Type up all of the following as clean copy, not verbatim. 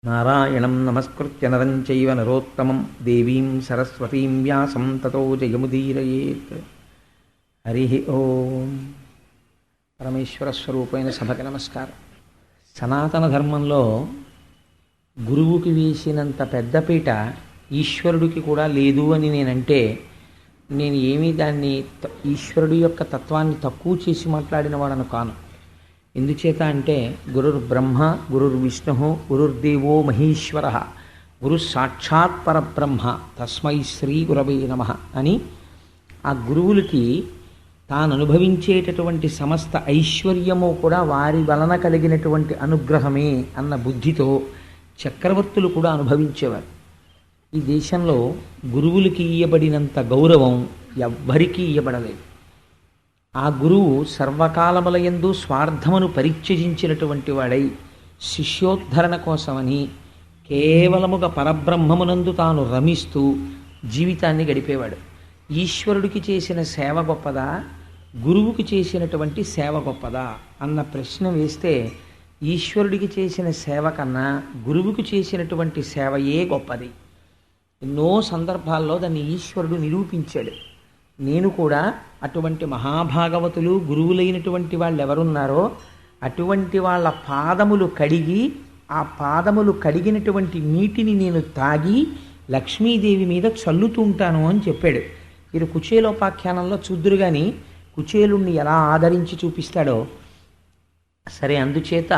నారాయణం నమస్కృత్య నరం చైవ నరోత్తమం దేవీం సరస్వతీం వ్యాసం తతో జయముదీరయేత్. హరి ఓం. పరమేశ్వర స్వరూపమైన సభకి నమస్కారం. సనాతన ధర్మంలో గురువుకి వేసినంత పెద్దపీట ఈశ్వరుడికి కూడా లేదు అని నేనంటే నేను ఏమీ దాన్ని ఈశ్వరుడి యొక్క తత్వాన్ని తక్కువ చేసి మాట్లాడిన వాడను కాను. ఎందుచేత అంటే గురుర్ బ్రహ్మ గురుర్ విష్ణు గురుర్దేవో మహేశ్వర గురు సాక్షాత్ పరబ్రహ్మ తస్మై శ్రీ గురవే నమః అని ఆ గురువులకి తాను అనుభవించేటటువంటి సమస్త ఐశ్వర్యము కూడా వారి వలన కలిగినటువంటి అనుగ్రహమే అన్న బుద్ధితో చక్రవర్తులు కూడా అనుభవించేవారు. ఈ దేశంలో గురువులకి ఇయ్యబడినంత గౌరవం ఎవ్వరికీ ఇయ్యబడలేదు. ఆ గురువు సర్వకాలములయందు స్వార్థమును పరిత్యజించినటువంటి వాడై శిష్యోద్ధరణ కోసమని కేవలముగా పరబ్రహ్మమునందు తాను రమిస్తూ జీవితాన్ని గడిపేవాడు. ఈశ్వరుడికి చేసిన సేవ గొప్పదా, గురువుకి చేసినటువంటి సేవ గొప్పదా అన్న ప్రశ్న వేస్తే ఈశ్వరుడికి చేసిన సేవ కన్నా గురువుకి చేసినటువంటి సేవయే గొప్పది. ఎన్నో సందర్భాల్లో దాన్ని ఈశ్వరుడు నిరూపించాడు. నేను కూడా అటువంటి మహాభాగవతులు గురువులైనటువంటి వాళ్ళు ఎవరున్నారో అటువంటి వాళ్ళ పాదములు కడిగి ఆ పాదములు కడిగినటువంటి నీటిని నేను తాగి లక్ష్మీదేవి మీద చల్లుతుంటాను అని చెప్పాడు. మీరు కుచేలోపాఖ్యానంలో చూద్దురు కానీ కుచేలుణ్ణి ఎలా ఆదరించి చూపిస్తాడో. సరే, అందుచేత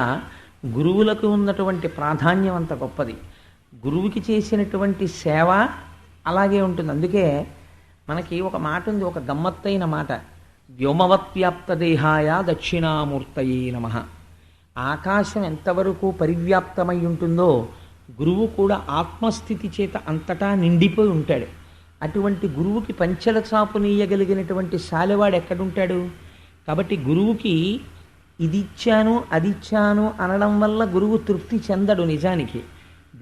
గురువులకు ఉన్నటువంటి ప్రాధాన్యం అంత గొప్పది. గురువుకి చేసినటువంటి సేవ అలాగే ఉంటుంది. అందుకే మనకి ఒక మాట ఉంది, ఒక గమ్మత్తైన మాట, వ్యోమవత్వ్యాప్త దేహాయ దక్షిణామూర్తయే నమః. ఆకాశం ఎంతవరకు పరివ్యాప్తమై ఉంటుందో గురువు కూడా ఆత్మస్థితి చేత అంతటా నిండిపోయి ఉంటాడు. అటువంటి గురువుకి పంచెల చాపు నీయగలిగినటువంటి శాలెవాడు ఎక్కడుంటాడు? కాబట్టి గురువుకి ఇది ఇచ్చాను అది ఇచ్చాను అనడం వల్ల గురువు తృప్తి చెందడు. నిజానికి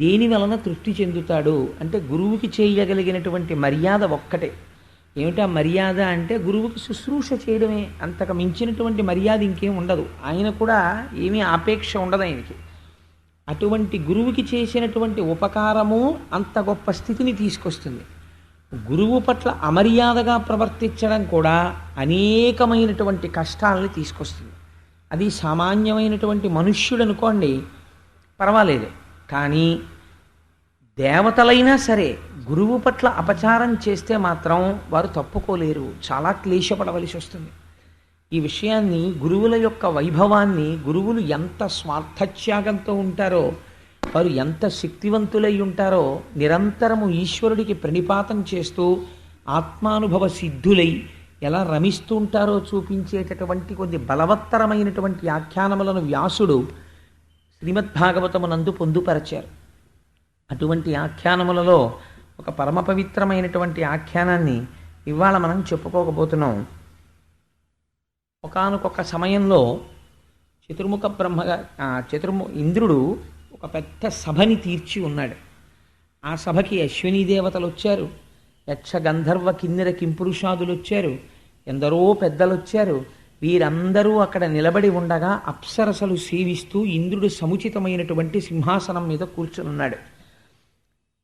దేని వలన తృప్తి చెందుతాడు అంటే గురువుకి చేయగలిగినటువంటి మర్యాద ఒక్కటే. ఏమిటా మర్యాద అంటే గురువుకి శుశ్రూష చేయడమే. అంతకు మించినటువంటి మర్యాద ఇంకేం ఉండదు. ఆయన కూడా ఏమీ ఆపేక్ష ఉండదు ఆయనకి. అటువంటి గురువుకి చేసినటువంటి ఉపకారము అంత గొప్ప స్థితిని తీసుకొస్తుంది. గురువు పట్ల అమర్యాదగా ప్రవర్తించడం కూడా అనేకమైనటువంటి కష్టాలని తీసుకొస్తుంది. అది సామాన్యమైనటువంటి మనుష్యుడు అనుకోండి పర్వాలేదు, కానీ దేవతలైనా సరే గురువు పట్ల అపచారం చేస్తే మాత్రం వారు తప్పుకోలేరు, చాలా క్లేశపడవలసి వస్తుంది. ఈ విషయాన్ని, గురువుల యొక్క వైభవాన్ని, గురువులు ఎంత స్వార్థత్యాగంతో ఉంటారో, వారు ఎంత శక్తివంతులై ఉంటారో, నిరంతరము ఈశ్వరుడికి ప్రణిపాతం చేస్తూ ఆత్మానుభవ సిద్ధులై ఎలా రమిస్తూ ఉంటారో చూపించేటటువంటి కొద్ది బలవత్తరమైనటువంటి ఆఖ్యానములను వ్యాసుడు శ్రీమద్భాగవతమునందు పొందుపరచారు. అటువంటి ఆఖ్యానములలో ఒక పరమ పవిత్రమైనటువంటి ఆఖ్యానాన్ని ఇవాళ మనం చెప్పుకోకపోతున్నాం. ఒకానొక సమయంలో ఇంద్రుడు ఒక పెద్ద సభని తీర్చి ఉన్నాడు. ఆ సభకి అశ్వినీ దేవతలు వచ్చారు, యక్ష గంధర్వ కిన్నెర కింపురుషాదులు వచ్చారు, ఎందరో పెద్దలు వచ్చారు. వీరందరూ అక్కడ నిలబడి ఉండగా అప్సరసలు సేవిస్తూ ఇంద్రుడు సముచితమైనటువంటి సింహాసనం మీద కూర్చునున్నాడు.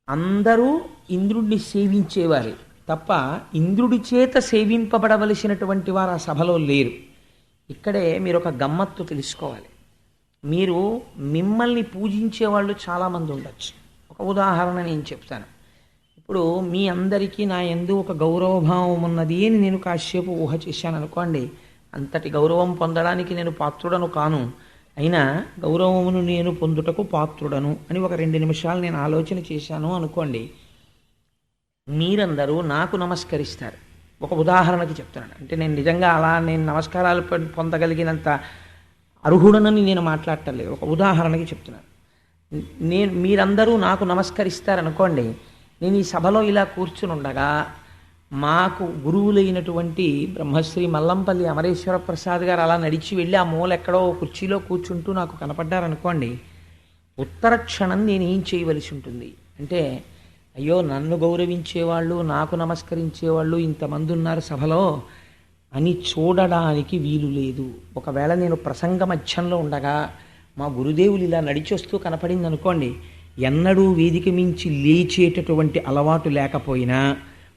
అందరూ ఇంద్రుడిని సేవించేవారు తప్ప ఇంద్రుడి చేత సేవింపబడవలసినటువంటి వారు ఆ సభలో లేరు. ఇక్కడే మీరు ఒక గమ్మత్తు తెలుసుకోవాలి. మీరు మిమ్మల్ని పూజించే వాళ్ళు చాలామంది ఉండొచ్చు. ఒక ఉదాహరణ నేను చెప్తాను. ఇప్పుడు మీ అందరికీ నా యందు ఒక గౌరవభావం ఉన్నది అని నేను కాసేపు ఊహ చేశాను అనుకోండి. అంతటి గౌరవం పొందడానికి నేను పాత్రుడను కాను, అయినా గౌరవమును నేను పొందుటకు పాత్రుడను అని ఒక 2 నిమిషాలు నేను ఆలోచన చేశాను అనుకోండి. మీరందరూ నాకు నమస్కరిస్తారు. ఒక ఉదాహరణకి చెప్తున్నాను. అంటే నేను నిజంగా అలా నేను నమస్కారాలు పొందగలిగినంత అర్హుడనని నేను మాట్లాడటలేదు. ఒక ఉదాహరణకి చెప్తున్నాను. మీరందరూ నాకు నమస్కరిస్తారనుకోండి. నేను ఈ సభలో ఇలా కూర్చుని ఉండగా మాకు గురువులైనటువంటి బ్రహ్మశ్రీ మల్లంపల్లి అమరేశ్వర ప్రసాద్ గారు అలా నడిచి వెళ్ళి ఆ మూల ఎక్కడో కుర్చీలో కూర్చుంటూ నాకు కనపడ్డారనుకోండి. ఉత్తర క్షణం నేను ఏం చేయవలసి ఉంటుంది అంటే, అయ్యో నన్ను గౌరవించేవాళ్ళు, నాకు నమస్కరించేవాళ్ళు ఇంతమంది ఉన్నారు సభలో అని చూడడానికి వీలు లేదు. ఒకవేళ నేను ప్రసంగ మధ్యంలో ఉండగా మా గురుదేవులు ఇలా నడిచొస్తూ కనపడింది అనుకోండి, ఎన్నడూ వేదిక మించి లేచేటటువంటి అలవాటు లేకపోయినా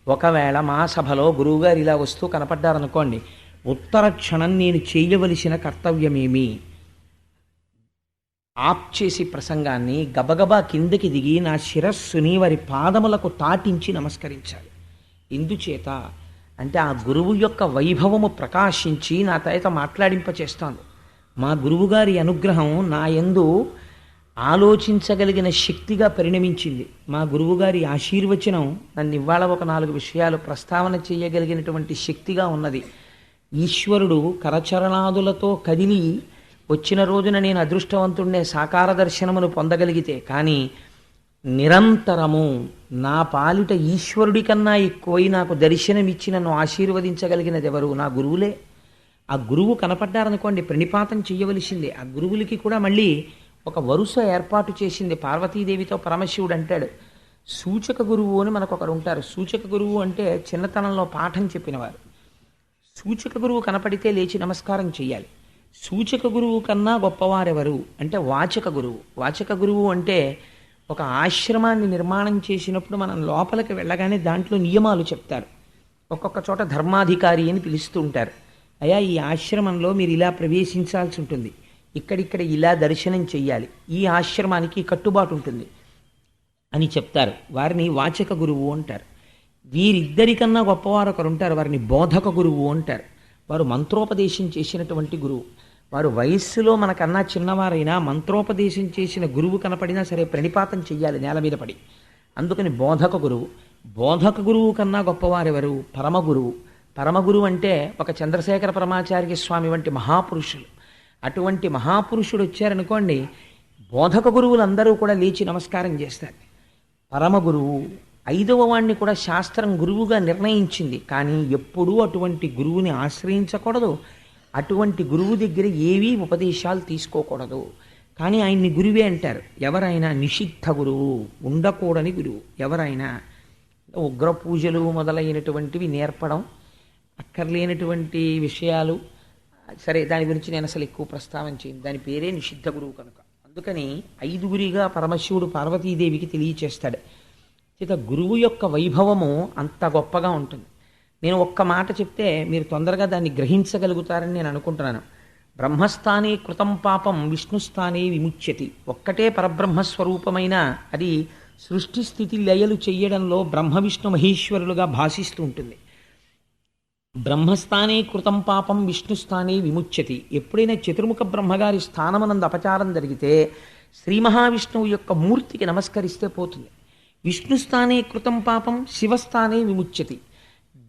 ఒకవేళ మా సభలో గురువుగారు ఇలా వస్తూ కనపడ్డారనుకోండి, ఉత్తర క్షణం నేను చేయవలసిన కర్తవ్యమేమి, ఆప్ చేసి ప్రసంగాన్ని గబగబా కిందకి దిగి నా శిరస్సుని వారి పాదములకు తాటించి నమస్కరించాలి. ఎందుచేత అంటే ఆ గురువు యొక్క వైభవము ప్రకాశించి నా చేత మాట్లాడింపచేస్తోంది. మా గురువుగారి అనుగ్రహం నా యందు ఆలోచించగలిగిన శక్తిగా పరిణమించింది. మా గురువుగారి ఆశీర్వచనం నన్ను ఇవాళ ఒక 4 విషయాలు ప్రస్తావన చేయగలిగినటువంటి శక్తిగా ఉన్నది. ఈశ్వరుడు కరచరణాదులతో కదిలి వచ్చిన రోజున నేను అదృష్టవంతుడినే సాకార దర్శనమును పొందగలిగితే, కానీ నిరంతరము నా పాలిట ఈశ్వరుడి కన్నా ఎక్కువై నాకు దర్శనమిచ్చి నన్ను ఆశీర్వదించగలిగినది ఎవరు? నా గురువులే. ఆ గురువు కనపడ్డారనుకోండి, ప్రణిపాతం చేయవలసిందే. ఆ గురువులకి కూడా మళ్ళీ ఒక వరుస ఏర్పాటు చేసింది. పార్వతీదేవితో పరమశివుడు అంటాడు, సూచక గురువు అని మనకు ఒకరు ఉంటారు. సూచక గురువు అంటే చిన్నతనంలో పాఠం చెప్పినవారు. సూచక గురువు కనపడితే లేచి నమస్కారం చేయాలి. సూచక గురువు కన్నా గొప్పవారెవరు అంటే వాచక గురువు. వాచక గురువు అంటే ఒక ఆశ్రమాన్ని నిర్మాణం చేసినప్పుడు మనం లోపలికి వెళ్ళగానే దాంట్లో నియమాలు చెప్తారు. ఒక్కొక్క చోట ధర్మాధికారి అని పిలుస్తూ ఉంటారు. అయ్యా, ఈ ఆశ్రమంలో మీరు ఇలా ప్రవేశించాల్సి ఉంటుంది, ఇక్కడిక్కడ ఇలా దర్శనం చెయ్యాలి, ఈ ఆశ్రమానికి కట్టుబాటు ఉంటుంది అని చెప్తారు. వారిని వాచక గురువు అంటారు. వీరిద్దరికన్నా గొప్పవారు ఒకరు ఉంటారు, వారిని బోధక గురువు అంటారు. వారు మంత్రోపదేశం చేసినటువంటి గురువు. వారు వయస్సులో మనకన్నా చిన్నవారైనా మంత్రోపదేశం చేసిన గురువు కనపడినా సరే ప్రణిపాతం చెయ్యాలి నేల మీద పడి. అందుకని బోధక గురువు. బోధక గురువు కన్నా గొప్పవారెవరు? పరమగురువు. పరమగురువు అంటే ఒక చంద్రశేఖర పరమాచార్య స్వామి వంటి మహాపురుషులు. అటువంటి మహాపురుషుడు వచ్చారనుకోండి, బోధక గురువులందరూ కూడా లేచి నమస్కారం చేస్తారు. పరమగురువు 5వ వాణ్ణి కూడా శాస్త్రం గురువుగా నిర్ణయించింది, కానీ ఎప్పుడూ అటువంటి గురువుని ఆశ్రయించకూడదు, అటువంటి గురువు దగ్గర ఏవీ ఉపదేశాలు తీసుకోకూడదు. కానీ ఆయన్ని గురువే అంటారు. ఎవరైనా నిషిద్ధ గురువు, ఉండకూడని గురువు. ఎవరైనా ఉగ్ర పూజలు మొదలైనటువంటివి నేర్పడం, అక్కర్లేనటువంటి విషయాలు, సరే దాని గురించి నేను అసలు ఎక్కువ ప్రస్తావన చేయను, దాని పేరే నిషిద్ధ గురువు కనుక. అందుకని 5గురిగా పరమశివుడు పార్వతీదేవికి తెలియచేస్తాడు. చేత గురువు యొక్క వైభవము అంత గొప్పగా ఉంటుంది. నేను ఒక్క మాట చెప్తే మీరు తొందరగా దాన్ని గ్రహించగలుగుతారని నేను అనుకుంటున్నాను. బ్రహ్మస్థానే కృతం పాపం విష్ణుస్థానే విముచ్యతి. ఒక్కటే పరబ్రహ్మస్వరూపమైన అది సృష్టి స్థితి లయలు చెయ్యడంలో బ్రహ్మ విష్ణు మహేశ్వరులుగా భాషిస్తూ ఉంటుంది. బ్రహ్మస్థానే కృతం పాపం విష్ణుస్థానే విముచ్యతి. ఎప్పుడైనా చతుర్ముఖ బ్రహ్మగారి స్థానమనందు అపచారం జరిగితే శ్రీ మహావిష్ణువు యొక్క మూర్తికి నమస్కరిస్తే పోతుంది. విష్ణుస్థానే కృతం పాపం శివస్థానే విముచ్యతి.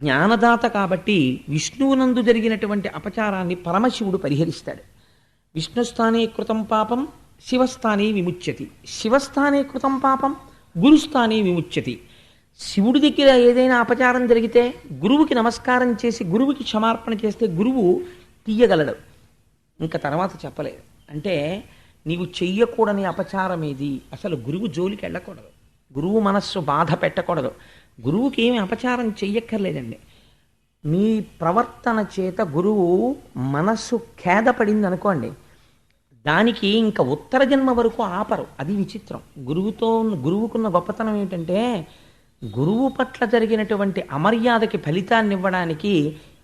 జ్ఞానదాత కాబట్టి విష్ణువునందు జరిగినటువంటి అపచారాన్ని పరమశివుడు పరిహరిస్తాడు. విష్ణుస్థానే కృతం పాపం శివస్థానే విముచ్యతి. శివస్థానే కృతం పాపం గురుస్థానే విముచ్యతి. శివుడి దగ్గర ఏదైనా అపచారం జరిగితే గురువుకి నమస్కారం చేసి గురువుకి క్షమార్పణ చేస్తే గురువు తీయగలడు. ఇంకా తర్వాత చెప్పలేదు. అంటే నీవు చెయ్యకూడని అపచారం ఏది? అసలు గురువు జోలికి వెళ్ళకూడదు, గురువు మనస్సు బాధ పెట్టకూడదు. గురువుకి ఏమి అపచారం చెయ్యక్కర్లేదండి. మీ ప్రవర్తన చేత గురువు మనస్సు ఖేదపడింది అనుకోండి, దానికి ఇంకా ఉత్తర జన్మ వరకు ఆపరు. అది విచిత్రం. గురువుకున్న గొప్పతనం ఏమిటంటే, గురువు పట్ల జరిగినటువంటి అమర్యాదకి ఫలితాన్ని ఇవ్వడానికి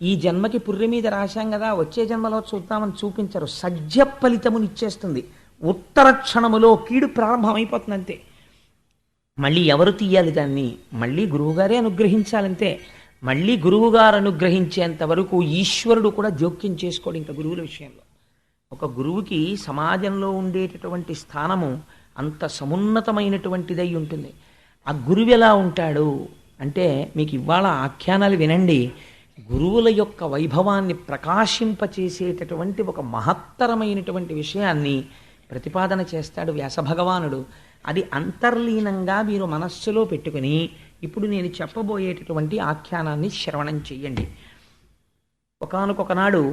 ఈ జన్మకి పుర్రె మీద రాశాం కదా, వచ్చే జన్మలో చూద్దామని చూపించరు. సజ్జ ఫలితమునిచ్చేస్తుంది. ఉత్తర క్షణములో కీడు ప్రారంభమైపోతుంది అంతే. మళ్ళీ ఎవరు తీయాలి దాన్ని? మళ్ళీ గురువుగారే అనుగ్రహించాలంతే. మళ్ళీ గురువుగారు అనుగ్రహించేంత వరకు ఈశ్వరుడు కూడా జోక్యం చేసుకోడు ఇంకా గురువుల విషయంలో. ఒక గురువుకి సమాజంలో ఉండేటటువంటి స్థానము అంత సమున్నతమైనటువంటిదై ఉంటుంది. ఆ గురువు ఎలా ఉంటాడు అంటే, మీకు ఇవాళ ఆఖ్యానాలు వినండి, గురువుల యొక్క వైభవాన్ని ప్రకాశింపచేసేటటువంటి ఒక మహత్తరమైనటువంటి విషయాన్ని ప్రతిపాదన చేస్తాడు వ్యాసభగవానుడు. అది అంతర్లీనంగా మీరు మనస్సులో పెట్టుకుని ఇప్పుడు నేను చెప్పబోయేటటువంటి ఆఖ్యానాన్ని శ్రవణం చెయ్యండి. ఒకానొకనాడు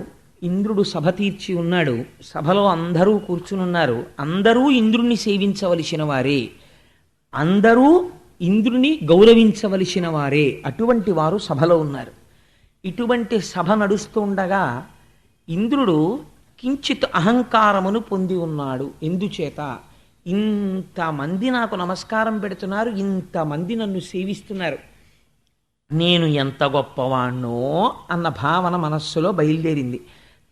ఇంద్రుడు సభ తీర్చి ఉన్నాడు. సభలో అందరూ కూర్చునున్నారు. అందరూ ఇంద్రుణ్ణి సేవించవలసిన వారే, అందరూ ఇంద్రుని గౌరవించవలసిన వారే. అటువంటి వారు సభలో ఉన్నారు. ఇటువంటి సభ నడుస్తూ ఉండగా ఇంద్రుడు కించిత్ అహంకారమును పొంది ఉన్నాడు. ఎందుచేత? ఇంతమంది నాకు నమస్కారం పెడుతున్నారు, ఇంతమంది నన్ను సేవిస్తున్నారు, నేను ఎంత గొప్పవాణ్ణో అన్న భావన మనస్సులో బయలుదేరింది.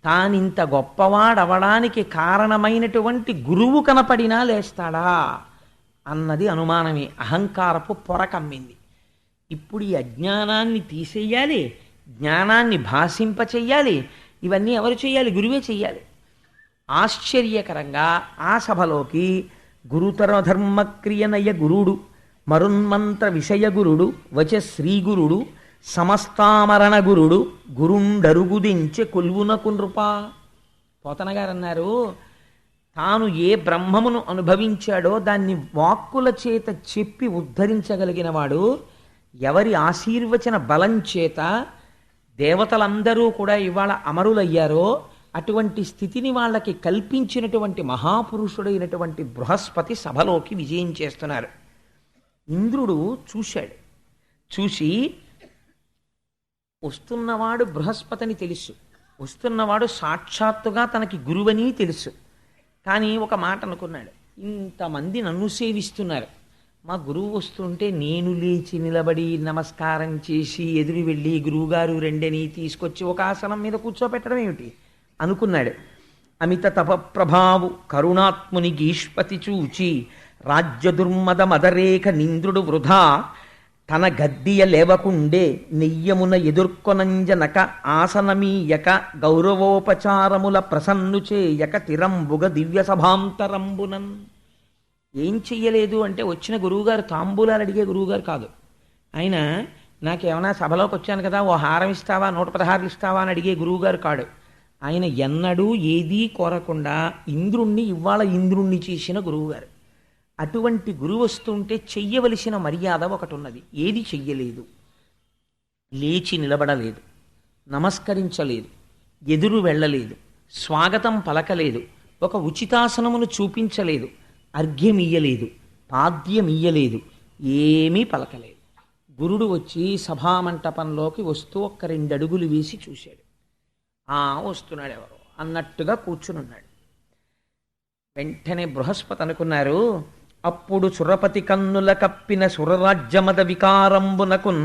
తానింత గొప్పవాడవడానికి కారణమైనటువంటి గురువు కనపడినా లేస్తాడా అన్నది అనుమానమే. అహంకారపు పొర కమ్మింది. ఇప్పుడు ఈ అజ్ఞానాన్ని తీసేయాలి, జ్ఞానాన్ని భాషింపచెయ్యాలి. ఇవన్నీ ఎవరు చెయ్యాలి? గురువే చెయ్యాలి. ఆశ్చర్యకరంగా ఆ సభలోకి గురుతర ధర్మక్రియనయ గురుడు, మరున్మంత్ర విషయ గురుడు, వచ శ్రీగురుడు, సమస్తామరణ గురుడు, గురుండరుగుదించె కొల్వునకు నృపా. పోతన గారు అన్నారు, తాను ఏ బ్రహ్మమును అనుభవించాడో దాన్ని వాక్కుల చేత చెప్పి ఉద్ధరించగలిగిన వాడు, ఎవరి ఆశీర్వచన బలం చేత దేవతలందరూ కూడా ఇవాళ అమరులయ్యారో అటువంటి స్థితిని వాళ్ళకి కల్పించినటువంటి మహాపురుషుడైనటువంటి బృహస్పతి సభలోకి విజయం చేస్తున్నారు. ఇంద్రుడు చూశాడు. చూసి వస్తున్నవాడు బృహస్పతిని తెలుసు, వస్తున్నవాడు సాక్షాత్తుగా తనకి గురువని తెలుసు. కానీ ఒక మాట అనుకున్నాడు, ఇంతమంది నన్ను సేవిస్తున్నారు, మా గురువు వస్తుంటే నేను లేచి నిలబడి నమస్కారం చేసి ఎదురు వెళ్ళి గురువుగారు రెండని తీసుకొచ్చి ఒక ఆసనం మీద కూర్చోపెట్టడం ఏమిటి అనుకున్నాడు. అమిత తపప్రభావు కరుణాత్ముని గీష్పతి చూచి రాజ్య దుర్మద మదరేఖ నింద్రుడు వృధా తన గద్దియ లేవకుండే నెయ్యమున ఎదుర్కొనంజనక ఆసనమీయక గౌరవోపచారముల ప్రసన్ను చేయక తిరంబుగ దివ్య సభాంతరంబునన్. ఏం చెయ్యలేదు అంటే, వచ్చిన గురువుగారు తాంబూలాలు అడిగే గురువుగారు కాదు ఆయన. నాకేమైనా సభలోకి వచ్చాను కదా, ఓ హారం ఇస్తావా, 116 ఇస్తావా అని అడిగే గురువుగారు కాడు ఆయన. ఎన్నడూ ఏదీ కోరకుండా ఇంద్రుణ్ణి ఇవాళ ఇంద్రుణ్ణి చేసిన గురువుగారు. అటువంటి గురువు వస్తుంటే చెయ్యవలసిన మర్యాద ఒకటి ఉన్నది, ఏది చెయ్యలేదు. లేచి నిలబడలేదు, నమస్కరించలేదు, ఎదురు వెళ్ళలేదు, స్వాగతం పలకలేదు, ఒక ఉచితాసనమును చూపించలేదు, అర్ఘ్యమియ్యలేదు, పాద్యమియ్యలేదు, ఏమీ పలకలేదు. గురుడు వచ్చి సభామంటపంలోకి వస్తూ ఒక్క 2 అడుగులు వేసి చూశాడు. వస్తున్నాడు ఎవరో అన్నట్టుగా కూర్చునున్నాడు. వెంటనే బృహస్పతి అనుకున్నారు, అప్పుడు సురపతి కన్నుల కప్పిన సురరాజ్యమద వికారంబునకున్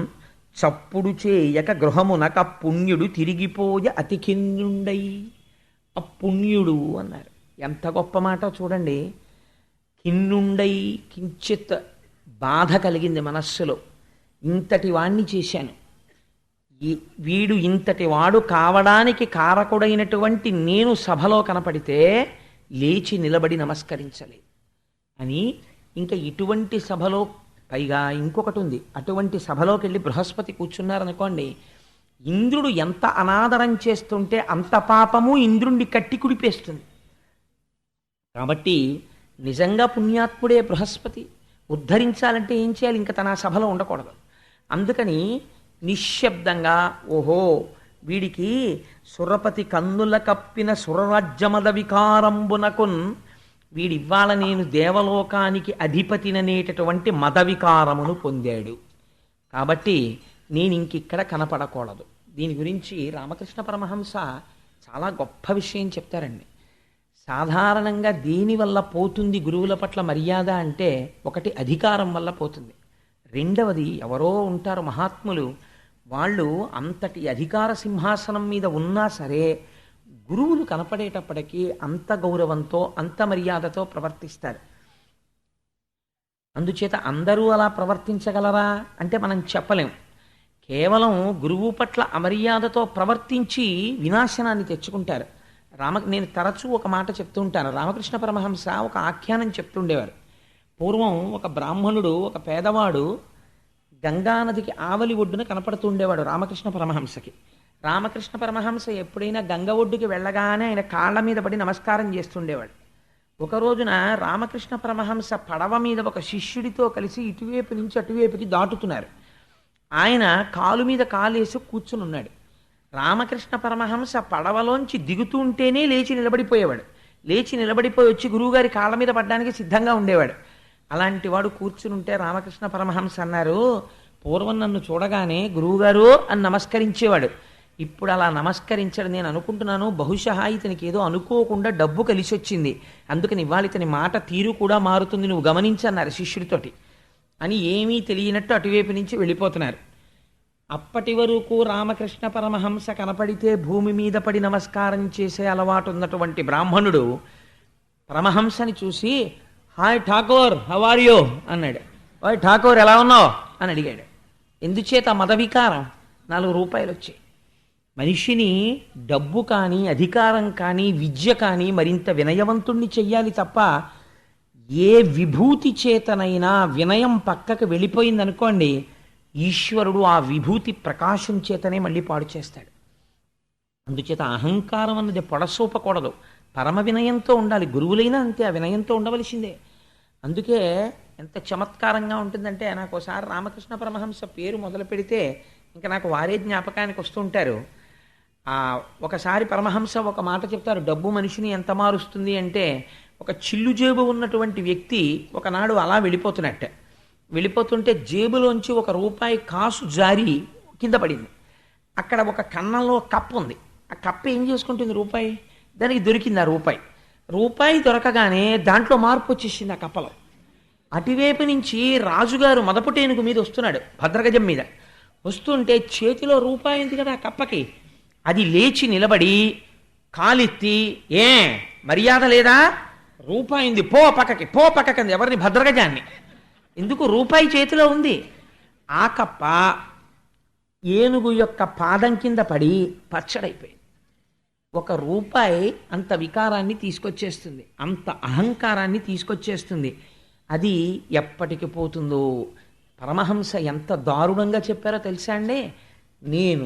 చప్పుడు చేయక గృహమునక పుణ్యుడు తిరిగిపోయ అతికిన్నుండై. అపుణ్యుడు అన్నారు. ఎంత గొప్ప మాట చూడండి. కిన్నుండై, కించిత్ బాధ కలిగింది మనస్సులో. ఇంతటి వాణ్ణి చేశాను, వీడు ఇంతటి వాడు కావడానికి కారకుడైనటువంటి నేను సభలో కనపడితే లేచి నిలబడి నమస్కరించలేదు అని. ఇంకా ఇటువంటి సభలో పైగా ఇంకొకటి ఉంది, అటువంటి సభలోకి వెళ్ళి బృహస్పతి కూర్చున్నారనుకోండి, ఇంద్రుడు ఎంత అనాదరం చేస్తుంటే అంత పాపము ఇంద్రుణ్ణి కట్టి కుడిపేస్తుంది. కాబట్టి నిజంగా పుణ్యాత్ముడే బృహస్పతి. ఉద్ధరించాలంటే ఏం చేయాలి? ఇంకా తన సభలో ఉండకూడదు. అందుకని నిశ్శబ్దంగా, ఓహో వీడికి సురపతి కన్నుల కప్పిన సురరాజ్యమద వికారంబునకున్, వీడివ్వాల నేను దేవలోకానికి అధిపతిననేటటువంటి మద వికారమును పొందాడు, కాబట్టి నేను ఇంకిక్కడ కనపడకూడదు. దీని గురించి రామకృష్ణ పరమహంస చాలా గొప్ప విషయం చెప్తారండి. సాధారణంగా దేనివల్ల పోతుంది గురువుల పట్ల మర్యాద అంటే, ఒకటి అధికారం వల్ల పోతుంది, రెండవది ఎవరో ఉంటారు మహాత్ములు, వాళ్ళు అంతటి అధికార సింహాసనం మీద ఉన్నా సరే గురువులు కనపడేటప్పటికీ అంత గౌరవంతో అంత మర్యాదతో ప్రవర్తిస్తారు. అందుచేత అందరూ అలా ప్రవర్తించగలరా అంటే మనం చెప్పలేం. కేవలం గురువు పట్ల అమర్యాదతో ప్రవర్తించి వినాశనాన్ని తెచ్చుకుంటారు. నేను తరచూ ఒక మాట చెప్తూ ఉంటాను. రామకృష్ణ పరమహంస ఒక ఆఖ్యానం చెప్తుండేవారు. పూర్వం ఒక బ్రాహ్మణుడు, ఒక పేదవాడు గంగానదికి ఆవలి ఒడ్డున కనపడుతూ ఉండేవాడు రామకృష్ణ పరమహంసకి. రామకృష్ణ పరమహంస ఎప్పుడైనా గంగ ఒడ్డుకి వెళ్ళగానే ఆయన కాళ్ళ మీద పడి నమస్కారం చేస్తుండేవాడు. ఒక రోజున రామకృష్ణ పరమహంస పడవ మీద ఒక శిష్యుడితో కలిసి ఇటువైపు నుంచి అటువైపుకి దాటుతున్నారు. ఆయన కాలు మీద కాలేసి కూర్చుని ఉన్నాడు. రామకృష్ణ పరమహంస పడవలోంచి దిగుతుంటేనే లేచి నిలబడిపోయేవాడు. లేచి నిలబడిపోయి వచ్చి గురువుగారి కాళ్ళ మీద పడ్డానికి సిద్ధంగా ఉండేవాడు. అలాంటి వాడు కూర్చునుంటే రామకృష్ణ పరమహంస అన్నారు, పూర్వం నన్ను చూడగానే గురువుగారు అని నమస్కరించేవాడు, ఇప్పుడు అలా నమస్కరించడం నేను అనుకుంటున్నాను, బహుశా ఇతనికి ఏదో అనుకోకుండా డబ్బు కలిసి వచ్చింది, అందుకని ఇవాళ ఇతని మాట తీరు కూడా మారుతుంది, నువ్వు గమనించన్నారు శిష్యుడితోటి అని. ఏమీ తెలియనట్టు అటువైపు నుంచి వెళ్ళిపోతున్నారు. అప్పటి వరకు రామకృష్ణ పరమహంస కనపడితే భూమి మీద పడి నమస్కారం చేసే అలవాటు ఉన్నటువంటి బ్రాహ్మణుడు పరమహంసని చూసి, hi Thakur, how are you అన్నాడు. హాయ్ ఠాకూర్, ఎలా ఉన్నావు అని అడిగాడు. ఎందుచేత మదవికారం. 4 రూపాయలు వచ్చాయి. మనిషిని డబ్బు కానీ అధికారం కానీ విద్య కానీ మరింత వినయవంతుణ్ణి చెయ్యాలి తప్ప, ఏ విభూతి చేతనైనా వినయం పక్కకు వెళ్ళిపోయిందనుకోండి, ఈశ్వరుడు ఆ విభూతి ప్రకాశం చేతనే మళ్ళీ పాడు చేస్తాడు. అందుచేత అహంకారం అన్నది పొడసూపకూడదు, పరమ వినయంతో ఉండాలి. గురువులైనా అంతే, ఆ వినయంతో ఉండవలసిందే. అందుకే ఎంత చమత్కారంగా ఉంటుందంటే, నాకు ఒకసారి రామకృష్ణ పరమహంస పేరు మొదలు పెడితే ఇంకా నాకు వారే జ్ఞాపకానికి వస్తుంటారు. ఒకసారి పరమహంస ఒక మాట చెప్తారు, డబ్బు మనిషిని ఎంత మారుస్తుంది అంటే, ఒక చిల్లు జేబు ఉన్నటువంటి వ్యక్తి ఒకనాడు అలా వెళ్ళిపోతుంటే జేబులోంచి ₹1 కాసు జారి కింద పడింది. అక్కడ ఒక కన్నంలో కప్పు ఉంది. ఆ కప్పు ఏం చేసుకుంటుంది? రూపాయి. దానికి దొరికింది ఆ రూపాయి దొరకగానే దాంట్లో మార్పు వచ్చేసింది ఆ కప్పలో. అటువైపు నుంచి రాజుగారు మదపుటేనుగు మీద వస్తున్నాడు, భద్రగజం మీద వస్తుంటే చేతిలో రూపాయి ఉంది కదా ఆ కప్పకి. అది లేచి నిలబడి కాలెత్తి, ఏ మర్యాద లేదా, రూపాయి ఉంది, పో పక్కకి అంది. ఎవరిని? భద్రగజాన్ని. ఎందుకు? రూపాయి చేతిలో ఉంది. ఆ కప్ప ఏనుగు యొక్క పాదం కింద పడి పచ్చడైపోయింది. ₹1 అంత వికారాన్ని తీసుకొచ్చేస్తుంది, అంత అహంకారాన్ని తీసుకొచ్చేస్తుంది. అది ఎప్పటికి పోతుందో. పరమహంస ఎంత దారుణంగా చెప్పారో తెలుసా అండి? నేను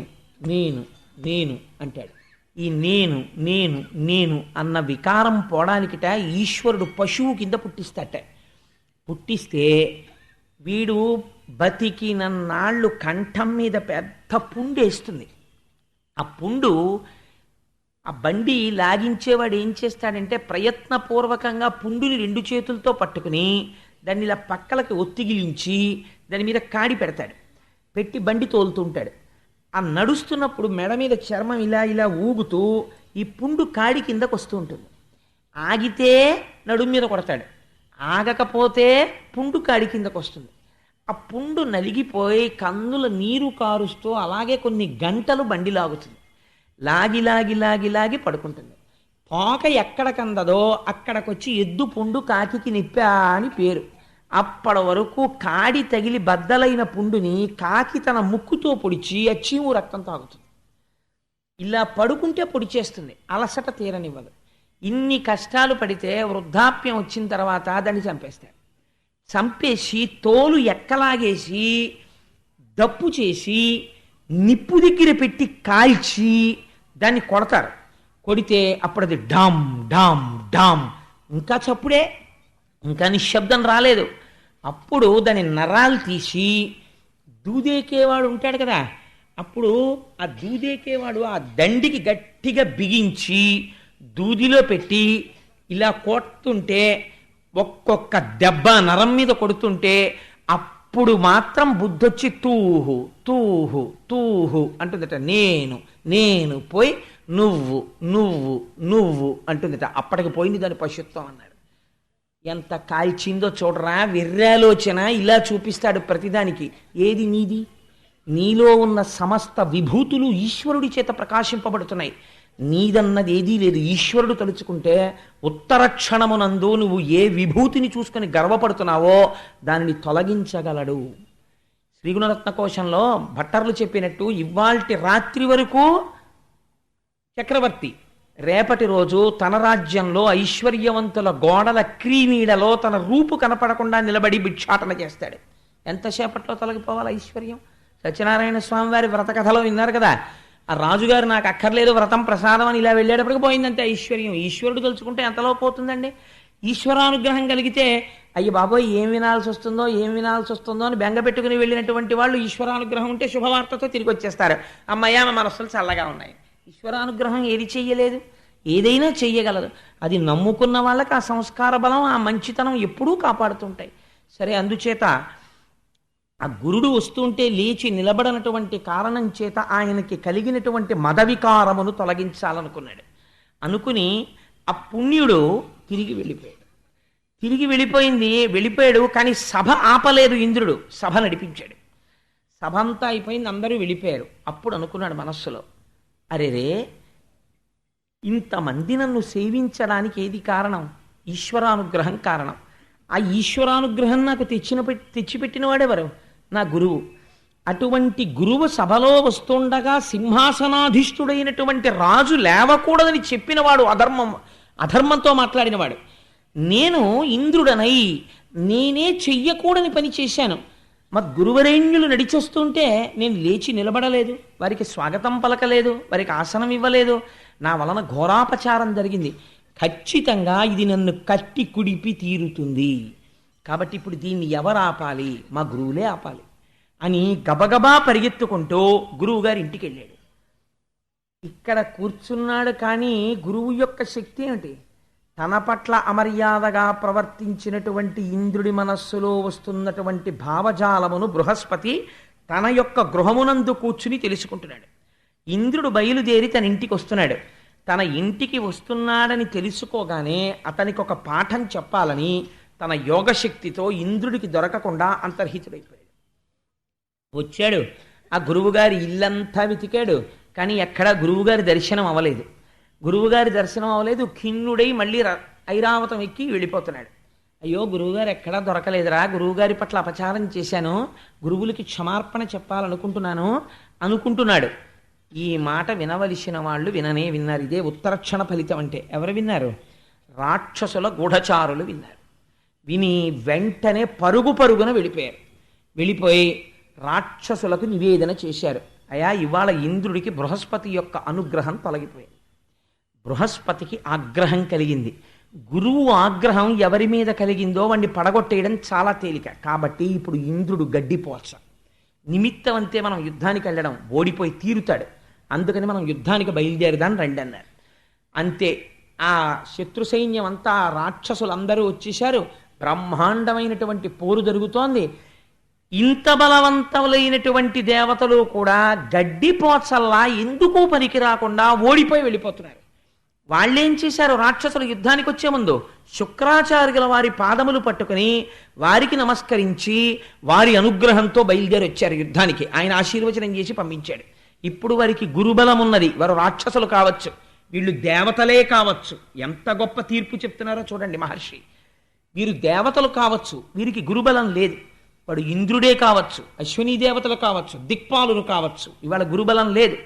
నేను నేను అంటాడు. ఈ నేను నేను నేను అన్న వికారం పోవడానికిట ఈశ్వరుడు పశువు కింద పుట్టిస్తే వీడు బతికినన్నాళ్ళు కంఠం మీద పెద్ద పుండు వేస్తుంది. ఆ పుండు, ఆ బండి లాగించేవాడు ఏం చేస్తాడంటే, ప్రయత్నపూర్వకంగా పుండుని 2 చేతులతో పట్టుకుని దాన్ని ఇలా పక్కలకి ఒత్తిగిలించి దాని మీద కాడి పెట్టి బండి తోలుతుంటాడు. ఆ నడుస్తున్నప్పుడు మెడ మీద చర్మం ఇలా ఇలా ఊగుతూ ఈ పుండు కాడి కిందకు వస్తూ ఉంటుంది. ఆగితే నడుము మీద కొడతాడు, ఆగకపోతే పుండు కాడి కిందకు వస్తుంది. ఆ పుండు నలిగిపోయి కన్నుల నీరు కారుస్తూ అలాగే కొన్ని గంటలు బండి లాగుతుంది. లాగి పడుకుంటుంది. తోక ఎక్కడికందదో అక్కడికొచ్చి ఎద్దు పుండు కాకి నిప్పా అని పేరు. అప్పటి వరకు కాడి తగిలి బద్దలైన పుండుని కాకి తన ముక్కుతో పొడిచి ఆ చీము రక్తం తాగుతుంది. ఇలా పడుకుంటే పొడిచేస్తుంది, అలసట తీరనివ్వదు. ఇన్ని కష్టాలు పడితే వృద్ధాప్యం వచ్చిన తర్వాత దాన్ని చంపేసి తోలు ఎక్కలాగేసి దప్పు చేసి నిప్పు దగ్గర పెట్టి కాల్చి దాన్ని కొడతారు. కొడితే అప్పుడు అది డామ్ డామ్ డామ్, ఇంకా చప్పుడే, ఇంకా నిశ్శబ్దం రాలేదు. అప్పుడు దాని నరాలు తీసి దూదేకేవాడు ఉంటాడు కదా, అప్పుడు ఆ దూదేకేవాడు ఆ దండికి గట్టిగా బిగించి దూదిలో పెట్టి ఇలా కొడుతుంటే, ఒక్కొక్క దెబ్బ నరం మీద కొడుతుంటే అప్పుడు మాత్రం బుద్ధొచ్చి తూహు తూహు తూహు అంటుందట. నేను నేను పోయి నువ్వు నువ్వు నువ్వు అంటుందట. అప్పటికి పోయింది దాని పశుత్వం అన్నాడు. ఎంత కాల్చిందో చూడరా, విర్రాలోచన ఇలా చూపిస్తాడు ప్రతిదానికి. ఏది నీది? నీలో ఉన్న సమస్త విభూతులు ఈశ్వరుడి చేత ప్రకాశింపబడుతున్నాయి. నీదన్నది ఏదీ లేదు. ఈశ్వరుడు తలుచుకుంటే ఉత్తర క్షణమునందు నువ్వు ఏ విభూతిని చూసుకొని గర్వపడుతున్నావో దానిని తొలగించగలడు. శ్రీగుణరత్న కోశంలో భట్టర్లు చెప్పినట్టు, ఇవాల్టి రాత్రి వరకు చక్రవర్తి, రేపటి రోజు తన రాజ్యంలో ఐశ్వర్యవంతుల గోడల క్రీనీడలో తన రూపు కనపడకుండా నిలబడి భిక్షాటన చేస్తాడు. ఎంతసేపట్లో తొలగిపోవాలి ఐశ్వర్యం? సత్యనారాయణ స్వామి వారి వ్రత కథలో విన్నారు కదా, ఆ రాజుగారు నాకు అక్కర్లేదు వ్రతం ప్రసాదం అని ఇలా వెళ్ళేటప్పటికి పోయిందంటే ఐశ్వర్యం. ఈశ్వరుడు తలుచుకుంటే ఎంతలో పోతుందండి? ఈశ్వరానుగ్రహం కలిగితే అయ్యి బాబోయ్ ఏం వినాల్సి వస్తుందో అని బెంగ పెట్టుకుని వెళ్ళినటువంటి వాళ్ళు ఈశ్వరానుగ్రహం ఉంటే శుభవార్తతో తిరిగి వచ్చేస్తారు. అమ్మయ్య మా మనస్సులు చల్లగా ఉన్నాయి. ఈశ్వరానుగ్రహం ఏది చెయ్యలేదు, ఏదైనా చెయ్యగలదు. అది నమ్ముకున్న వాళ్ళకి ఆ సంస్కార బలం, ఆ మంచితనం ఎప్పుడూ కాపాడుతుంటాయి. సరే, అందుచేత ఆ గురుడు వస్తుంటే లేచి నిలబడనటువంటి కారణం చేత ఆయనకి కలిగినటువంటి మదవికారమును తొలగించాలనుకున్నాడు. అనుకుని ఆ పుణ్యుడు తిరిగి వెళ్ళిపోయాడు. తిరిగి వెళ్ళిపోయాడు. కానీ సభ ఆపలేదు. ఇంద్రుడు సభ నడిపించాడు. సభ అంతా అయిపోయింది, అందరూ వెళ్ళిపోయారు. అప్పుడు అనుకున్నాడు మనస్సులో, అరెరే, ఇంతమంది నన్ను సేవించడానికి ఏది కారణం? ఈశ్వరానుగ్రహం కారణం. ఆ ఈశ్వరానుగ్రహం నాకు తెచ్చిపెట్టిన వాడెవరు? నా గురువు. అటువంటి గురువు సభలో వస్తుండగా సింహాసనాధిష్ఠుడైనటువంటి రాజు లేవకూడదని చెప్పినవాడు, అధర్మంతో మాట్లాడినవాడు. నేను ఇంద్రుడనై నేనే చెయ్యకూడని పని చేశాను. మా గురువరేణ్యులు నడిచొస్తుంటే నేను లేచి నిలబడలేదు, వారికి స్వాగతం పలకలేదు, వారికి ఆసనం ఇవ్వలేదు. నా వలన ఘోరాపచారం జరిగింది. ఖచ్చితంగా ఇది నన్ను కట్టి కుడిపి తీరుతుంది. కాబట్టి ఇప్పుడు దీన్ని ఎవరు ఆపాలి? మా గురువులే ఆపాలి అని గబగబా పరిగెత్తుకుంటూ గురువుగారి ఇంటికి వెళ్ళాడు. ఇక్కడ కూర్చున్నాడు. కానీ గురువు యొక్క శక్తి ఏమిటి? తన పట్ల అమర్యాదగా ప్రవర్తించినటువంటి ఇంద్రుడి మనస్సులో వస్తున్నటువంటి భావజాలమును బృహస్పతి తన యొక్క గృహమునందు కూర్చుని తెలుసుకుంటున్నాడు. ఇంద్రుడు బయలుదేరి తన ఇంటికి వస్తున్నాడు. తన ఇంటికి వస్తున్నాడని తెలుసుకోగానే అతనికి ఒక పాఠం చెప్పాలని తన యోగశక్తితో ఇంద్రుడికి దొరకకుండా అంతర్హితుడైపోయాడు. వచ్చాడు. ఆ గురువుగారి ఇల్లంతా వెతికాడు. కానీ ఎక్కడా గురువుగారి దర్శనం అవ్వలేదు. ఖిన్నుడై మళ్ళీ ఐరావతం ఎక్కి వెళ్ళిపోతున్నాడు. అయ్యో, గురువుగారు ఎక్కడా దొరకలేదురా, గురువుగారి పట్ల అపచారం చేశాను, గురువులకి క్షమార్పణ అనుకుంటున్నాడు. ఈ మాట వినవలసిన వాళ్ళు విన్నారు. ఇదే ఉత్తరక్షణ ఫలితం అంటే. ఎవరు విన్నారు? రాక్షసుల గూఢచారులు విన్నారు. విని వెంటనే పరుగున వెళ్ళిపోయి రాక్షసులకు నివేదన చేశారు. అయా, ఇవాళ ఇంద్రుడికి బృహస్పతి యొక్క అనుగ్రహం తొలగిపోయింది. బృహస్పతికి ఆగ్రహం కలిగింది. గురువు ఆగ్రహం ఎవరి మీద కలిగిందో వాడిని పడగొట్టేయడం చాలా తేలిక. కాబట్టి ఇప్పుడు ఇంద్రుడు గడ్డిపోల్చ నిమిత్తం అంతే మనం యుద్ధానికి వెళ్ళడం, ఓడిపోయి తీరుతాడు. అందుకని మనం యుద్ధానికి బయలుదేరదాన్ని రండి అన్నారు. అంతే. ఆ శత్రు సైన్యం అంతా, రాక్షసులందరూ వచ్చేశారు. బ్రహ్మాండమైనటువంటి పోరు జరుగుతోంది. ఇంత బలవంతులైనటువంటి దేవతలు కూడా గడ్డిపోచల్లా ఎందుకు పనికి రాకుండా ఓడిపోయి వెళ్ళిపోతున్నారు. వాళ్ళేం చేశారు? రాక్షసులు యుద్ధానికి వచ్చే ముందు శుక్రాచార్యుల వారి పాదములు పట్టుకుని వారికి నమస్కరించి వారి అనుగ్రహంతో బయలుదేరి వచ్చారు యుద్ధానికి. ఆయన ఆశీర్వచనం చేసి పంపించాడు. ఇప్పుడు వారికి గురుబలం ఉన్నది. వారు రాక్షసులు కావచ్చు, వీళ్ళు దేవతలే కావచ్చు. ఎంత గొప్ప తీర్పు చెప్తున్నారో చూడండి మహర్షి. వీరు దేవతలు కావచ్చు, వీరికి గురుబలం లేదు. వాడు ఇంద్రుడే కావచ్చు, అశ్వినీ దేవతలు కావచ్చు, దిక్పాలులు కావచ్చు, ఇవాళ గురుబలం లేదు.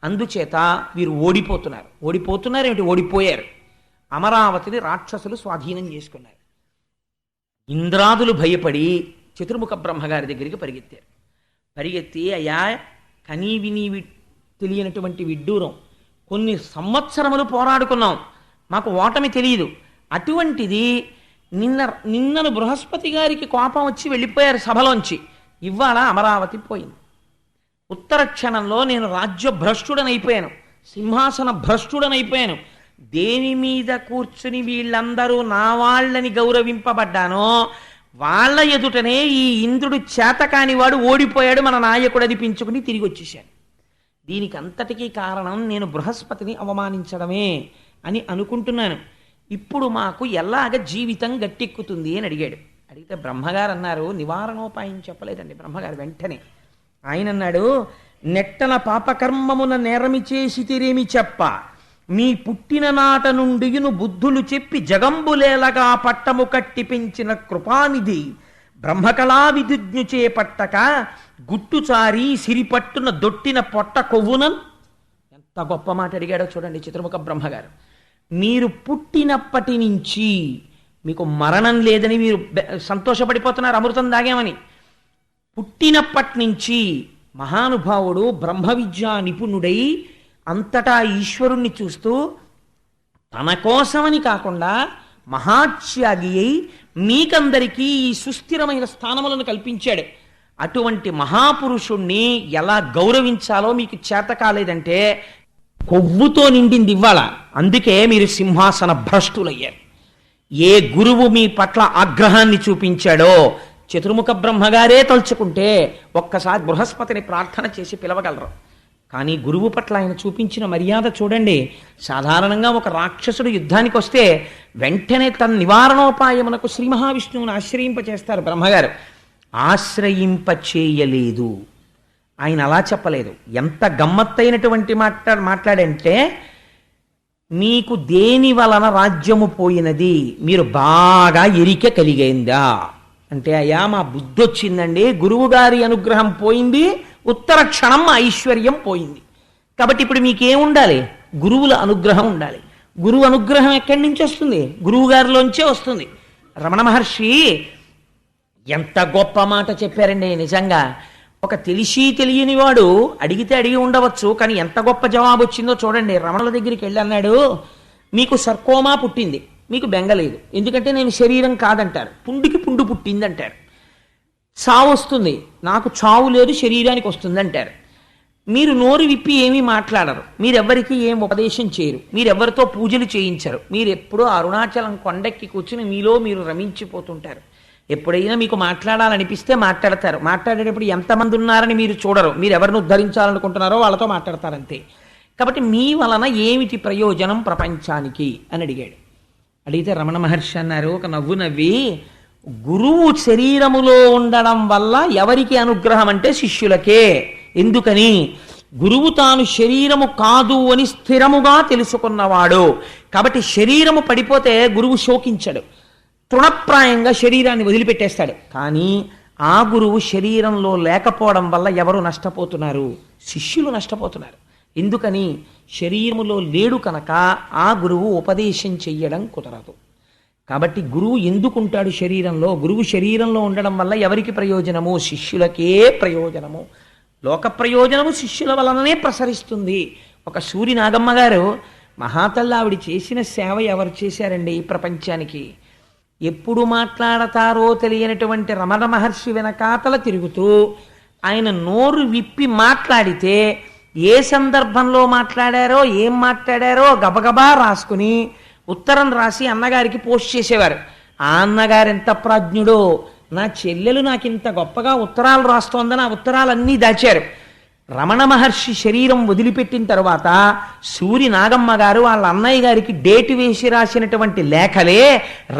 అందుచేత వీరు ఓడిపోయారు. అమరావతిని రాక్షసులు స్వాధీనం చేసుకున్నారు. ఇంద్రాదులు భయపడి చతుర్ముఖ బ్రహ్మగారి దగ్గరికి పరిగెత్తి అయ్యా, కనీ విని తెలియనటువంటి విడ్డూరం, కొన్ని సంవత్సరములు పోరాడుకున్నాం, మాకు ఓటమి తెలియదు. అటువంటిది నిన్నను బృహస్పతి గారికి కోపం వచ్చి వెళ్ళిపోయారు సభలోంచి. ఇవాళ అమరావతి పోయింది. ఉత్తర క్షణంలో నేను రాజ్య భ్రష్టుడనైపోయాను, సింహాసన భ్రష్టుడనైపోయాను. దేని మీద కూర్చుని వీళ్ళందరూ నా వాళ్ళని గౌరవింపబడ్డానో వాళ్ళ ఎదుటనే ఈ ఇంద్రుడు చేతకాని వాడు ఓడిపోయాడు, మన నాయకుడు అనిపించుకుని తిరిగి వచ్చేసాను. దీనికి అంతటికీ కారణం నేను బృహస్పతిని అవమానించడమే అని అనుకుంటున్నాను. ఇప్పుడు మాకు ఎలాగ జీవితం గట్టెక్కుతుంది అని అడిగితే బ్రహ్మగారు అన్నారు, నివారణోపాయం చెప్పలేదండి బ్రహ్మగారు. వెంటనే ఆయన అన్నాడు, నెట్టన పాపకర్మమున నేరమి చేసి తిరేమి చెప్ప, మీ పుట్టిన నాట నుండియును బుద్ధులు చెప్పి జగంబులేలగా పట్టము కట్టి పెంచిన కృపానిధి బ్రహ్మకళా విధిజ్ఞు చేపట్టక గుట్టుచారి సిరిపట్టున దొట్టిన పొట్ట కొవ్వునన్. ఎంత గొప్ప మాట అడిగాడో చూడండి చతుర్ముఖ బ్రహ్మగారు. మీరు పుట్టినప్పటి నుంచి మీకు మరణం లేదని మీరు సంతోషపడిపోతున్నారు, అమృతం దాగామని. పుట్టినప్పటి నుంచి మహానుభావుడు బ్రహ్మ విద్యా నిపుణుడై అంతటా ఈశ్వరుణ్ణి చూస్తూ తన కోసమని కాకుండా మహాత్యాగి అయి మీకందరికీ ఈ సుస్థిరమైన స్థానములను కల్పించాడు. అటువంటి మహాపురుషుణ్ణి ఎలా గౌరవించాలో మీకు చేత కాలేదంటే కొవ్వుతో నిండింది ఇవ్వాల. అందుకే మీరు సింహాసన భ్రష్టులయ్యారు. ఏ గురువు మీ పట్ల ఆగ్రహాన్ని చూపించాడో చతుర్ముఖ బ్రహ్మగారే తలుచుకుంటే ఒక్కసారి బృహస్పతిని ప్రార్థన చేసి పిలవగలరు. కానీ గురువు పట్ల ఆయన చూపించిన మర్యాద చూడండి. సాధారణంగా ఒక రాక్షసుడు యుద్ధానికి వస్తే వెంటనే తన నివారణోపాయమునకు శ్రీ మహావిష్ణువుని ఆశ్రయింపచేస్తారు బ్రహ్మగారు. ఆశ్రయింపచేయలేదు, ఆయన అలా చెప్పలేదు. ఎంత గమ్మత్తైనటువంటి మాట్లాడంటే, మీకు దేని వలన రాజ్యము పోయినది, మీరు బాగా ఎరిక కలిగైందా అంటే, అయ్యా మా బుద్ధి వచ్చిందండి, గురువుగారి అనుగ్రహం పోయింది, ఉత్తర క్షణం ఐశ్వర్యం పోయింది. కాబట్టి ఇప్పుడు మీకేం ఉండాలి? గురువుల అనుగ్రహం ఉండాలి. గురువు అనుగ్రహం ఎక్కడి నుంచి వస్తుంది? గురువు గారిలోంచే వస్తుంది. రమణ మహర్షి ఎంత గొప్ప మాట చెప్పారండి. నిజంగా ఒక తెలిసి తెలియని వాడు అడిగితే అడిగి ఉండవచ్చు, కానీ ఎంత గొప్ప జవాబు వచ్చిందో చూడండి. రమణుల దగ్గరికి వెళ్ళి అన్నాడు, మీకు సర్కోమా పుట్టింది, మీకు బెంగలేదు, ఎందుకంటే నేను శరీరం కాదంటారు. పుండుకి పుండు పుట్టింది అంటారు. చావు వస్తుంది, నాకు చావు లేదు, శరీరానికి వస్తుంది అంటారు. మీరు నోరు విప్పి ఏమీ మాట్లాడరు, మీరెవ్వరికీ ఏం ఉపదేశం చేయరు, మీరెవ్వరితో పూజలు చేయించరు, మీరు ఎప్పుడూ అరుణాచలం కొండెక్కి కూర్చుని మీలో మీరు రమించిపోతుంటారు. ఎప్పుడైనా మీకు మాట్లాడాలనిపిస్తే మాట్లాడతారు. మాట్లాడేటప్పుడు ఎంతమంది ఉన్నారని మీరు చూడరు, మీరు ఎవరిని ఉద్ధరించాలనుకుంటున్నారో వాళ్ళతో మాట్లాడతారంతే. కాబట్టి మీ వలన ఏమిటి ప్రయోజనం ప్రపంచానికి అని అడిగాడు. అడిగితే రమణ మహర్షి అన్నారు, ఒక నవ్వు నవ్వి, గురువు శరీరములో ఉండడం వల్ల ఎవరికి అనుగ్రహం అంటే శిష్యులకే. ఎందుకని? గురువు తాను శరీరము కాదు అని స్థిరముగా తెలుసుకున్నవాడు. కాబట్టి శరీరము పడిపోతే గురువు శోకించడు, తృణప్రాయంగా శరీరాన్ని వదిలిపెట్టేస్తాడు. కానీ ఆ గురువు శరీరంలో లేకపోవడం వల్ల ఎవరు నష్టపోతున్నారు? శిష్యులు నష్టపోతున్నారు. ఎందుకని? శరీరములో లేడు కనుక ఆ గురువు ఉపదేశం చెయ్యడం కుదరదు. కాబట్టి గురువు ఎందుకుంటాడు శరీరంలో? గురువు శరీరంలో ఉండడం వల్ల ఎవరికి ప్రయోజనము? శిష్యులకే ప్రయోజనము. లోక ప్రయోజనము శిష్యుల వలననే ప్రసరిస్తుంది. ఒక సూరి నాగమ్మ గారు, మహాతల్లి ఆవిడ చేసిన సేవ ఎవరు చేశారండి ఈ ప్రపంచానికి? ఎప్పుడు మాట్లాడతారో తెలియనటువంటి రమణ మహర్షి వెనకాతల తిరుగుతూ ఆయన నోరు విప్పి మాట్లాడితే ఏ సందర్భంలో మాట్లాడారో ఏం మాట్లాడారో గబగబా రాసుకుని ఉత్తరం రాసి అన్నగారికి పోస్ట్ చేసేవారు. ఆ అన్నగారు ఎంత ప్రాజ్ఞుడో, నా చెల్లెలు నాకు ఇంత గొప్పగా ఉత్తరాలు రాస్తోందని ఆ ఉత్తరాలన్నీ దాచారు. రమణ మహర్షి శరీరం వదిలిపెట్టిన తర్వాత సూరి నాగమ్మ గారు వాళ్ళ అన్నయ్య గారికి డేటు వేసి రాసినటువంటి లేఖలే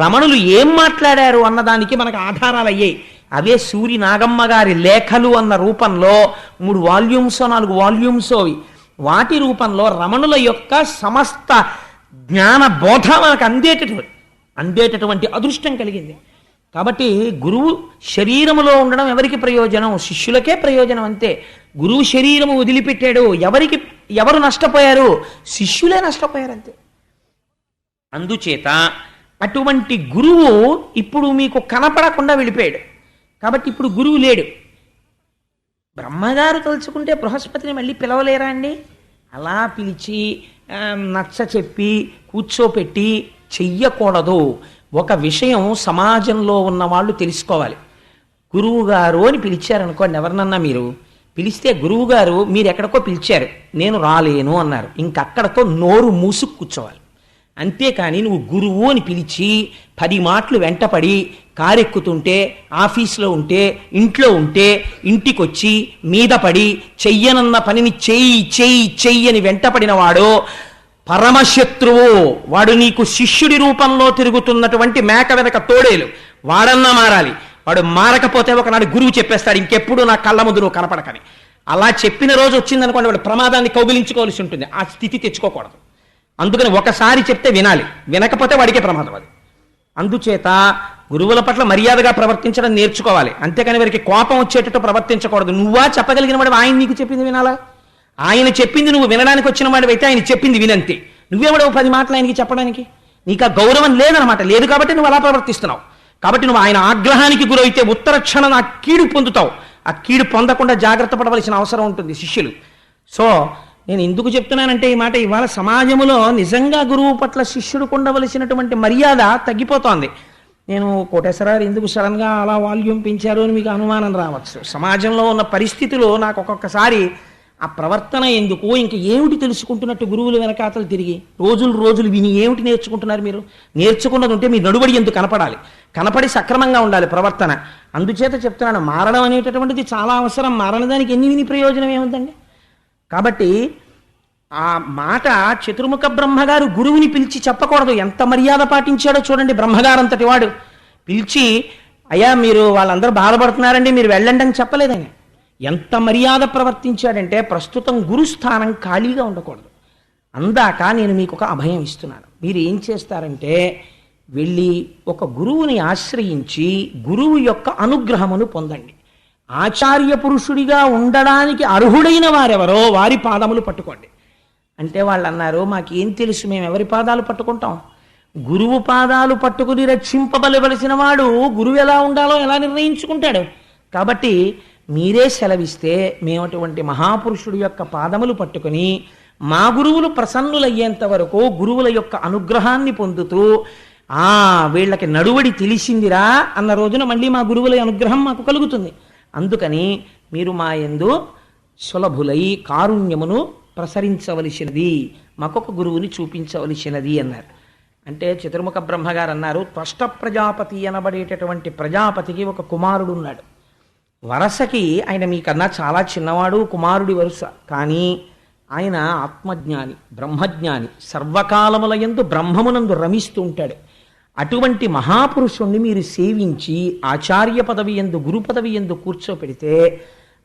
రమణులు ఏం మాట్లాడారు అన్నదానికి మనకు ఆధారాలు అయ్యాయి. అవే సూరి నాగమ్మ గారి లేఖలు అన్న రూపంలో 3 వాల్యూమ్స్ 4 వాల్యూమ్స్ అవి. వాటి రూపంలో రమణుల యొక్క సమస్త జ్ఞాన బోధ మనకు అందేటటువంటి అదృష్టం కలిగింది. కాబట్టి గురువు శరీరములో ఉండడం ఎవరికి ప్రయోజనం? శిష్యులకే ప్రయోజనం అంతే. గురువు శరీరము వదిలిపెట్టాడు, ఎవరు నష్టపోయారు? శిష్యులే నష్టపోయారు అంతే. అందుచేత అటువంటి గురువు ఇప్పుడు మీకు కనపడకుండా వెళ్ళిపోయాడు. కాబట్టి ఇప్పుడు గురువు లేడు. బ్రహ్మగారు తలుచుకుంటే బృహస్పతిని మళ్ళీ పిలవలేరా అండి? అలా పిలిచి నచ్చ చెప్పి కూర్చోపెట్టి చెయ్యకూడదు. ఒక విషయం సమాజంలో ఉన్న వాళ్ళు తెలుసుకోవాలి. గురువుగారు అని పిలిచారనుకోండి, ఎవరినన్నా మీరు పిలిస్తే గురువుగారు మీరు ఎక్కడికో పిలిచారు, నేను రాలేను అన్నారు, ఇంకక్కడతో నోరు మూసుకు కూర్చోవాలి. అంతేకాని నువ్వు గురువు అని పిలిచి 10 మాటలు వెంటపడి కారెక్కుతుంటే, ఆఫీసులో ఉంటే, ఇంట్లో ఉంటే, ఇంటికొచ్చి మీద పడి చెయ్యనన్న పనిని చెయ్యి అని వెంటపడిన వాడు పరమశత్రువు. వాడు నీకు శిష్యుడి రూపంలో తిరుగుతున్నటువంటి మేక వెనక తోడేలు. వాడన్నా మారాలి. వాడు మారకపోతే ఒకనాడు గురువు చెప్పేస్తాడు, ఇంకెప్పుడు నా కళ్ళ ముందు నువ్వు కనపడకని. అలా చెప్పిన రోజు వచ్చిందనుకోండి, వాడు ప్రమాదాన్ని కౌగిలించుకోవాల్సి ఉంటుంది. ఆ స్థితి తెచ్చుకోకూడదు. అందుకని ఒకసారి చెప్తే వినాలి, వినకపోతే వాడికే ప్రమాదం అది. అందుచేత గురువుల పట్ల మర్యాదగా ప్రవర్తించడం నేర్చుకోవాలి. అంతేకాని వారికి కోపం వచ్చేటట్టు ప్రవర్తించకూడదు. నువ్వా చెప్పగలిగిన వాడు ఆయన నీకు చెప్పింది వినాలా? ఆయన చెప్పింది నువ్వు వినడానికి వచ్చిన వాడివైతే ఆయన చెప్పింది వినంతే. నువ్వేవాడు 10 మాటలు ఆయనకి చెప్పడానికి? నీకు ఆ గౌరవం లేదనమాట. లేదు కాబట్టి నువ్వు అలా ప్రవర్తిస్తున్నావు. కాబట్టి నువ్వు ఆయన ఆగ్రహానికి గురైతే ఉత్తర క్షణం ఆ కీడు పొందుతావు. ఆ కీడు పొందకుండా జాగ్రత్త పడవలసిన అవసరం ఉంటుంది శిష్యులు. సో నేను ఎందుకు చెప్తున్నానంటే ఈ మాట, ఇవాళ సమాజంలో నిజంగా గురువు పట్ల శిష్యుడు ఉండవలసినటువంటి మర్యాద తగ్గిపోతోంది. నేను కోటేశ్వరరావు ఎందుకు సడన్గా అలా వాల్యూమ్ పెంచారు అని మీకు అనుమానం రావచ్చు. సమాజంలో ఉన్న పరిస్థితులు నాకు ఒక్కొక్కసారి ఆ ప్రవర్తన ఎందుకు, ఇంక ఏమిటి తెలుసుకుంటున్నట్టు గురువులు వెనకాతలు తిరిగి రోజులు విని ఏమిటి నేర్చుకుంటున్నారు మీరు? నేర్చుకున్నది ఉంటే మీ నడుబడి ఎందుకు కనపడాలి. కనపడి సక్రమంగా ఉండాలి ప్రవర్తన. అందుచేత చెప్తున్నాను, మారడం అనేటటువంటిది చాలా అవసరం. మారని దానికి ఎన్ని ప్రయోజనం ఏముందండి? కాబట్టి ఆ మాట చతుర్ముఖ బ్రహ్మగారు గురువుని పిలిచి చెప్పకూడదు. ఎంత మర్యాద పాటించాడో చూడండి. బ్రహ్మగారంతటి వాడు పిలిచి, అయ్యా మీరు వాళ్ళందరూ బాధపడుతున్నారండి, మీరు వెళ్ళండి అని చెప్పలేదని. ఎంత మర్యాద ప్రవర్తించాడంటే, ప్రస్తుతం గురుస్థానం ఖాళీగా ఉండకూడదు. అందాక నేను మీకు ఒక అభయం ఇస్తున్నాను. మీరు ఏం చేస్తారంటే, వెళ్ళి ఒక గురువుని ఆశ్రయించి గురువు యొక్క అనుగ్రహమును పొందండి. ఆచార్య పురుషుడిగా ఉండడానికి అర్హుడైన వారెవరో వారి పాదములు పట్టుకోండి. అంటే వాళ్ళు అన్నారు, మాకేం తెలుసు, మేము ఎవరి పాదాలు పట్టుకుంటాం? గురువు పాదాలు పట్టుకుని రక్షింపబలవలసిన వాడు గురువు ఎలా ఉండాలో ఎలా నిర్ణయించుకుంటాడు? కాబట్టి మీరే సెలవిస్తే మేము అటువంటి మహాపురుషుడి యొక్క పాదములు పట్టుకుని మా గురువులు ప్రసన్నులయ్యేంత వరకు గురువుల యొక్క అనుగ్రహాన్ని పొందుతూ, వీళ్ళకి నడువడి తెలిసిందిరా అన్న రోజున మళ్ళీ మా గురువుల అనుగ్రహం మాకు కలుగుతుంది. అందుకని మీరు మా యందు సులభులై కారుణ్యమును ప్రసరించవలసినది, మాకొక గురువుని చూపించవలసినది అన్నారు. అంటే చతుర్ముఖ బ్రహ్మగారు అన్నారు, త్వష్ట ప్రజాపతి అనబడేటటువంటి ప్రజాపతికి ఒక కుమారుడు ఉన్నాడు. వరసకి ఆయన మీకన్నా చాలా చిన్నవాడు, కుమారుడి వరుస. కానీ ఆయన ఆత్మజ్ఞాని, బ్రహ్మజ్ఞాని, సర్వకాలముల యందు బ్రహ్మమునందు రమిస్తూ ఉంటాడు. అటువంటి మహాపురుషుణ్ణి మీరు సేవించి ఆచార్య పదవి యందు, గురు పదవి యందు కూర్చోపెడితే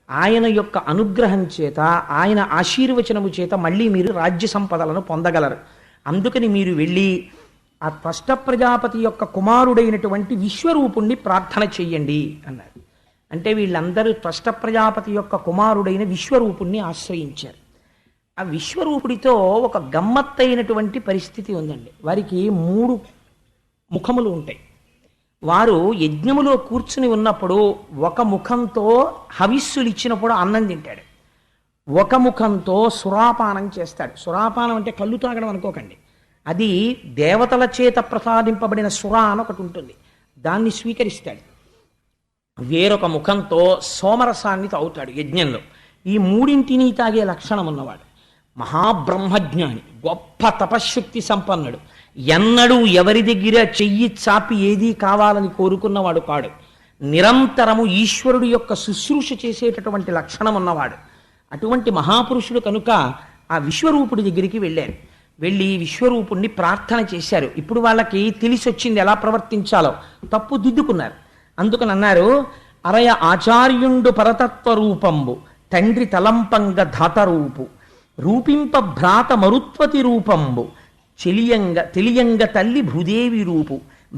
ఆయన యొక్క అనుగ్రహం చేత, ఆయన ఆశీర్వచనము చేత మళ్ళీ మీరు రాజ్య సంపదలను పొందగలరు. అందుకని మీరు వెళ్ళి ఆ త్వష్ట ప్రజాపతి యొక్క కుమారుడైనటువంటి విశ్వరూపుణ్ణి ప్రార్థన చెయ్యండి అన్నారు. అంటే వీళ్ళందరూ త్వష్ట ప్రజాపతి యొక్క కుమారుడైన విశ్వరూపుణ్ణి ఆశ్రయించారు. ఆ విశ్వరూపుడితో ఒక గమ్మత్తైనటువంటి పరిస్థితి ఉందండి. వారికి 3 ముఖములు ఉంటాయి. వారు యజ్ఞములో కూర్చుని ఉన్నప్పుడు ఒక ముఖంతో హవిస్సులు ఇచ్చినప్పుడు అన్నం తింటాడు, ఒక ముఖంతో సురాపానం చేస్తాడు. సురాపానం అంటే కళ్ళు తాగడం అనుకోకండి, అది దేవతల చేత ప్రసాదింపబడిన సురా అని ఒకటి ఉంటుంది, దాన్ని స్వీకరిస్తాడు. వేరొక ముఖంతో సోమరసాన్ని తాగుతాడు యజ్ఞంలో. ఈ 3 తాగే లక్షణం ఉన్నవాడు మహాబ్రహ్మజ్ఞాని, గొప్ప తపశ్శక్తి సంపన్నుడు. ఎన్నడూ ఎవరి దగ్గర చెయ్యి చాపి ఏదీ కావాలని కోరుకున్నవాడు కాడు. నిరంతరము ఈశ్వరుడు యొక్క శుశ్రూష చేసేటటువంటి లక్షణం ఉన్నవాడు. అటువంటి మహాపురుషుడు కనుక ఆ విశ్వరూపుడి దగ్గరికి వెళ్ళారు. వెళ్ళి విశ్వరూపుణ్ణి ప్రార్థన చేశారు. ఇప్పుడు వాళ్ళకి తెలిసి వచ్చింది ఎలా ప్రవర్తించాలో, తప్పు దిద్దుకున్నారు. అందుకని అన్నారు, అరయ ఆచార్యుండు పరతత్వ రూపంబు తండ్రి తలంపంగ ధాతరూపు రూపింప భ్రాత మరుత్వతి రూపంబు తెలియంగ తల్లి భూదేవి రూపు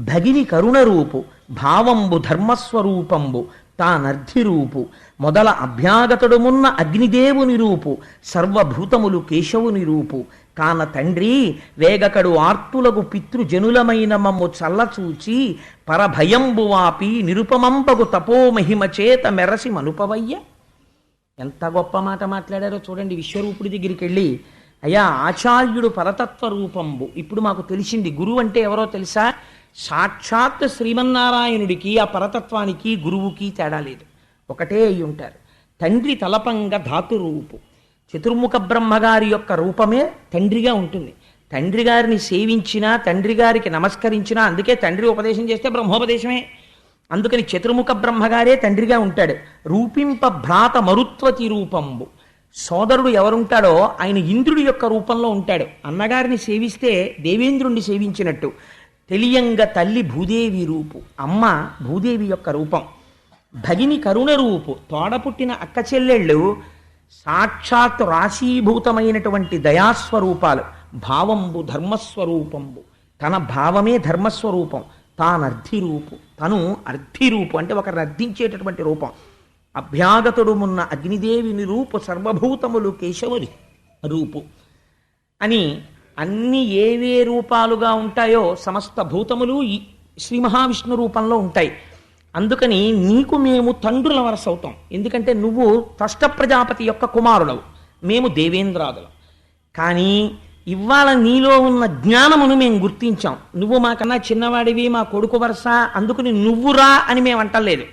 భగిని కరుణ రూపు భావంబు ధర్మస్వరూపంబు తానర్ధి రూపు మొదల అభ్యాగతుడుమున్న అగ్నిదేవుని రూపు సర్వభూతములు కేశవుని రూపు కాన తండ్రి వేగకడు ఆర్తులకు పితృజనులమైన మమ్ము చల్లచూచి పరభయంబు వాపి నిరుపమంపగు తపోమహిమ చేత మెరసి మనుపవయ్య. ఎంత గొప్ప మాట మాట్లాడారో చూడండి. విశ్వరూపుడి దగ్గరికి వెళ్ళి, అయ్యా ఆచార్యుడు పరతత్వ రూపంబు, ఇప్పుడు మాకు తెలిసింది గురువు అంటే ఎవరో తెలుసా? సాక్షాత్ శ్రీమన్నారాయణుడికి ఆ పరతత్వానికి గురువుకి తేడా లేదు, ఒకటే అయి ఉంటారు. తండ్రి తలపంగ ధాతు రూపు, చతుర్ముఖ బ్రహ్మగారి యొక్క రూపమే తండ్రిగా ఉంటుంది. తండ్రి గారిని సేవించినా, తండ్రి గారికి నమస్కరించినా, అందుకే తండ్రి ఉపదేశం చేస్తే బ్రహ్మోపదేశమే. అందుకని చతుర్ముఖ బ్రహ్మగారే తండ్రిగా ఉంటాడు. రూపింప భ్రాత మరుత్వతి రూపంబు, సోదరుడు ఎవరుంటాడో ఆయన ఇంద్రుడి యొక్క రూపంలో ఉంటాడు. అన్నగారిని సేవిస్తే దేవేంద్రుణ్ణి సేవించినట్టు. తెలియంగ తల్లి భూదేవి రూపు, అమ్మ భూదేవి యొక్క రూపం. భగిని కరుణ రూపు, తోడపుట్టిన అక్క చెల్లెళ్ళు సాక్షాత్ రాశీభూతమైనటువంటి దయాస్వరూపాలు. భావంబు ధర్మస్వరూపంబు, తన భావమే ధర్మస్వరూపం. తానర్ధిరూపు, తను అర్ధిరూపు అంటే ఒకరిని అర్థించేటటువంటి రూపం. అభ్యాగతుడు మున్న అగ్నిదేవిని రూపు సర్వభూతములు కేశవుని రూపు అని అన్ని ఏవే రూపాలుగా ఉంటాయో సమస్త భూతములు శ్రీ మహావిష్ణు రూపంలో ఉంటాయి. అందుకని నీకు మేము తండ్రుల వరస అవుతాం. ఎందుకంటే నువ్వు త్వష్ట ప్రజాపతి యొక్క కుమారుడవు, మేము దేవేంద్రాదులం. కానీ ఇవాళ నీలో ఉన్న జ్ఞానమును మేము గుర్తించాం. నువ్వు మాకన్నా చిన్నవాడివి, మా కొడుకు వరస, అందుకని నువ్వురా అని మేము అంటలేదు.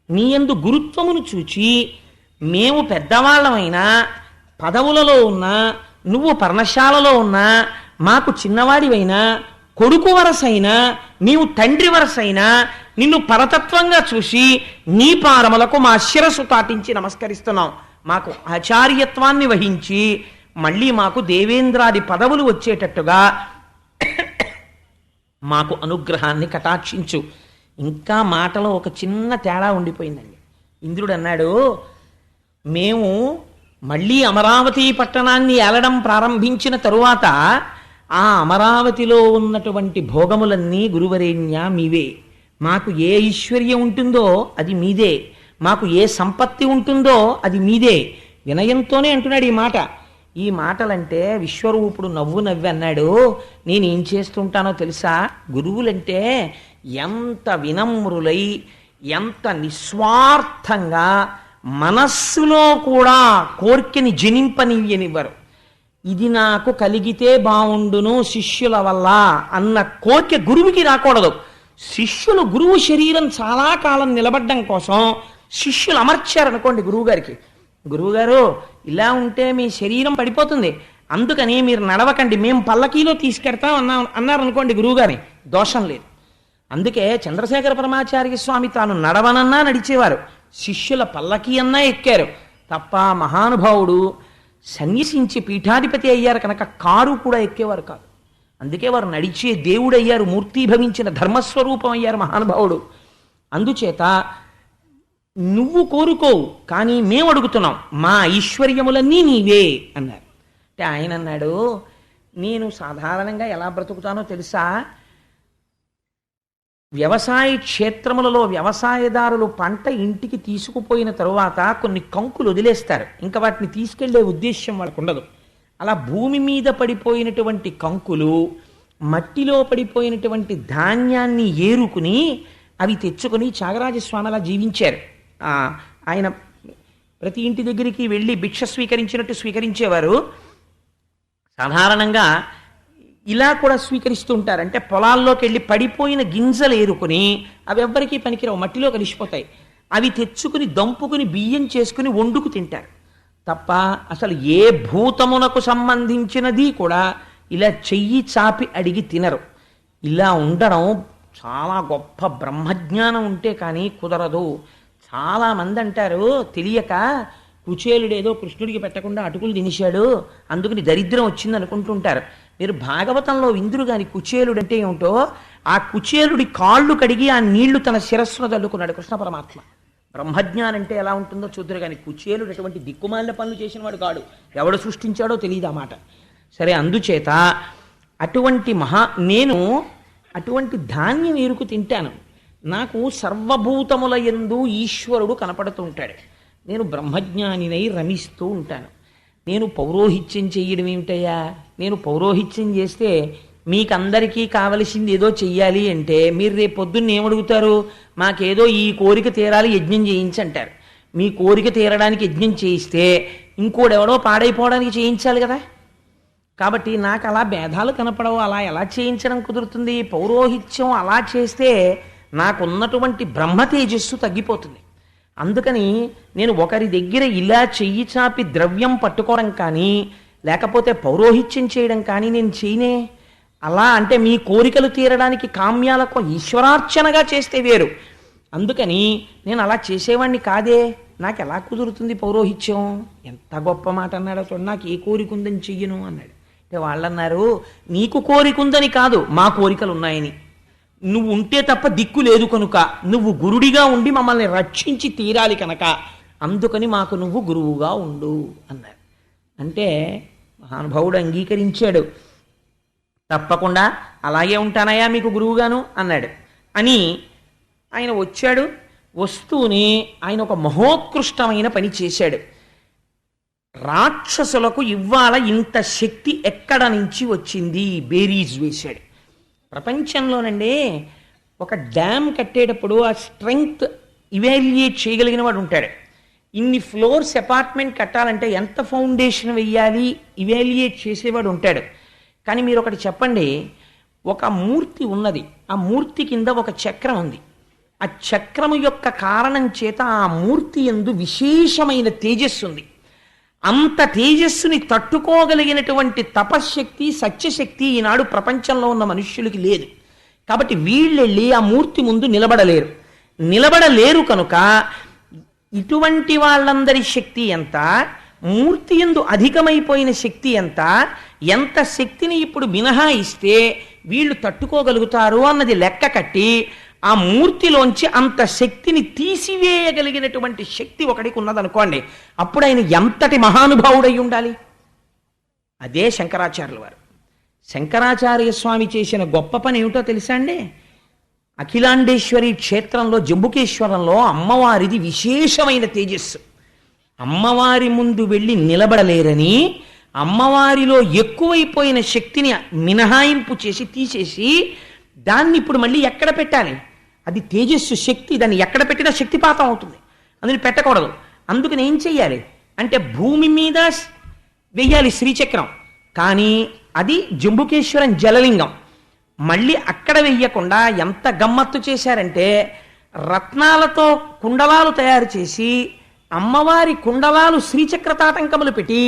నీ యందు గురుత్వమును చూచి మేము పెద్దవాళ్ళమైనా, పదవులలో ఉన్నా, నువ్వు పర్ణశాలలో ఉన్నా, మాకు చిన్నవాడివైనా కొడుకు వరసైనా నీవు తండ్రి వరసైనా నిన్ను పరతత్వంగా చూసి నీ పారములకు మా శిరస్సు తాటించి నమస్కరిస్తున్నాం. మాకు ఆచార్యత్వాన్ని వహించి మళ్ళీ మాకు దేవేంద్రాది పదవులు వచ్చేటట్టుగా మాకు అనుగ్రహాన్ని కటాక్షించు. ఇంకా మాటలో ఒక చిన్న తేడా ఉండిపోయిందండి. ఇంద్రుడు అన్నాడు, మేము మళ్ళీ అమరావతి పట్టణాన్ని ఏలడం ప్రారంభించిన తరువాత ఆ అమరావతిలో ఉన్నటువంటి భోగములన్నీ గురువరేణ్య మీవే. మాకు ఏ ఐశ్వర్యం ఉంటుందో అది మీదే, మాకు ఏ సంపత్తి ఉంటుందో అది మీదే. వినయంతోనే అంటున్నాడు ఈ మాట. ఈ మాటలంటే విశ్వరూపుడు నవ్వి అన్నాడు, నేనేం చేస్తుంటానో తెలుసా? గురువులంటే ఎంత వినమ్రులై ఎంత నిస్వార్థంగా మనస్సులో కూడా కోర్కెని జనింపనివ్వనివ్వరు. ఇది నాకు కలిగితే బావుండును శిష్యుల వల్ల అన్న కోరిక గురువుకి రాకూడదు. శిష్యులు గురువు శరీరం చాలా కాలం నిలబడ్డం కోసం శిష్యులు అమర్చారనుకోండి గురువుగారికి, గురువుగారు ఇలా ఉంటే మీ శరీరం పడిపోతుంది, అందుకని మీరు నడవకండి, మేము పల్లకీలో తీసుకెడతాం అన్నారనుకోండి గురువుగారి, దోషం లేదు. అందుకే చంద్రశేఖర పరమాచార్య స్వామి తాను నడవనన్నా నడిచేవారు, శిష్యుల పల్లకీ అన్నా ఎక్కారు తప్ప మహానుభావుడు సన్యసించి పీఠాధిపతి అయ్యారు కనుక కారు కూడా ఎక్కేవారు కాదు. అందుకే వారు నడిచే దేవుడయ్యారు, మూర్తీభవించిన ధర్మస్వరూపం అయ్యారు మహానుభావుడు. అందుచేత నువ్వు కోరుకోవు కానీ మేము అడుగుతున్నాం, మా ఐశ్వర్యములన్నీ నీవే అన్నారు. అంటే ఆయన అన్నాడు, నేను సాధారణంగా ఎలా బ్రతుకుతానో తెలుసా? వ్యవసాయ క్షేత్రములలో వ్యవసాయదారులు పంట ఇంటికి తీసుకుపోయిన తరువాత కొన్ని కంకులు వదిలేస్తారు, ఇంకా వాటిని తీసుకెళ్లే ఉద్దేశ్యం వాళ్ళకు ఉండదు. అలా భూమి మీద పడిపోయినటువంటి కంకులు, మట్టిలో పడిపోయినటువంటి ధాన్యాన్ని ఏరుకుని అవి తెచ్చుకొని త్యాగరాజస్వామి అలా జీవించారు. ఆయన ప్రతి ఇంటి దగ్గరికి వెళ్ళి భిక్ష స్వీకరించినట్టు స్వీకరించేవారు. సాధారణంగా ఇలా కూడా స్వీకరిస్తూ ఉంటారు. అంటే పొలాల్లోకి వెళ్ళి పడిపోయిన గింజలు ఏరుకుని అవి ఎవ్వరికీ పనికిరావు, మట్టిలో కలిసిపోతాయి, అవి తెచ్చుకుని దంపుకుని బియ్యం చేసుకుని వండుకు తింటారు తప్ప అసలు ఏ భూతమునకు సంబంధించినది కూడా ఇలా చెయ్యి చాపి అడిగి తినరు. ఇలా ఉండడం చాలా గొప్ప బ్రహ్మజ్ఞానం ఉంటే కానీ కుదరదు. చాలామంది అంటారు తెలియక, కుచేలుడేదో కృష్ణుడికి పెట్టకుండా అటుకులు తినేశాడు అందుకని దరిద్రం వచ్చింది అనుకుంటుంటారు. మీరు భాగవతంలో విందురు గాని కుచేలుడు అంటే ఏమిటో, ఆ కుచేలుడి కాళ్ళు కడిగి ఆ నీళ్లు తన శిరస్సును తల్లుకున్నాడు కృష్ణ పరమాత్మ. బ్రహ్మజ్ఞానం అంటే ఎలా ఉంటుందో చూద్దరు కానీ కుచేలుడు అటువంటి దిక్కుమాలిన పనులు చేసిన వాడు కాడు, ఎవడు సృష్టించాడో తెలియదు ఆ మాట. సరే, అందుచేత అటువంటి నేను అటువంటి ధాన్యం ఏరుకు తింటాను. నాకు సర్వభూతముల యందు ఈశ్వరుడు కనపడుతూ ఉంటాడు. నేను బ్రహ్మజ్ఞానినై రమిస్తూ ఉంటాను. నేను పౌరోహిత్యం చెయ్యడం ఏమిటయ్యా? నేను పౌరోహిత్యం చేస్తే మీకందరికీ కావలసింది ఏదో చెయ్యాలి అంటే మీరు రేపు పొద్దున్న ఏమడుగుతారు? మాకేదో ఈ కోరిక తీరాలి యజ్ఞం చేయించంటారు. మీ కోరిక తీరడానికి యజ్ఞం చేయిస్తే ఇంకోడెవడో పాడైపోవడానికి చేయించాలి కదా. కాబట్టి నాకు అలా భేదాలు కనపడవు, అలా ఎలా చేయించడం కుదురుతుంది? పౌరోహిత్యం అలా చేస్తే నాకున్నటువంటి బ్రహ్మ తేజస్సు తగ్గిపోతుంది. అందుకని నేను ఒకరి దగ్గర ఇలా చెయ్యి చాపి ద్రవ్యం పట్టుకోవడం కానీ లేకపోతే పౌరోహిత్యం చేయడం కానీ నేను చేయనే. అలా అంటే మీ కోరికలు తీరడానికి కామ్యాలకు ఈశ్వరార్చనగా చేస్తే వేరు. అందుకని నేను అలా చేసేవాడిని కాదే, నాకు ఎలా కుదురుతుంది పౌరోహిత్యం? ఎంత గొప్ప మాట అన్నాడో చూడండి. నాకు ఏ కోరిక ఉందని చెయ్యను అన్నాడు. అంటే వాళ్ళన్నారు, నీకు కోరిక ఉందని కాదు, మా కోరికలు ఉన్నాయని. నువ్వు ఉంటే తప్ప దిక్కు లేదు కనుక, నువ్వు గురుడిగా ఉండి మమ్మల్ని రక్షించి తీరాలి కనుక, అందుకని మాకు నువ్వు గురువుగా ఉండు అన్నారు. అంటే మహానుభావుడు అంగీకరించాడు. తప్పకుండా అలాగే ఉంటానయ్యా మీకు గురువుగాను అన్నాడు. అని ఆయన వచ్చాడు. వస్తూనే ఆయన ఒక మహోత్కృష్టమైన పని చేశాడు. రాక్షసులకు ఇవాళ ఇంత శక్తి ఎక్కడ నుంచి వచ్చింది బేరీజ్ వేశాడు. ప్రపంచంలోనండి ఒక డ్యామ్ కట్టేటప్పుడు ఆ స్ట్రెంగ్త్ ఇవాల్యుయేట్ చేయగలిగిన వాడు ఉంటాడు. ఇన్ని ఫ్లోర్స్ అపార్ట్మెంట్ కట్టాలంటే ఎంత ఫౌండేషన్ వెయ్యాలి ఇవాల్యుయేట్ చేసేవాడు ఉంటాడు. కానీ మీరు ఒకటి చెప్పండి, ఒక మూర్తి ఉన్నది, ఆ మూర్తి కింద ఒక చక్రం ఉంది. ఆ చక్రము యొక్క కారణం చేత ఆ మూర్తి యందు విశేషమైన తేజస్సు ఉంది. అంత తేజస్సుని తట్టుకోగలిగినటువంటి తపశ్శక్తి సత్యశక్తి ఈనాడు ప్రపంచంలో ఉన్న మనుష్యులకి లేదు. కాబట్టి వీళ్ళెళ్ళి ఆ మూర్తి ముందు నిలబడలేరు కనుక ఇటువంటి వాళ్ళందరి శక్తి ఎంత, మూర్తి యందు అధికమైపోయిన శక్తి ఎంత శక్తిని ఇప్పుడు మినహాయిస్తే వీళ్ళు తట్టుకోగలుగుతారు అన్నది లెక్క కట్టి ఆ మూర్తిలోంచి అంత శక్తిని తీసివేయగలిగినటువంటి శక్తి ఒకడికి ఉన్నదనుకోండి, అప్పుడు ఆయన ఎంతటి మహానుభావుడై ఉండాలి. అదే శంకరాచార్యుల వారు. శంకరాచార్య స్వామి చేసిన గొప్ప పని ఏమిటో తెలుసా అండి? అఖిలాండేశ్వరి క్షేత్రంలో జంబుకేశ్వరంలో అమ్మవారిది విశేషమైన తేజస్సు. అమ్మవారి ముందు వెళ్ళి నిలబడలేరని అమ్మవారిలో ఎక్కువైపోయిన శక్తిని మినహాయింపు చేసి తీసేసి దాన్ని ఇప్పుడు మళ్ళీ ఎక్కడ పెట్టాలి? అది తేజస్సు శక్తి, దాన్ని ఎక్కడ పెట్టినా శక్తిపాతం అవుతుంది, అందుని పెట్టకూడదు. అందుకని ఏం చెయ్యాలి అంటే భూమి మీద వెయ్యాలి శ్రీచక్రం, కానీ అది జంబుకేశ్వరం జలలింగం. మళ్ళీ అక్కడ వెయ్యకుండా ఎంత గమ్మత్తు చేశారంటే రత్నాలతో కుండలాలు తయారు చేసి అమ్మవారి కుండలాలు శ్రీచక్ర తాటంకములు పెట్టి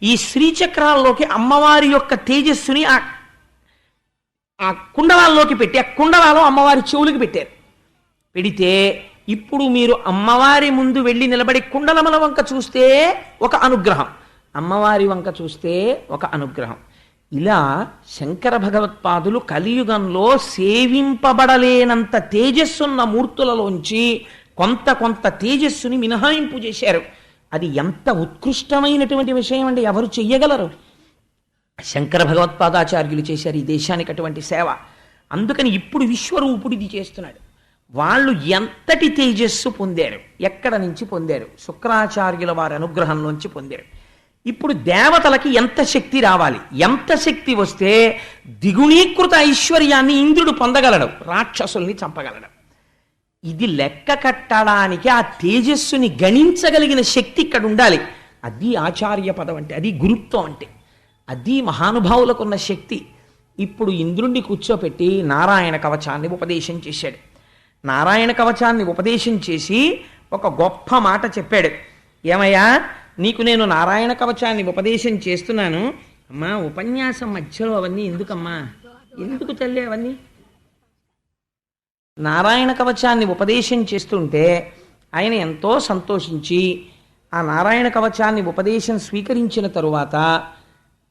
ఈ శ్రీచక్రాల్లోకి అమ్మవారి యొక్క తేజస్సుని ఆ కుండలాల్లోకి పెట్టి ఆ కుండలాలు అమ్మవారి చెవులకి పెట్టారు. పెడితే ఇప్పుడు మీరు అమ్మవారి ముందు వెళ్ళి నిలబడి కుండలముల వంక చూస్తే ఒక అనుగ్రహం, అమ్మవారి వంక చూస్తే ఒక అనుగ్రహం. ఇలా శంకర భగవత్పాదులు కలియుగంలో సేవింపబడలేనంత తేజస్సున్న మూర్తులలోంచి కొంత తేజస్సుని మినహాయింపు చేశారు. అది ఎంత ఉత్కృష్టమైనటువంటి విషయం అండి, ఎవరు చెయ్యగలరు? శంకర భగవత్పాదాచార్యులు చేశారు ఈ దేశానికి అటువంటి సేవ. అందుకని ఇప్పుడు విశ్వరూపుడిది చేస్తున్నాడు. వాళ్ళు ఎంతటి తేజస్సు పొందారు, ఎక్కడ నుంచి పొందారు? శుక్రాచార్యుల వారి అనుగ్రహంలోంచి పొందారు. ఇప్పుడు దేవతలకి ఎంత శక్తి రావాలి, ఎంత శక్తి వస్తే ద్విగుణీకృత ఐశ్వర్యాన్ని ఇంద్రుడు పొందగలడు, రాక్షసుల్ని చంపగలడు. ఇది లెక్క కట్టడానికి ఆ తేజస్సుని గణించగలిగిన శక్తి ఇక్కడ ఉండాలి. అది ఆచార్య పదం అంటే, అది గురుత్వం అంటే, అది మహానుభావులకున్న శక్తి. ఇప్పుడు ఇంద్రుణ్ణి కూర్చోపెట్టి నారాయణ కవచాన్ని ఉపదేశం చేశాడు. నారాయణ కవచాన్ని ఉపదేశం చేసి ఒక గొప్ప మాట చెప్పాడు. ఏమయ్యా, నీకు నేను నారాయణ కవచాన్ని ఉపదేశం చేస్తున్నాను, అమ్మా ఉపన్యాసం మధ్యలో అవన్నీ ఎందుకమ్మా, ఎందుకు తల్లి అవన్నీ? నారాయణ కవచాన్ని ఉపదేశం చేస్తుంటే ఆయన ఎంతో సంతోషించి ఆ నారాయణ కవచాన్ని ఉపదేశం స్వీకరించిన తరువాత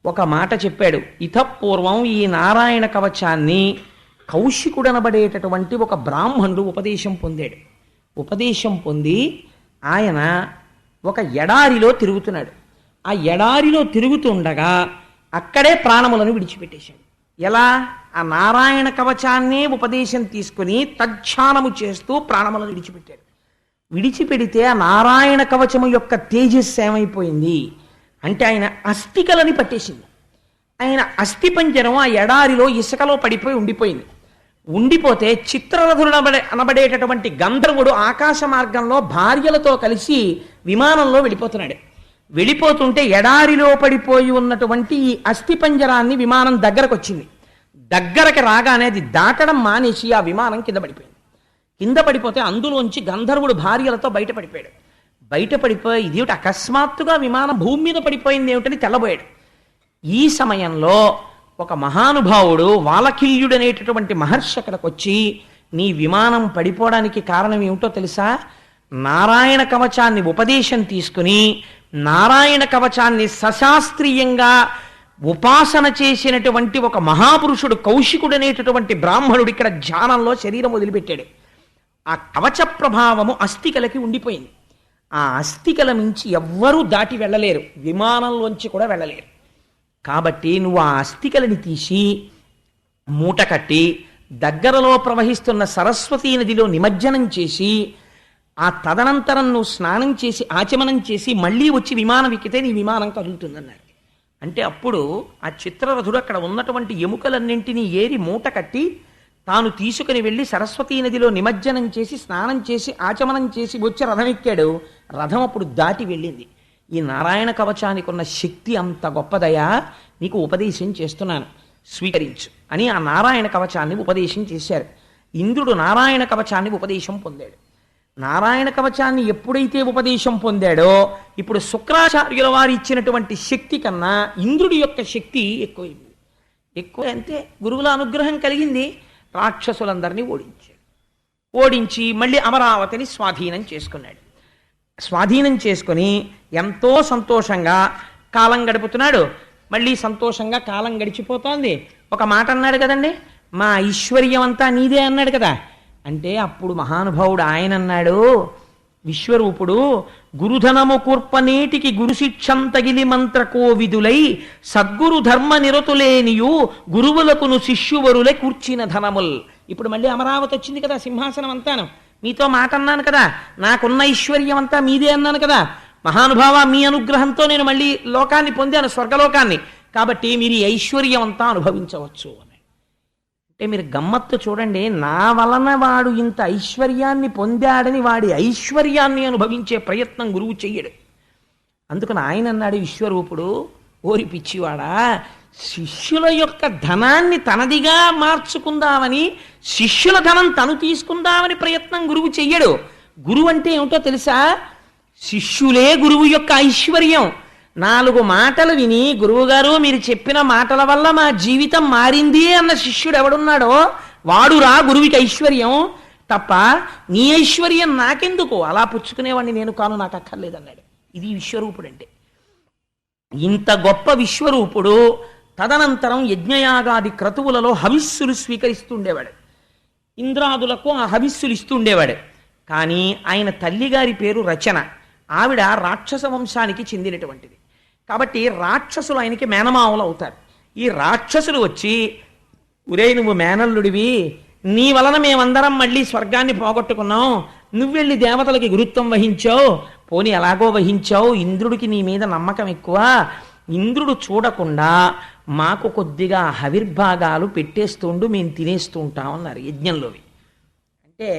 ఒక మాట చెప్పాడు. ఇతపూర్వం ఈ నారాయణ కవచాన్ని కౌశికుడనబడేటటువంటి ఒక బ్రాహ్మణుడు ఉపదేశం పొందాడు. ఉపదేశం పొంది ఆయన ఒక ఎడారిలో తిరుగుతున్నాడు. ఆ ఎడారిలో తిరుగుతుండగా అక్కడే ప్రాణములను విడిచిపెట్టేశాడు. ఎలా? ఆ నారాయణ కవచాన్నే ఉపదేశం తీసుకుని తజ్ఞానము చేస్తూ ప్రాణములను విడిచిపెట్టాడు. విడిచిపెడితే ఆ నారాయణ కవచము యొక్క తేజస్సు ఏమైపోయింది అంటే ఆయన అస్థికలని పట్టేసింది. ఆయన అస్థిపంజరం ఆ ఎడారిలో ఇసుకలో పడిపోయి ఉండిపోయింది. ఉండిపోతే చిత్రరథుడు అనబడేటటువంటి గంధర్వుడు ఆకాశ మార్గంలో భార్యలతో కలిసి విమానంలో వెళ్ళిపోతున్నాడు. వెళ్ళిపోతుంటే ఎడారిలో పడిపోయి ఉన్నటువంటి ఈ అస్థిపంజరాన్ని విమానం దగ్గరకు వచ్చింది. దగ్గరకు రాగానే అది దాటడం మానేసి ఆ విమానం కింద పడిపోయింది. కింద పడిపోతే అందులోంచి గంధర్వుడు భార్యలతో బయటపడిపోయాడు. బయటపడిపోయి ఇదేమిటి అకస్మాత్తుగా విమానం భూమి మీద పడిపోయింది ఏమిటని తెల్లబోయాడు. ఈ సమయంలో ఒక మహానుభావుడు వాలకిల్యుడు అనేటటువంటి మహర్షి అక్కడికి వచ్చి, నీ విమానం పడిపోవడానికి కారణం ఏమిటో తెలుసా? నారాయణ కవచాన్ని ఉపదేశం తీసుకుని నారాయణ కవచాన్ని సశాస్త్రీయంగా ఉపాసన చేసినటువంటి ఒక మహాపురుషుడు కౌశికుడు అనేటటువంటి బ్రాహ్మణుడు ఇక్కడ ధ్యానంలో శరీరం వదిలిపెట్టాడు. ఆ కవచ ప్రభావము అస్థికలకి ఉండిపోయింది. ఆ అస్థికల నుంచి ఎవ్వరూ దాటి వెళ్ళలేరు, విమానంలోంచి కూడా వెళ్ళలేరు. కాబట్టి నువ్వు ఆ అస్థికలని తీసి మూట కట్టి దగ్గరలో ప్రవహిస్తున్న సరస్వతీ నదిలో నిమజ్జనం చేసి ఆ తదనంతరం నువ్వు స్నానం చేసి ఆచమనం చేసి మళ్ళీ వచ్చి విమానం ఎక్కితే నీ విమానం కదులుతుందన్నారు. అంటే అప్పుడు ఆ చిత్రరథుడు అక్కడ ఉన్నటువంటి ఎముకలన్నింటినీ ఏరి మూట కట్టి తాను తీసుకుని వెళ్ళి సరస్వతీ నదిలో నిమజ్జనం చేసి స్నానం చేసి ఆచమనం చేసి వచ్చి రథం ఎక్కాడు. రథం అప్పుడు దాటి వెళ్ళింది. ఈ నారాయణ కవచానికి ఉన్న శక్తి అంత గొప్పదయా, నీకు ఉపదేశం చేస్తున్నాను, స్వీకరించు అని ఆ నారాయణ కవచాన్ని ఉపదేశం చేశారు. ఇంద్రుడు నారాయణ కవచాన్ని ఉపదేశం పొందాడు. నారాయణ కవచాన్ని ఎప్పుడైతే ఉపదేశం పొందాడో ఇప్పుడు శుక్రాచార్యుల వారు ఇచ్చినటువంటి శక్తి కన్నా ఇంద్రుడి యొక్క శక్తి ఎక్కువైంది. ఎక్కువ అంటే గురువుల అనుగ్రహం కలిగింది. రాక్షసులందరినీ ఓడించాడు. ఓడించి మళ్ళీ అమరావతిని స్వాధీనం చేసుకున్నాడు. స్వాధీనం చేసుకుని ఎంతో సంతోషంగా కాలం గడుపుతున్నాడు. మళ్ళీ సంతోషంగా కాలం గడిచిపోతోంది. ఒక మాట అన్నాడు కదండి, మా ఐశ్వర్యం అంతా నీదే అన్నాడు కదా. అంటే అప్పుడు మహానుభావుడు ఆయన అన్నాడు, విశ్వరూపుడు, గురుధనము కూర్పనేటికి గురుశిక్షం తగిలి మంత్ర కోవిదులై సద్గురు ధర్మ నిరతులేనియు గురువులకును శిష్యువరులే కూర్చిన ధనముల్. ఇప్పుడు మళ్ళీ అమరావతి వచ్చింది కదా, సింహాసనం అంతాను. మీతో మాట అన్నాను కదా, నాకున్న ఐశ్వర్యం అంతా మీదే అన్నాను కదా. మహానుభావ, మీ అనుగ్రహంతో నేను మళ్ళీ లోకాన్ని పొందాను, స్వర్గలోకాన్ని. కాబట్టి మీరు ఈ ఐశ్వర్యం అంతా అనుభవించవచ్చు అని. అంటే మీరు గమ్మత్తు చూడండి, నా వలన వాడు ఇంత ఐశ్వర్యాన్ని పొందాడని వాడి ఐశ్వర్యాన్ని అనుభవించే ప్రయత్నం గురువు చెయ్యడు. అందుకని ఆయన అన్నాడు విశ్వరూపుడు, ఓరి పిచ్చివాడా, శిష్యుల యొక్క ధనాన్ని తనదిగా మార్చుకుందామని, శిష్యుల ధనం తను తీసుకుందామని ప్రయత్నం గురువు చెయ్యడు. గురువు అంటే ఏమిటో తెలుసా? శిష్యులే గురువు యొక్క ఐశ్వర్యం. 4 మాటలు విని, గురువుగారు మీరు చెప్పిన మాటల వల్ల మా జీవితం మారింది అన్న శిష్యుడు ఎవడున్నాడో వాడురా గురువుకి ఐశ్వర్యం. తప్ప నీ ఐశ్వర్యం నాకెందుకు, అలా పుచ్చుకునేవాడిని నేను కాను, నాకు అక్కర్లేదన్నాడు. ఇది విశ్వరూపుడు అంటే. ఇంత గొప్ప విశ్వరూపుడు తదనంతరం యజ్ఞయాగాది క్రతువులలో హవిస్సులు స్వీకరిస్తుండేవాడు. ఇంద్రాదులకు ఆ హవిస్సులు ఇస్తుండేవాడు. కానీ ఆయన తల్లిగారి పేరు రచన. ఆవిడ రాక్షస వంశానికి చెందినటువంటిది. కాబట్టి రాక్షసులు ఆయనకి మేనమావులు అవుతారు. ఈ రాక్షసులు వచ్చి, ఒరే నువ్వు మేనల్లుడివి, నీ వలన మేమందరం మళ్ళీ స్వర్గాన్ని పోగొట్టుకున్నాం, నువ్వెళ్ళి దేవతలకి గురుత్వం వహించావు, పోనీ ఎలాగో వహించావు, ఇంద్రుడికి నీ మీద నమ్మకం ఎక్కువ, ఇంద్రుడు చూడకుండా మాకు కొద్దిగా హవిర్భాగాలు పెట్టేస్తుండు, మేము తినేస్తూ ఉంటాం అన్నారు యజ్ఞంలోవి. అంటే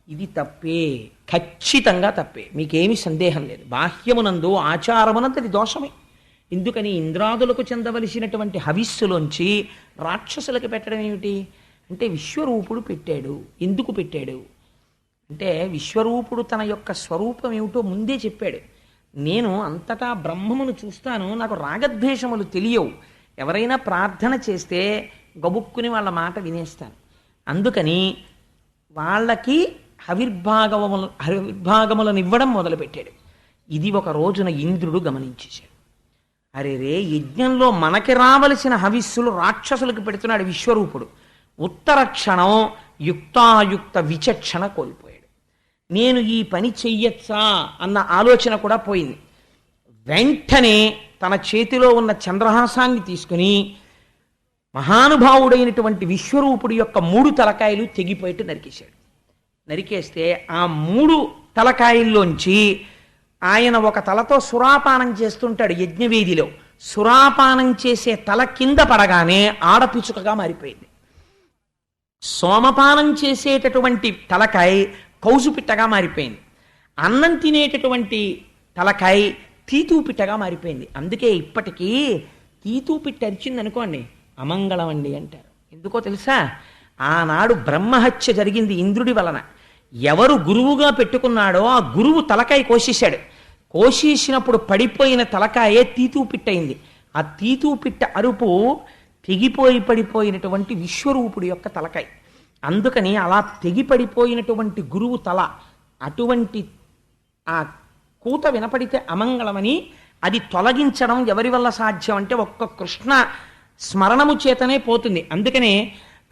ఇది తప్పే, ఖచ్చితంగా తప్పే, మీకేమీ సందేహం లేదు. బాహ్యమునందు ఆచారమునంతది దోషమే. ఎందుకని ఇంద్రాదులకు చెందవలసినటువంటి హవిస్సులోంచి రాక్షసులకు పెట్టడం ఏమిటి అంటే విశ్వరూపుడు పెట్టాడు. ఎందుకు పెట్టాడు అంటే విశ్వరూపుడు తన యొక్క స్వరూపం ఏమిటో ముందే చెప్పాడు. నేను అంతటా బ్రహ్మమును చూస్తాను, నాకు రాగద్వేషములు తెలియవు, ఎవరైనా ప్రార్థన చేస్తే గబుక్కుని వాళ్ళ మాట వినేస్తాను. అందుకని వాళ్ళకి హవిర్భాగములను ఇవ్వడం మొదలుపెట్టాడు. ఇది ఒక రోజున ఇంద్రుడు గమనించేశాడు. అరే రే, యజ్ఞంలో మనకి రావలసిన హవిస్సులు రాక్షసులకు పెడుతున్నాడు విశ్వరూపుడు. ఉత్తర క్షణం యుక్తాయుక్త విచక్షణ కోల్పోయాడు. నేను ఈ పని చెయ్యొచ్చా అన్న ఆలోచన కూడా పోయింది. వెంటనే తన చేతిలో ఉన్న చంద్రహాసాన్ని తీసుకుని మహానుభావుడైనటువంటి విశ్వరూపుడి యొక్క 3 తలకాయలు తెగిపోయేట్టు నరికేశాడు. నరికేస్తే ఆ 3 తలకాయల్లోంచి ఆయన ఒక తలతో సురాపానం చేస్తుంటాడు యజ్ఞవేదిలో. సురాపానం చేసే తల కింద పడగానే ఆడపిచుకగా మారిపోయింది. సోమపానం చేసేటటువంటి తలకాయ కౌజుపిట్టగా మారిపోయింది. అన్నం తినేటటువంటి తలకాయ తీతూపిట్టగా మారిపోయింది. అందుకే ఇప్పటికీ తీతూపిట్ట అరిచింది అనుకోండి అమంగళం అండి అంటారు. ఎందుకో తెలుసా? ఆనాడు బ్రహ్మహత్య జరిగింది ఇంద్రుడి వలన. ఎవరు గురువుగా పెట్టుకున్నాడో ఆ గురువు తలకాయ కోసేశాడు. కోసేసినప్పుడు పడిపోయిన తలకాయే తీతూపిట్టయింది. ఆ తీతూపిట్ట అరుపు తెగిపోయి పడిపోయినటువంటి విశ్వరూపుడి యొక్క తలకాయ. అందుకని అలా తెగిపడిపోయినటువంటి గురువు తల, అటువంటి ఆ కూత వినపడితే అమంగళమని అది తొలగించడం ఎవరి వల్ల సాధ్యం అంటే ఒక్క కృష్ణ స్మరణము చేతనే పోతుంది. అందుకనే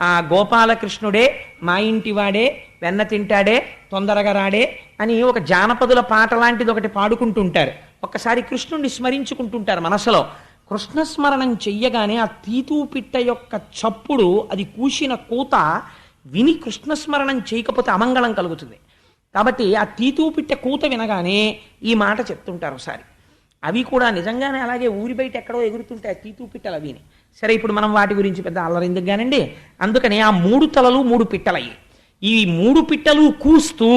ఆ గోపాలకృష్ణుడే మా ఇంటి వాడే, వెన్న తింటాడే, తొందరగా రాడే అని ఒక జానపదుల పాట లాంటిది ఒకటి పాడుకుంటుంటారు. ఒక్కసారి కృష్ణుణ్ణి స్మరించుకుంటుంటారు మనసులో. కృష్ణస్మరణం చెయ్యగానే ఆ తీతూపిట్ట యొక్క చప్పుడు, అది కూసిన కూత విని కృష్ణస్మరణం చేయకపోతే అమంగళం కలుగుతుంది. కాబట్టి ఆ తీతూపిట్ట కూత వినగానే ఈ మాట చెప్తుంటారు ఒకసారి. అవి కూడా నిజంగానే అలాగే ఊరి బయట ఎక్కడో ఎగురుతుంటాయి తీతూపిట్టలు అవిని. సరే, ఇప్పుడు మనం వాటి గురించి పెద్ద అల్లరెందుకు కానండి. అందుకని ఆ 3 తలలు 3 పిట్టలయ్యి. ఈ 3 పిట్టలు కూస్తూ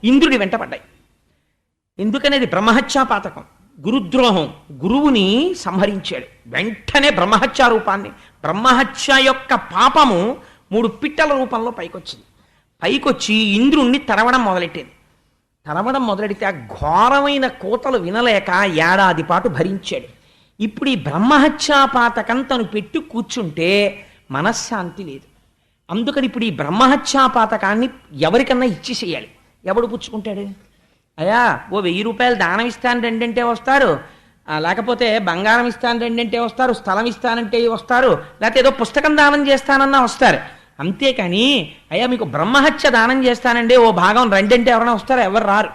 ఇంద్రుడి వెంట పడ్డాయి. ఎందుకనేది బ్రహ్మహత్యా పాతకం, గురుద్రోహం. గురువుని సంహరించాడు. వెంటనే బ్రహ్మహత్యా రూపాన్ని, బ్రహ్మహత్య యొక్క పాపము 3 పిట్టల రూపంలో పైకొచ్చింది. పైకొచ్చి ఇంద్రుణ్ణి తరవడం మొదలెట్టింది. తరమడం మొదలెడితే ఆ ఘోరమైన కోతలు వినలేక ఏడాది పాటు భరించాడు. ఇప్పుడు ఈ బ్రహ్మహత్యాపాతకం తను పెట్టి కూర్చుంటే మనశ్శాంతి లేదు. అందుకని ఇప్పుడు ఈ బ్రహ్మహత్యాపాతకాన్ని ఎవరికన్నా ఇచ్చేసేయాలి. ఎవడు పుచ్చుకుంటాడు? అయ్యా ఓ 1000 రూపాయలు దానం ఇస్తాను రెండంటే వస్తారు, లేకపోతే బంగారం ఇస్తాను రెండంటే వస్తారు, స్థలం ఇస్తానంటే వస్తారు, లేకపోతే ఏదో పుస్తకం దానం చేస్తానన్నా వస్తారు. అంతేకాని అయ్యా మీకు బ్రహ్మహత్య దానం చేస్తానండి ఓ భాగం రెండంటే ఎవరైనా వస్తారో? ఎవరు రారు.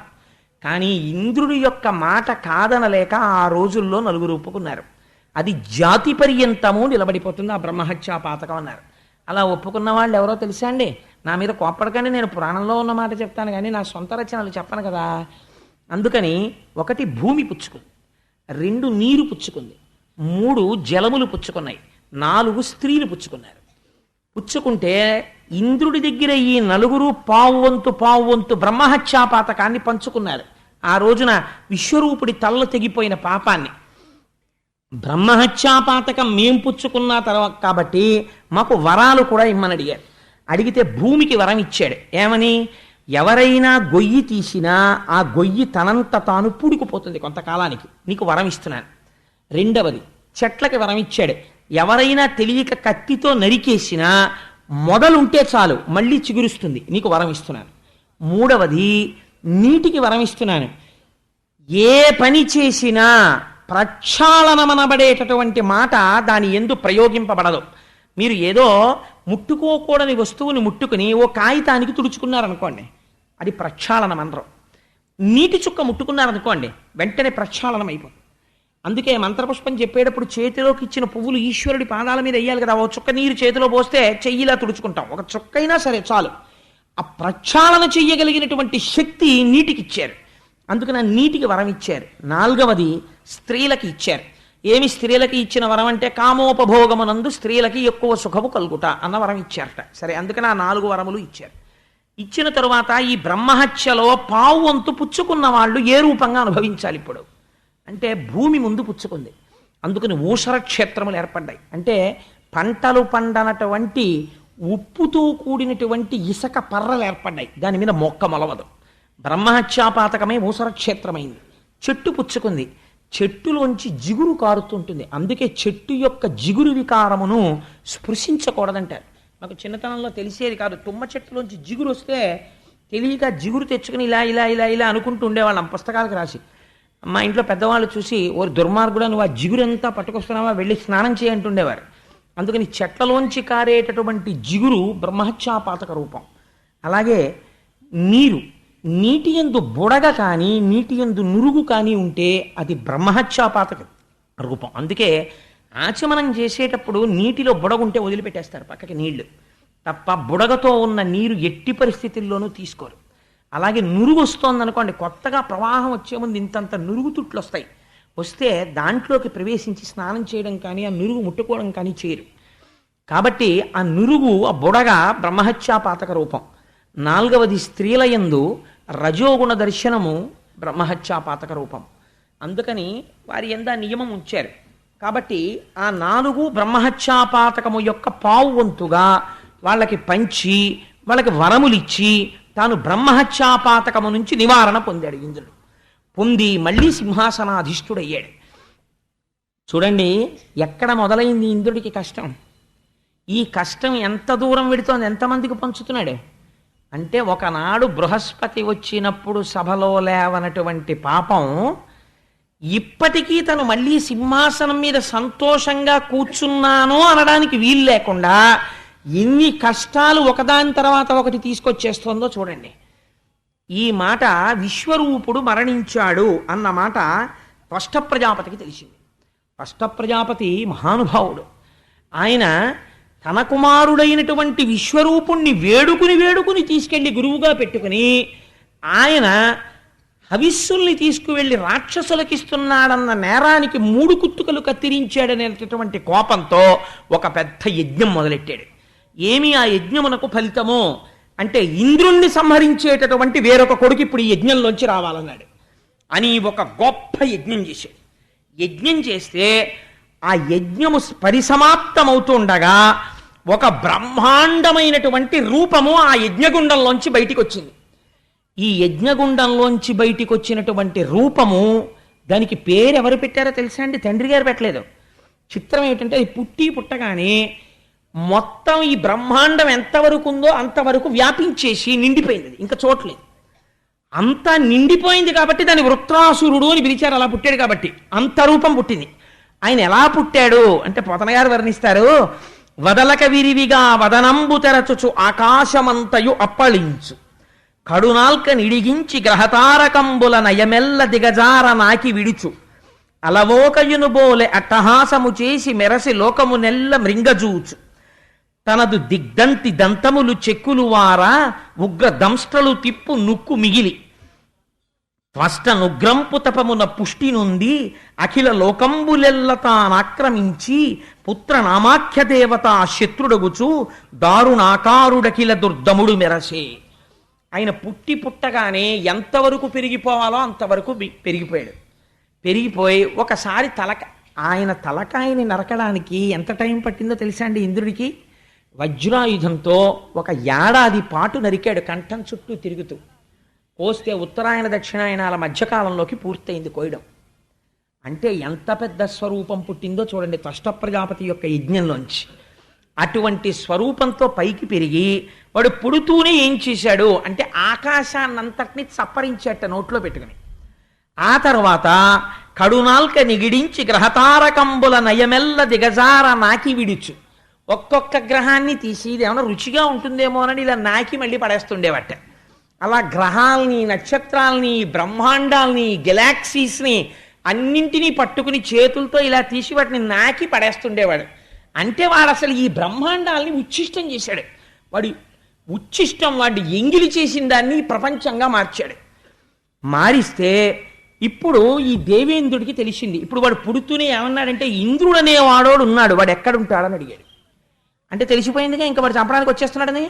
కానీ ఇంద్రుడి యొక్క మాట కాదనలేక ఆ రోజుల్లో 4 ఒప్పుకున్నారు. అది జాతి పర్యంతము నిలబడిపోతుంది ఆ బ్రహ్మహత్యాపాతకం అన్నారు. అలా ఒప్పుకున్న వాళ్ళు ఎవరో తెలుసా అండి? నా మీద కోప్పడకండి, నేను పురాణంలో ఉన్న మాట చెప్తాను కానీ నా సొంత రచనలు చెప్పను కదా. అందుకని 1 భూమి పుచ్చుకుంది, 2 నీరు పుచ్చుకుంది, 3 జలములు పుచ్చుకున్నాయి, 4 స్త్రీలు పుచ్చుకున్నారు. పుచ్చుకుంటే ఇంద్రుడి దగ్గర ఈ 4 పావువంతు బ్రహ్మహత్యాపాతకాన్ని పంచుకున్నారు. ఆ రోజున విశ్వరూపుడి తల్ల తెగిపోయిన పాపాన్ని. బ్రహ్మహత్యాపాతకం మేం పుచ్చుకున్న తర్వాత కాబట్టి మాకు వరాలు కూడా ఇమ్మని అడిగారు. అడిగితే భూమికి వరం ఇచ్చాడు. ఏమని? ఎవరైనా గొయ్యి తీసినా ఆ గొయ్యి తనంత తాను పూడుకుపోతుంది కొంతకాలానికి, నీకు వరం ఇస్తున్నాను. 2వది చెట్లకి వరం ఇచ్చాడు. ఎవరైనా తెలియక కత్తితో నరికేసినా మొదలుంటే చాలు మళ్ళీ చిగురుస్తుంది, నీకు వరం ఇస్తున్నాను. 3వది నీటికి వరం ఇస్తున్నాను. ఏ పని చేసినా ప్రక్షాళనమనబడేటటువంటి మాట దాని యందు ప్రయోగింపబడదు. మీరు ఏదో ముట్టుకోకూడని వస్తువుని ముట్టుకుని ఓ కాగితానికి తుడుచుకున్నారనుకోండి, అది ప్రక్షాళనం అనరు. నీటి చుక్క ముట్టుకున్నారనుకోండి, వెంటనే ప్రక్షాళనం అయిపోతుంది. అందుకే మంత్రపుష్పం చెప్పేటప్పుడు చేతిలోకి ఇచ్చిన పువ్వులు ఈశ్వరుడి పాదాల మీద వేయాలి కదా. ఓ చుక్క నీరు చేతిలో పోస్తే చెయ్యిలా తుడుచుకుంటాం, ఒక చుక్కైనా సరే చాలు. ఆ ప్రక్షాళన చెయ్యగలిగినటువంటి శక్తి నీటికి ఇచ్చారు. అందుకని నీటికి వరం ఇచ్చారు. 4వది స్త్రీలకి ఇచ్చారు. ఏమి స్త్రీలకి ఇచ్చిన వరం అంటే కామోపభోగమునందు స్త్రీలకి ఎక్కువ సుఖము కలుగుట అన్న వరం ఇచ్చారట. సరే, అందుకని ఆ 4 వరములు ఇచ్చారు. ఇచ్చిన తరువాత ఈ బ్రహ్మహత్యలో పావువంతు పుచ్చుకున్న వాళ్ళు ఏ రూపంగా అనుభవించాలి ఇప్పుడు అంటే భూమి ముందు పుచ్చుకుంది. అందుకని ఊషర క్షేత్రములు ఏర్పడ్డాయి. అంటే పంటలు పండనటువంటి ఉప్పుతో కూడినటువంటి ఇసక పర్రలు ఏర్పడ్డాయి, దాని మీద మొక్క మొలవదు. బ్రహ్మహత్యాపాతకమే ఊసర క్షేత్రమైంది. చెట్టు పుచ్చుకుంది, చెట్టులోంచి జిగురు కారుతుంటుంది. అందుకే చెట్టు యొక్క జిగురు వికారమును స్పృశించకూడదంటారు. నాకు చిన్నతనంలో తెలిసేది కాదు. తుమ్మ చెట్టులోంచి జిగురు వస్తే తెలియక జిగురు తెచ్చుకుని ఇలా ఇలా ఇలా ఇలా అనుకుంటూ ఉండేవాళ్ళం పుస్తకాలకు రాసి. మా ఇంట్లో పెద్దవాళ్ళు చూసి ఓ దుర్మార్గుడా నువ్వు ఆ జిగురంతా పట్టుకొస్తున్నావా, వెళ్ళి స్నానం చేయంటుండేవారు. అందుకని చెట్లలోంచి కారేటటువంటి జిగురు బ్రహ్మహత్యాపాతక రూపం. అలాగే నీటి యందు బుడగ కానీ నీటి యందు నురుగు కానీ ఉంటే అది బ్రహ్మహత్యాపాతక రూపం. అందుకే ఆచమనం చేసేటప్పుడు నీటిలో బుడగుంటే వదిలిపెట్టేస్తారు పక్కకి నీళ్లు తప్ప, బుడగతో ఉన్న నీరు ఎట్టి పరిస్థితుల్లోనూ తీసుకోరు. అలాగే నురుగు వస్తోందనుకోండి, కొత్తగా ప్రవాహం వచ్చే ముందు ఇంతంత నురుగు తుట్లు వస్తాయి, వస్తే దాంట్లోకి ప్రవేశించి స్నానం చేయడం కానీ ఆ నురుగు ముట్టుకోవడం కానీ చేయరు. కాబట్టి ఆ నురుగు ఆ బుడగ బ్రహ్మహత్యాపాతక రూపం. 4వది స్త్రీల యందు రజోగుణ దర్శనము బ్రహ్మహత్యాపాతక రూపం. అందుకని వారి యందు ఆ నియమం ఉంచారు. కాబట్టి ఆ 4 బ్రహ్మహత్యాపాతకము యొక్క పావువంతుగా వాళ్ళకి పంచి వాళ్ళకి వరములిచ్చి తాను బ్రహ్మహత్యాపాతకము నుంచి నివారణ పొందాడు ఇంద్రుడు. పొంది మళ్ళీ సింహాసనాధిష్ఠుడయ్యాడు. చూడండి ఎక్కడ మొదలైంది ఇంద్రుడికి కష్టం. ఈ కష్టం ఎంత దూరం వెడుతోంది, ఎంతమందికి పంచుతున్నాడు అంటే, ఒకనాడు బృహస్పతి వచ్చినప్పుడు సభలో లేవనటువంటి పాపం ఇప్పటికీ తను మళ్ళీ సింహాసనం మీద సంతోషంగా కూర్చున్నాను అనడానికి వీలు లేకుండా ఎన్ని కష్టాలు ఒకదాని తర్వాత ఒకటి తీసుకొచ్చేస్తోందో చూడండి. ఈ మాట విశ్వరూపుడు మరణించాడు అన్న మాట త్వష్ట ప్రజాపతికి తెలిసింది. త్వష్ట ప్రజాపతి మహానుభావుడు. ఆయన తన కుమారుడైనటువంటి విశ్వరూపుణ్ణి వేడుకుని తీసుకెళ్లి గురువుగా పెట్టుకుని ఆయన హవిస్సుల్ని తీసుకువెళ్ళి రాక్షసులకిస్తున్నాడన్న నేరానికి 3 కుత్తుకలు కత్తిరించాడనేటటువంటి కోపంతో ఒక పెద్ద యజ్ఞం మొదలెట్టాడు. ఏమి ఆ యజ్ఞమునకు ఫలితము అంటే, ఇంద్రుణ్ణి సంహరించేటటువంటి వేరొక కొడుకు ఇప్పుడు ఈ యజ్ఞంలోంచి రావాలన్నాడు అని ఒక గొప్ప యజ్ఞం చేశాడు. యజ్ఞం చేస్తే ఆ యజ్ఞము పరిసమాప్తమవుతుండగా ఒక బ్రహ్మాండమైనటువంటి రూపము ఆ యజ్ఞగుండంలోంచి బయటికి వచ్చింది. ఈ యజ్ఞగుండంలోంచి బయటికి వచ్చినటువంటి రూపము, దానికి పేరు ఎవరు పెట్టారో తెలుసా అండి? తండ్రి గారు పెట్టలేదు. చిత్రం ఏమిటంటే అది పుట్టగానే మొత్తం ఈ బ్రహ్మాండం ఎంతవరకు ఉందో అంతవరకు వ్యాపించేసి నిండిపోయింది, ఇంకా చూడలేదు. అంతా నిండిపోయింది కాబట్టి దాన్ని వృత్రాసురుడు అని పిలిచారు. అలా పుట్టాడు కాబట్టి అంత రూపం పుట్టింది. ఆయన ఎలా పుట్టాడు అంటే పోతన గారు వర్ణిస్తారు. వదలక విరివిగా వదనంబు తెరచుచు ఆకాశమంతయు అప్పళించు, కడునాల్క నిడిగించి గ్రహతారకంబుల నయమెల్ల దిగజార నాకి విడుచు, అలవోకయును బోలె అట్టహాసము చేసి మెరసి లోకము నెల్ల మృంగజూచు, తనదు దిగ్దంతి దంతములు చెక్కులు వారా ఉగ్ర దంష్ట్రలు తిప్పు నుక్కు మిగిలి, త్వష్ట నుగ్రంపు తపమున పుష్టి నుండి అఖిల లోకంబులెల్ల తానాక్రమించి పుత్ర నామాఖ్య దేవత శత్రుడగుచు దారుణాకారుడకిల దుర్దముడు మెరసే. ఆయన పుట్టగానే ఎంతవరకు పెరిగిపోవాలో అంతవరకు పెరిగిపోయాడు. పెరిగిపోయి ఒకసారి ఆయన తలకాయని నరకడానికి ఎంత టైం పట్టిందో తెలుసా అండి ఇంద్రుడికి? వజ్రాయుధంతో 1 ఏడాది పాటు నరికాడు, కంఠం చుట్టూ తిరుగుతూ. కోస్తే ఉత్తరాయణ దక్షిణాయనాల మధ్యకాలంలోకి పూర్తయింది కోయడం. అంటే ఎంత పెద్ద స్వరూపం పుట్టిందో చూడండి త్వష్ట ప్రజాపతి యొక్క యజ్ఞంలోంచి. అటువంటి స్వరూపంతో పైకి పెరిగి వాడు పుడుతూనే ఏం చేశాడు అంటే ఆకాశాన్నంతటినీ చప్పరించేట నోట్లో పెట్టుకుని. ఆ తర్వాత కడునాల్క నిగిడించి గ్రహతారకంబుల నయమెల్ల దిగజార నాకి విడుచు, ఒక్కొక్క గ్రహాన్ని తీసి ఇది ఏమైనా రుచిగా ఉంటుందేమో అని ఇలా నాకి మళ్ళీ పడేస్తుండేవట. అలా గ్రహాల్ని, నక్షత్రాల్ని, బ్రహ్మాండాల్ని, గెలాక్సీస్ని అన్నింటినీ పట్టుకుని చేతులతో ఇలా తీసి వాటిని నాకి పడేస్తుండేవాడు. అంటే వాడు అసలు ఈ బ్రహ్మాండాల్ని ఉచ్ఛిష్టం చేశాడు. వాడి ఉచ్ఛిష్టం, వాడు ఎంగిలి చేసిన దాన్ని ప్రపంచంగా మార్చాడు. మారిస్తే ఇప్పుడు ఈ దేవేంద్రుడికి తెలిసింది. ఇప్పుడు వాడు పుడుతూనే ఏమన్నాడంటే ఇంద్రుడు అనేవాడోడు ఉన్నాడు, వాడు ఎక్కడుంటాడని అడిగాడు. అంటే తెలిసిపోయిందిగా ఇంకా వాడు చంపడానికి వచ్చేస్తున్నాడని.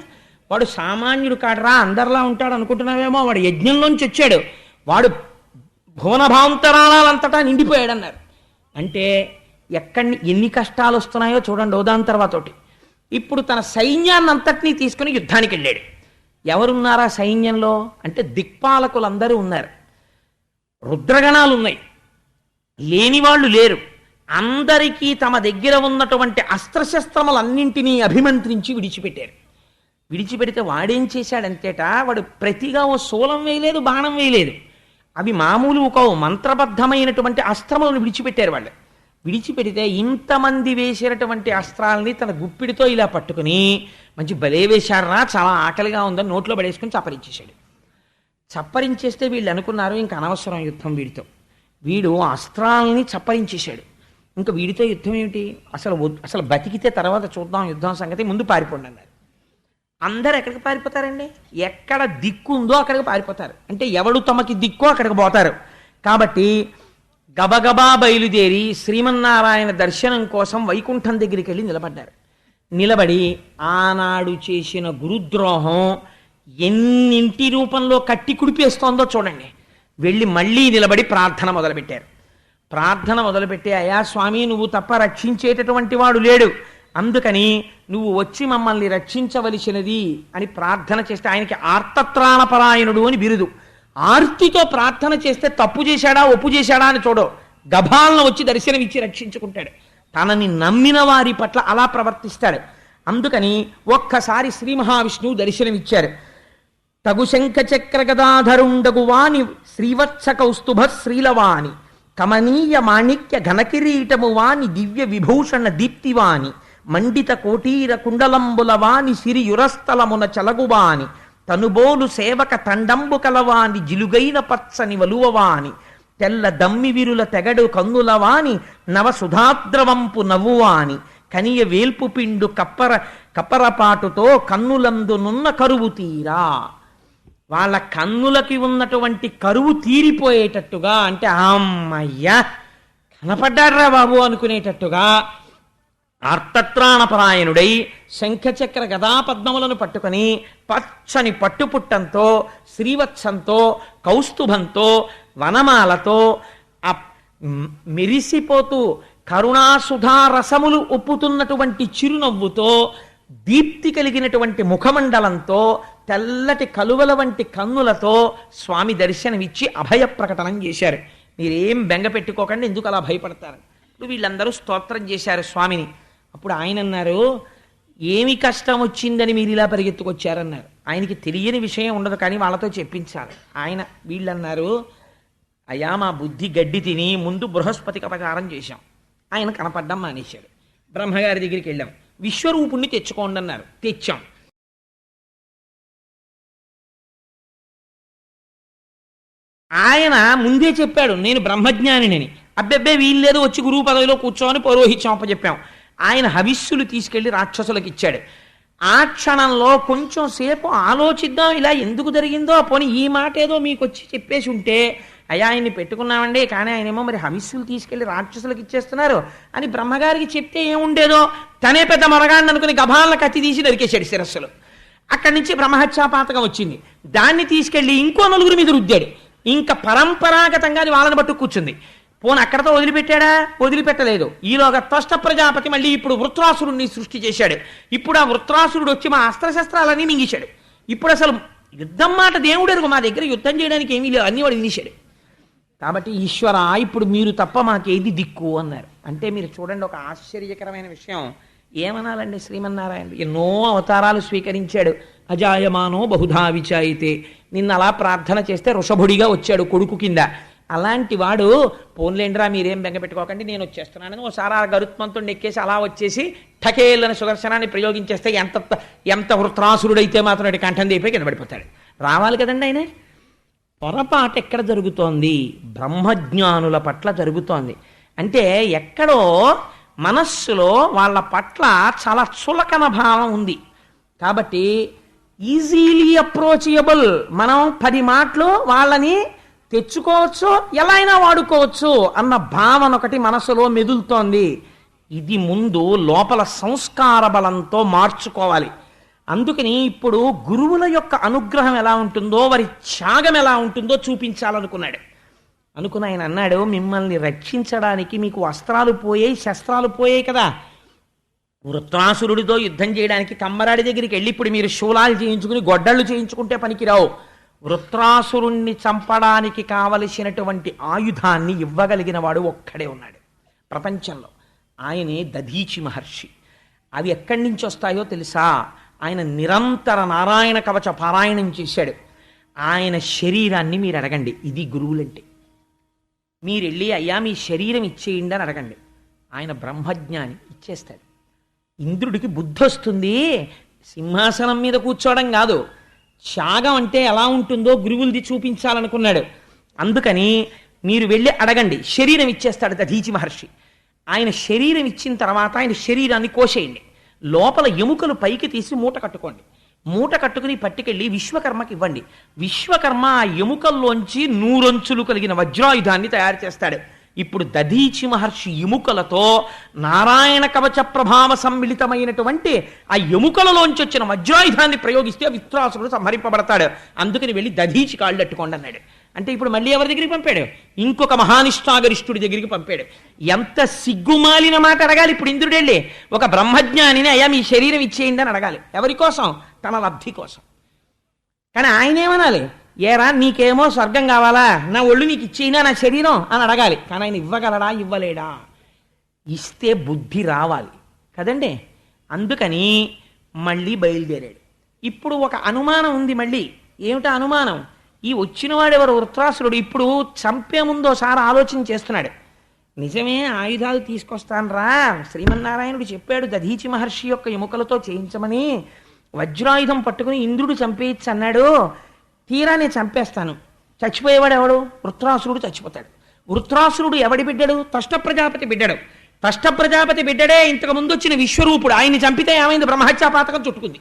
వాడు సామాన్యుడు కాడరా, అందరిలా ఉంటాడు అనుకుంటున్నావేమో, వాడు యజ్ఞంలోంచి వచ్చాడు, వాడు భువనభాంతరాలంతటా నిండిపోయాడన్నారు. అంటే ఎన్ని కష్టాలు వస్తున్నాయో చూడండి ఉదాహరణ తర్వాతోటి. ఇప్పుడు తన సైన్యాన్ని అంతటినీ తీసుకుని యుద్ధానికి వెళ్ళాడు. ఎవరున్నారా సైన్యంలో అంటే దిక్పాలకులందరూ ఉన్నారు, రుద్రగణాలు ఉన్నాయి, లేని వాళ్ళు లేరు. అందరికీ తమ దగ్గర ఉన్నటువంటి అస్త్రశస్త్రములన్నింటినీ అభిమంత్రించి విడిచిపెట్టారు. విడిచిపెడితే వాడేం చేశాడంతేట, వాడు ప్రతిగా ఓ శూలం వేయలేదు, బాణం వేయలేదు. అవి మామూలు ఒక మంత్రబద్ధమైనటువంటి అస్త్రములను విడిచిపెట్టారు వాళ్ళు. విడిచిపెడితే ఇంతమంది వేసినటువంటి అస్త్రాలని తన గుప్పిడితో ఇలా పట్టుకుని మంచి బలే వేశారా, చాలా ఆకలిగా ఉందని నోట్లో పడేసుకుని చప్పరించేశాడు. చప్పరించేస్తే వీళ్ళు అనుకున్నారు ఇంక అనవసరం యుద్ధం వీడితో. వీడు అస్త్రాలని చప్పరించేశాడు, ఇంకా వీడితో యుద్ధం ఏమిటి, అసలు బతికితే తర్వాత చూద్దాం యుద్ధం సంగతి, ముందు పారిపోండి అన్నారు. అందరు ఎక్కడికి పారిపోతారండి? ఎక్కడ దిక్కు ఉందో అక్కడికి పారిపోతారు. అంటే ఎవడు తమకి దిక్కో అక్కడికి పోతారు. కాబట్టి గబగబా బయలుదేరి శ్రీమన్నారాయణ దర్శనం కోసం వైకుంఠం దగ్గరికి వెళ్ళి నిలబడ్డారు. నిలబడి ఆనాడు చేసిన గురుద్రోహం ఎన్నింటి రూపంలో కట్టి కుడిపేస్తోందో చూడండి. వెళ్ళి మళ్ళీ నిలబడి ప్రార్థన మొదలుపెట్టారు. ప్రార్థన మొదలుపెట్టి అయ్యా స్వామి, నువ్వు తప్ప రక్షించేటటువంటి వాడు లేడు, అందుకని నువ్వు వచ్చి మమ్మల్ని రక్షించవలసినది అని ప్రార్థన చేస్తే, ఆయనకి ఆర్తత్రాణపరాయణుడు అని బిరుదు. ఆర్తితో ప్రార్థన చేస్తే తప్పు చేశాడా ఒప్పు చేశాడా అని చూడో, గభాలను వచ్చి దర్శనమిచ్చి రక్షించుకుంటాడు. తనని నమ్మిన వారి పట్ల అలా ప్రవర్తిస్తాడు. అందుకని ఒక్కసారి శ్రీ మహావిష్ణువు దర్శనమిచ్చారు. తగు శంఖ చక్ర గదాధరుండగు వాని శ్రీవత్స కౌస్తుభ శ్రీలవాణి, కమనీయ మాణిక్య ఘనకిరీటము వాని దివ్య విభూషణ దీప్తివాని, మండిత కోటీర కుండలంబుల వాని సిరియురస్థలమున చలగువాని, తనుబోలు సేవక తండంబు కలవాని జిలుగైన పచ్చని వలువవాని, తెల్ల దమ్మి విరుల తెగడు కన్నులవాని నవసుధాద్రవంపు నవ్వువాని, కనియ వేల్పు పిండు కప్పరపాటుతో కన్నులందునున్న కరువు తీరా. వాళ్ళ కన్నులకి ఉన్నటువంటి కరువు తీరిపోయేటట్టుగా, అంటే అమ్మయ్యా కనపడ్డాడ్రా బాబు అనుకునేటట్టుగా ఆర్తత్రాణపరాయణుడై శంఖచక్ర గదాపద్మములను పట్టుకొని పచ్చని పట్టుపుట్టంతో, శ్రీవత్సంతో, కౌస్తుభంతో, వనమాలతో, మెరిసిపోతూ కరుణాసుధారసములు ఉప్పుతున్నటువంటి చిరునవ్వుతో, దీప్తి కలిగినటువంటి ముఖమండలంతో, తెల్లటి కలువల వంటి కన్నులతో స్వామి దర్శనమిచ్చి అభయ ప్రకటనం చేశారు. మీరేం బెంగ పెట్టుకోకండి, ఎందుకు అలా భయపడతారు. ఇప్పుడు వీళ్ళందరూ స్తోత్రం చేశారు స్వామిని. అప్పుడు ఆయన అన్నారు, ఏమి కష్టం వచ్చిందని మీరు ఇలా పరిగెత్తుకొచ్చారన్నారు. ఆయనకి తెలియని విషయం ఉండదు, కానీ వాళ్ళతో చెప్పించాలి. వీళ్ళన్నారు, అయ్యా మా బుద్ధి గడ్డి తిని ముందు బృహస్పతికి అపచారం చేశాం, ఆయన కనపడ్డం మానేశాడు. బ్రహ్మగారి దగ్గరికి వెళ్ళాం, విశ్వరూపుణ్ణి తెచ్చుకోండి అన్నారు, తెచ్చాం. ఆయన ముందే చెప్పాడు నేను బ్రహ్మజ్ఞానిని. అబ్బెబ్బే వీల్లేదు, వచ్చి గురువు పదవిలో కూర్చోని పౌరోహిత్యం అప్పచెప్పాం. ఆయన హవిస్సులు తీసుకెళ్లి రాక్షసులకు ఇచ్చాడు. ఆ క్షణంలో కొంచెం సేపు ఆలోచిద్దాం, ఇలా ఎందుకు జరిగిందో, పోనీ ఈ మాట ఏదో మీకు వచ్చి చెప్పేసి ఉంటే, అయ్యా ఆయన్ని పెట్టుకున్నామండి, కానీ ఆయనేమో మరి హవిస్సులు తీసుకెళ్లి రాక్షసులకు ఇచ్చేస్తున్నారు అని బ్రహ్మగారికి చెప్తే ఏముండేదో, తనే పెద్ద మరగాడిని అనుకుని గభాలను కత్తి తీసి నరికేశాడు శిరస్సులు. అక్కడి నుంచి బ్రహ్మహత్యాపాతకం వచ్చింది. దాన్ని తీసుకెళ్లి ఇంకో నలుగురి మీద రుద్దాడు. ఇంకా పరంపరాగతంగా అది వాళ్ళని పట్టు కూర్చుంది. పోను అక్కడతో వదిలిపెట్టాడా? వదిలిపెట్టలేదు. ఈలోగా త్వష్ట ప్రజాపతి మళ్ళీ ఇప్పుడు వృత్రాసురుణ్ణి సృష్టి చేశాడు. ఇప్పుడు ఆ వృత్రాసురుడు వచ్చి మా అస్త్రశస్త్రాలన్నీ మింగేశాడు. ఇప్పుడు అసలు యుద్ధం మాట దేవుడెరుగు, మా దగ్గర యుద్ధం చేయడానికి ఏమీ లేదు, అన్నీ వాడు వినిశాడు. కాబట్టి ఈశ్వర ఇప్పుడు మీరు తప్ప మాకేది దిక్కు అన్నారు. అంటే మీరు చూడండి, ఒక ఆశ్చర్యకరమైన విషయం. ఏమనాలండి, శ్రీమన్నారాయణ ఎన్నో అవతారాలు స్వీకరించాడు. అజాయమానో బహుధా విచాయితే, నిన్న అలా ప్రార్థన చేస్తే వృషభుడిగా వచ్చాడు కొడుకు కింద. అలాంటి వాడు పోన్లేండిరా మీరేం బెంగ పెట్టుకోకండి నేను వచ్చేస్తున్నానని ఓసారి ఆ గరుత్మంతుడిని ఎక్కేసి అలా వచ్చేసి ఠకేళ్ళని సుదర్శనాన్ని ప్రయోగించేస్తే ఎంత వృత్రాసురుడైతే మాత్రం కంఠం దీపే కింద పడిపోతాడు. రావాలి కదండి ఆయన. పొరపాటు ఎక్కడ జరుగుతోంది? బ్రహ్మజ్ఞానుల పట్ల జరుగుతోంది. అంటే ఎక్కడో మనస్సులో వాళ్ళ పట్ల చాలా చులకన భావం ఉంది. కాబట్టి ఈజీలీ అప్రోచబుల్, మనం 10 మాటలు వాళ్ళని తెచ్చుకోవచ్చు, ఎలా అయినా వాడుకోవచ్చు అన్న భావన ఒకటి మనసులో మెదులుతోంది. ఇది ముందు లోపల సంస్కార బలంతో మార్చుకోవాలి. అందుకని ఇప్పుడు గురువుల యొక్క అనుగ్రహం ఎలా ఉంటుందో, వారి త్యాగం ఎలా ఉంటుందో చూపించాలనుకున్నాడు. ఆయన అన్నాడు, మిమ్మల్ని రక్షించడానికి మీకు వస్త్రాలు పోయాయి, శస్త్రాలు పోయాయి కదా. వృత్రాసురుడితో యుద్ధం చేయడానికి కమ్మరాడి దగ్గరికి వెళ్ళి ఇప్పుడు మీరు శూలాలు చేయించుకుని గొడ్డళ్ళు చేయించుకుంటే పనికిరావు. వృత్రాసురుణ్ణి చంపడానికి కావలసినటువంటి ఆయుధాన్ని ఇవ్వగలిగిన వాడు ఒక్కడే ఉన్నాడు ప్రపంచంలో, ఆయనే దధీచి మహర్షి. అవి ఎక్కడి నుంచి వస్తాయో తెలుసా? ఆయన నిరంతర నారాయణ కవచ పారాయణం చేశాడు. ఆయన శరీరాన్ని మీరు అడగండి, ఇది గురువులంటే. మీరు వెళ్ళి అయ్యా మీ శరీరం ఇచ్చేయండి అని అడగండి, ఆయన బ్రహ్మజ్ఞాని ఇచ్చేస్తాడు. ఇంద్రుడికి బుద్ధి వస్తుంది, సింహాసనం మీద కూర్చోవడం కాదు, త్యాగం అంటే ఎలా ఉంటుందో గురువులది చూపించాలనుకున్నాడు. అందుకని మీరు వెళ్ళి అడగండి, శరీరం ఇచ్చేస్తాడు దధీచి మహర్షి. ఆయన శరీరం ఇచ్చిన తర్వాత ఆయన శరీరాన్ని కోసేయండి, లోపల ఎముకలు పైకి తీసి మూట కట్టుకోండి. మూట కట్టుకుని పట్టుకెళ్ళి విశ్వకర్మకి ఇవ్వండి. విశ్వకర్మ ఆ ఎముకల్లోంచి 100 అంచులు కలిగిన వజ్రాయుధాన్ని తయారు చేస్తాడు. ఇప్పుడు దధీచి మహర్షి ఎముకలతో నారాయణ కవచ ప్రభావ సమ్మిళితమైనటువంటి ఆ ఎముకలలోంచి వచ్చిన వజ్రాయుధాన్ని ప్రయోగిస్తే విత్రాసురుడు సంహరింపబడతాడు. అందుకని వెళ్ళి దధీచి కాళ్ళు అట్టుకోండి అన్నాడు. అంటే ఇప్పుడు మళ్ళీ ఎవరి దగ్గరికి పంపాడు? ఇంకొక మహానిష్ఠాగరిష్ఠుడి దగ్గరికి పంపాడు. ఎంత సిగ్గుమాలిన మాట అడగాలి ఇప్పుడు ఇంద్రుడు వెళ్ళి, ఒక బ్రహ్మజ్ఞానిని అయ్యా మీ శరీరం ఇచ్చేయండి అని అడగాలి. ఎవరి కోసం? తన లబ్ధి కోసం. కానీ ఆయన ఏమనాలి? ఏరా నీకేమో స్వర్గం కావాలా, నా ఒళ్ళు నీకు ఇచ్చేయినా నా శరీరం అని అడగాలి. కానీ ఆయన ఇవ్వగలడా? ఇవ్వలేడా? ఇస్తే బుద్ధి రావాలి కదండి. అందుకని మళ్ళీ బయలుదేరాడు. ఇప్పుడు ఒక అనుమానం ఉంది మళ్ళీ. ఏమిటా అనుమానం? ఈ వచ్చినవాడెవరు? వృత్రాసురుడు. ఇప్పుడు చంపే ముందోసారి ఆలోచన చేస్తున్నాడు. నిజమే ఆయుధాలు తీసుకొస్తానరా, శ్రీమన్నారాయణుడు చెప్పాడు దధీచి మహర్షి యొక్క ఎముకలతో చేయించమని. వజ్రాయుధం పట్టుకుని ఇంద్రుడు చంపేయచ్చు అన్నాడు. తీరా నేను చంపేస్తాను. చచ్చిపోయేవాడు ఎవడు? వృత్రాసురుడు చచ్చిపోతాడు. వృత్రాసురుడు ఎవడి బిడ్డడు? త్వష్ట ప్రజాపతి బిడ్డడు. త్వష్ట ప్రజాపతి బిడ్డడే ఇంతకు ముందు వచ్చిన విశ్వరూపుడు. ఆయన్ని చంపితే ఏమైంది? బ్రహ్మహత్యాపాతకం చుట్టుకుంది.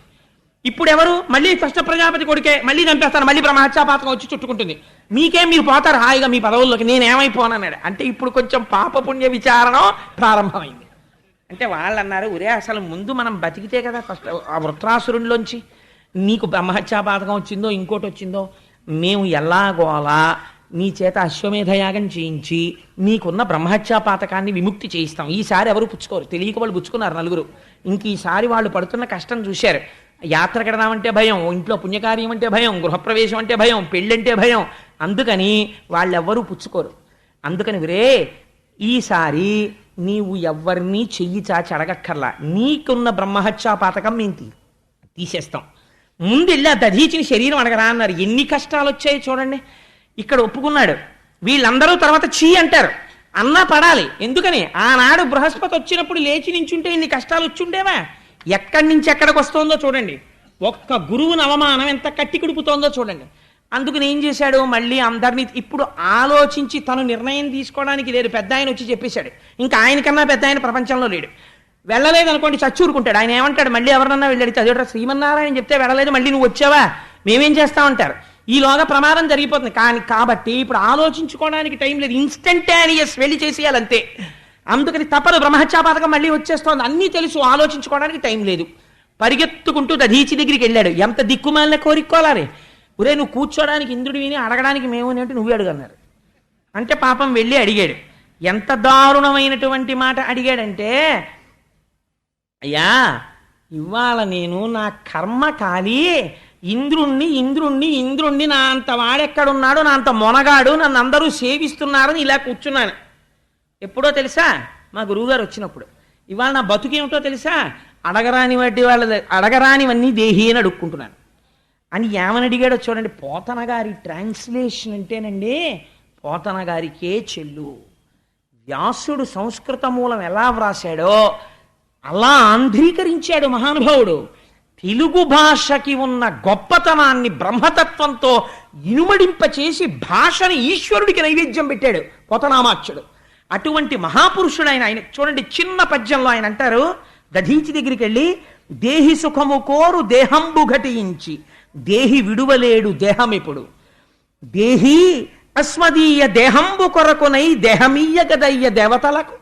ఇప్పుడు ఎవరు? మళ్ళీ త్వష్ట ప్రజాపతి కొడుకే. మళ్ళీ చంపేస్తాను, మళ్ళీ బ్రహ్మహత్యాపాతకం వచ్చి చుట్టుకుంటుంది. మీకేం, మీరు పోతారు హాయిగా మీ పదవుల్లోకి, నేనేమైపోనన్నాడు. అంటే ఇప్పుడు కొంచెం పాపపుణ్య విచారణ ప్రారంభమైంది. అంటే వాళ్ళు అన్నారు, ఒరే అసలు ముందు మనం బతికితే కదా ఆ వృత్రాసురుడిలోంచి నీకు బ్రహ్మహత్యాపాతకం వచ్చిందో ఇంకోటి వచ్చిందో, మేము ఎలాగోలా నీ చేత అశ్వమేధయాగం చేయించి నీకున్న బ్రహ్మహత్యాపాతకాన్ని విముక్తి చేయిస్తాం. ఈసారి ఎవరు పుచ్చుకోరు, తెలియక వాళ్ళు పుచ్చుకున్నారు నలుగురు. ఇంక ఈసారి వాళ్ళు పడుతున్న కష్టం చూశారు. యాత్ర కడదామంటే భయం, ఇంట్లో పుణ్యకార్యం అంటే భయం, గృహప్రవేశం అంటే భయం, పెళ్ళంటే భయం. అందుకని వాళ్ళెవ్వరూ పుచ్చుకోరు. అందుకని రే ఈసారి నీవు ఎవరినీ చెయ్యి చాచి అడగక్కర్లా, నీకున్న బ్రహ్మహత్యా పాతకం మేము తీసేస్తాం. ముందెళ్ళి ఆ దధీచిని శరీరం అడగరా అన్నారు. ఎన్ని కష్టాలు వచ్చాయి చూడండి. ఇక్కడ ఒప్పుకున్నాడు. వీళ్ళందరూ తర్వాత చీ అంటారు, అన్నా పడాలి. ఎందుకని ఆనాడు బృహస్పతి వచ్చినప్పుడు లేచి నించుంటే ఇన్ని కష్టాలు వచ్చుండేవా? ఎక్కడి నుంచి ఎక్కడికి వస్తోందో చూడండి. ఒక్క గురువుని అవమానం ఎంత కట్టి కుడుపుతోందో చూడండి. అందుకని ఏం చేశాడు, మళ్ళీ అందరినీ ఇప్పుడు ఆలోచించి తను నిర్ణయం తీసుకోవడానికి లేడు. పెద్ద ఆయన వచ్చి చెప్పేశాడు. ఇంకా ఆయనకన్నా పెద్ద ఆయన ప్రపంచంలో లేడు. వెళ్ళలేదు అనుకోండి, చచ్చూరుకుంటాడు. ఆయన ఏమంటాడు, మళ్ళీ ఎవరన్నా వెళ్ళాడు అదేట శ్రీమన్నారాయణ చెప్తే వెళ్ళలేదు, మళ్ళీ నువ్వు వచ్చావా, మేమేం చేస్తామంటారు. ఈలోగా ప్రమాదం జరిగిపోతుంది. కాబట్టి ఇప్పుడు ఆలోచించుకోవడానికి టైం లేదు, ఇన్స్టంటానియస్ వెళ్ళి చేసేయాలంతే. అందుకని తప్పదు, బ్రహ్మహత్యా పథకం మళ్ళీ వచ్చేస్తోంది, అన్నీ తెలుసు, ఆలోచించుకోవడానికి టైం లేదు. పరిగెత్తుకుంటూ దధీచి దగ్గరికి వెళ్ళాడు. ఎంత దిక్కుమాలిన కోరికోవాలి, ఒరే నువ్వు కూర్చోడానికి ఇంద్రుడు విని అడగడానికి మేము అంటే నువ్వే అడుగన్నారు. అంటే పాపం వెళ్ళి అడిగాడు. ఎంత దారుణమైనటువంటి మాట అడిగాడంటే, అయ్యా ఇవాళ నేను నా కర్మ కాలి ఇంద్రుణ్ణి నా అంత వాడెక్కడున్నాడు, నా అంత మొనగాడు, నన్ను అందరూ సేవిస్తున్నారని ఇలా కూర్చున్నాను. ఎప్పుడో తెలుసా, మా గురువుగారు వచ్చినప్పుడు. ఇవాళ నా బతుకేమిటో తెలుసా, అడగరానివన్నీ దేహి అని అడుక్కుంటున్నాను అని ఏమని అడిగాడో చూడండి. పోతన గారి ట్రాన్స్లేషన్ అంటేనండి పోతన గారికే చెల్లు. వ్యాసుడు సంస్కృత మూలం ఎలా వ్రాసాడో అలా ఆంధ్రీకరించాడు మహానుభావుడు. తెలుగు భాషకి ఉన్న గొప్పతనాన్ని బ్రహ్మతత్వంతో ఇనుమడింపచేసి భాషని ఈశ్వరుడికి నైవేద్యం పెట్టాడు పోతనామాచ్యుడు. అటువంటి మహాపురుషుడు ఆయన చూడండి. చిన్న పద్యంలో ఆయన అంటారు, దధీచి దగ్గరికి వెళ్ళి, దేహి సుఖము కోరు దేహంబు ఘటించి దేహి విడువలేడు దేహమిప్పుడు, దేహి అస్మదీయ దేహంబు కొరకునై దేహమీయ గదయ్య దేవతలకు.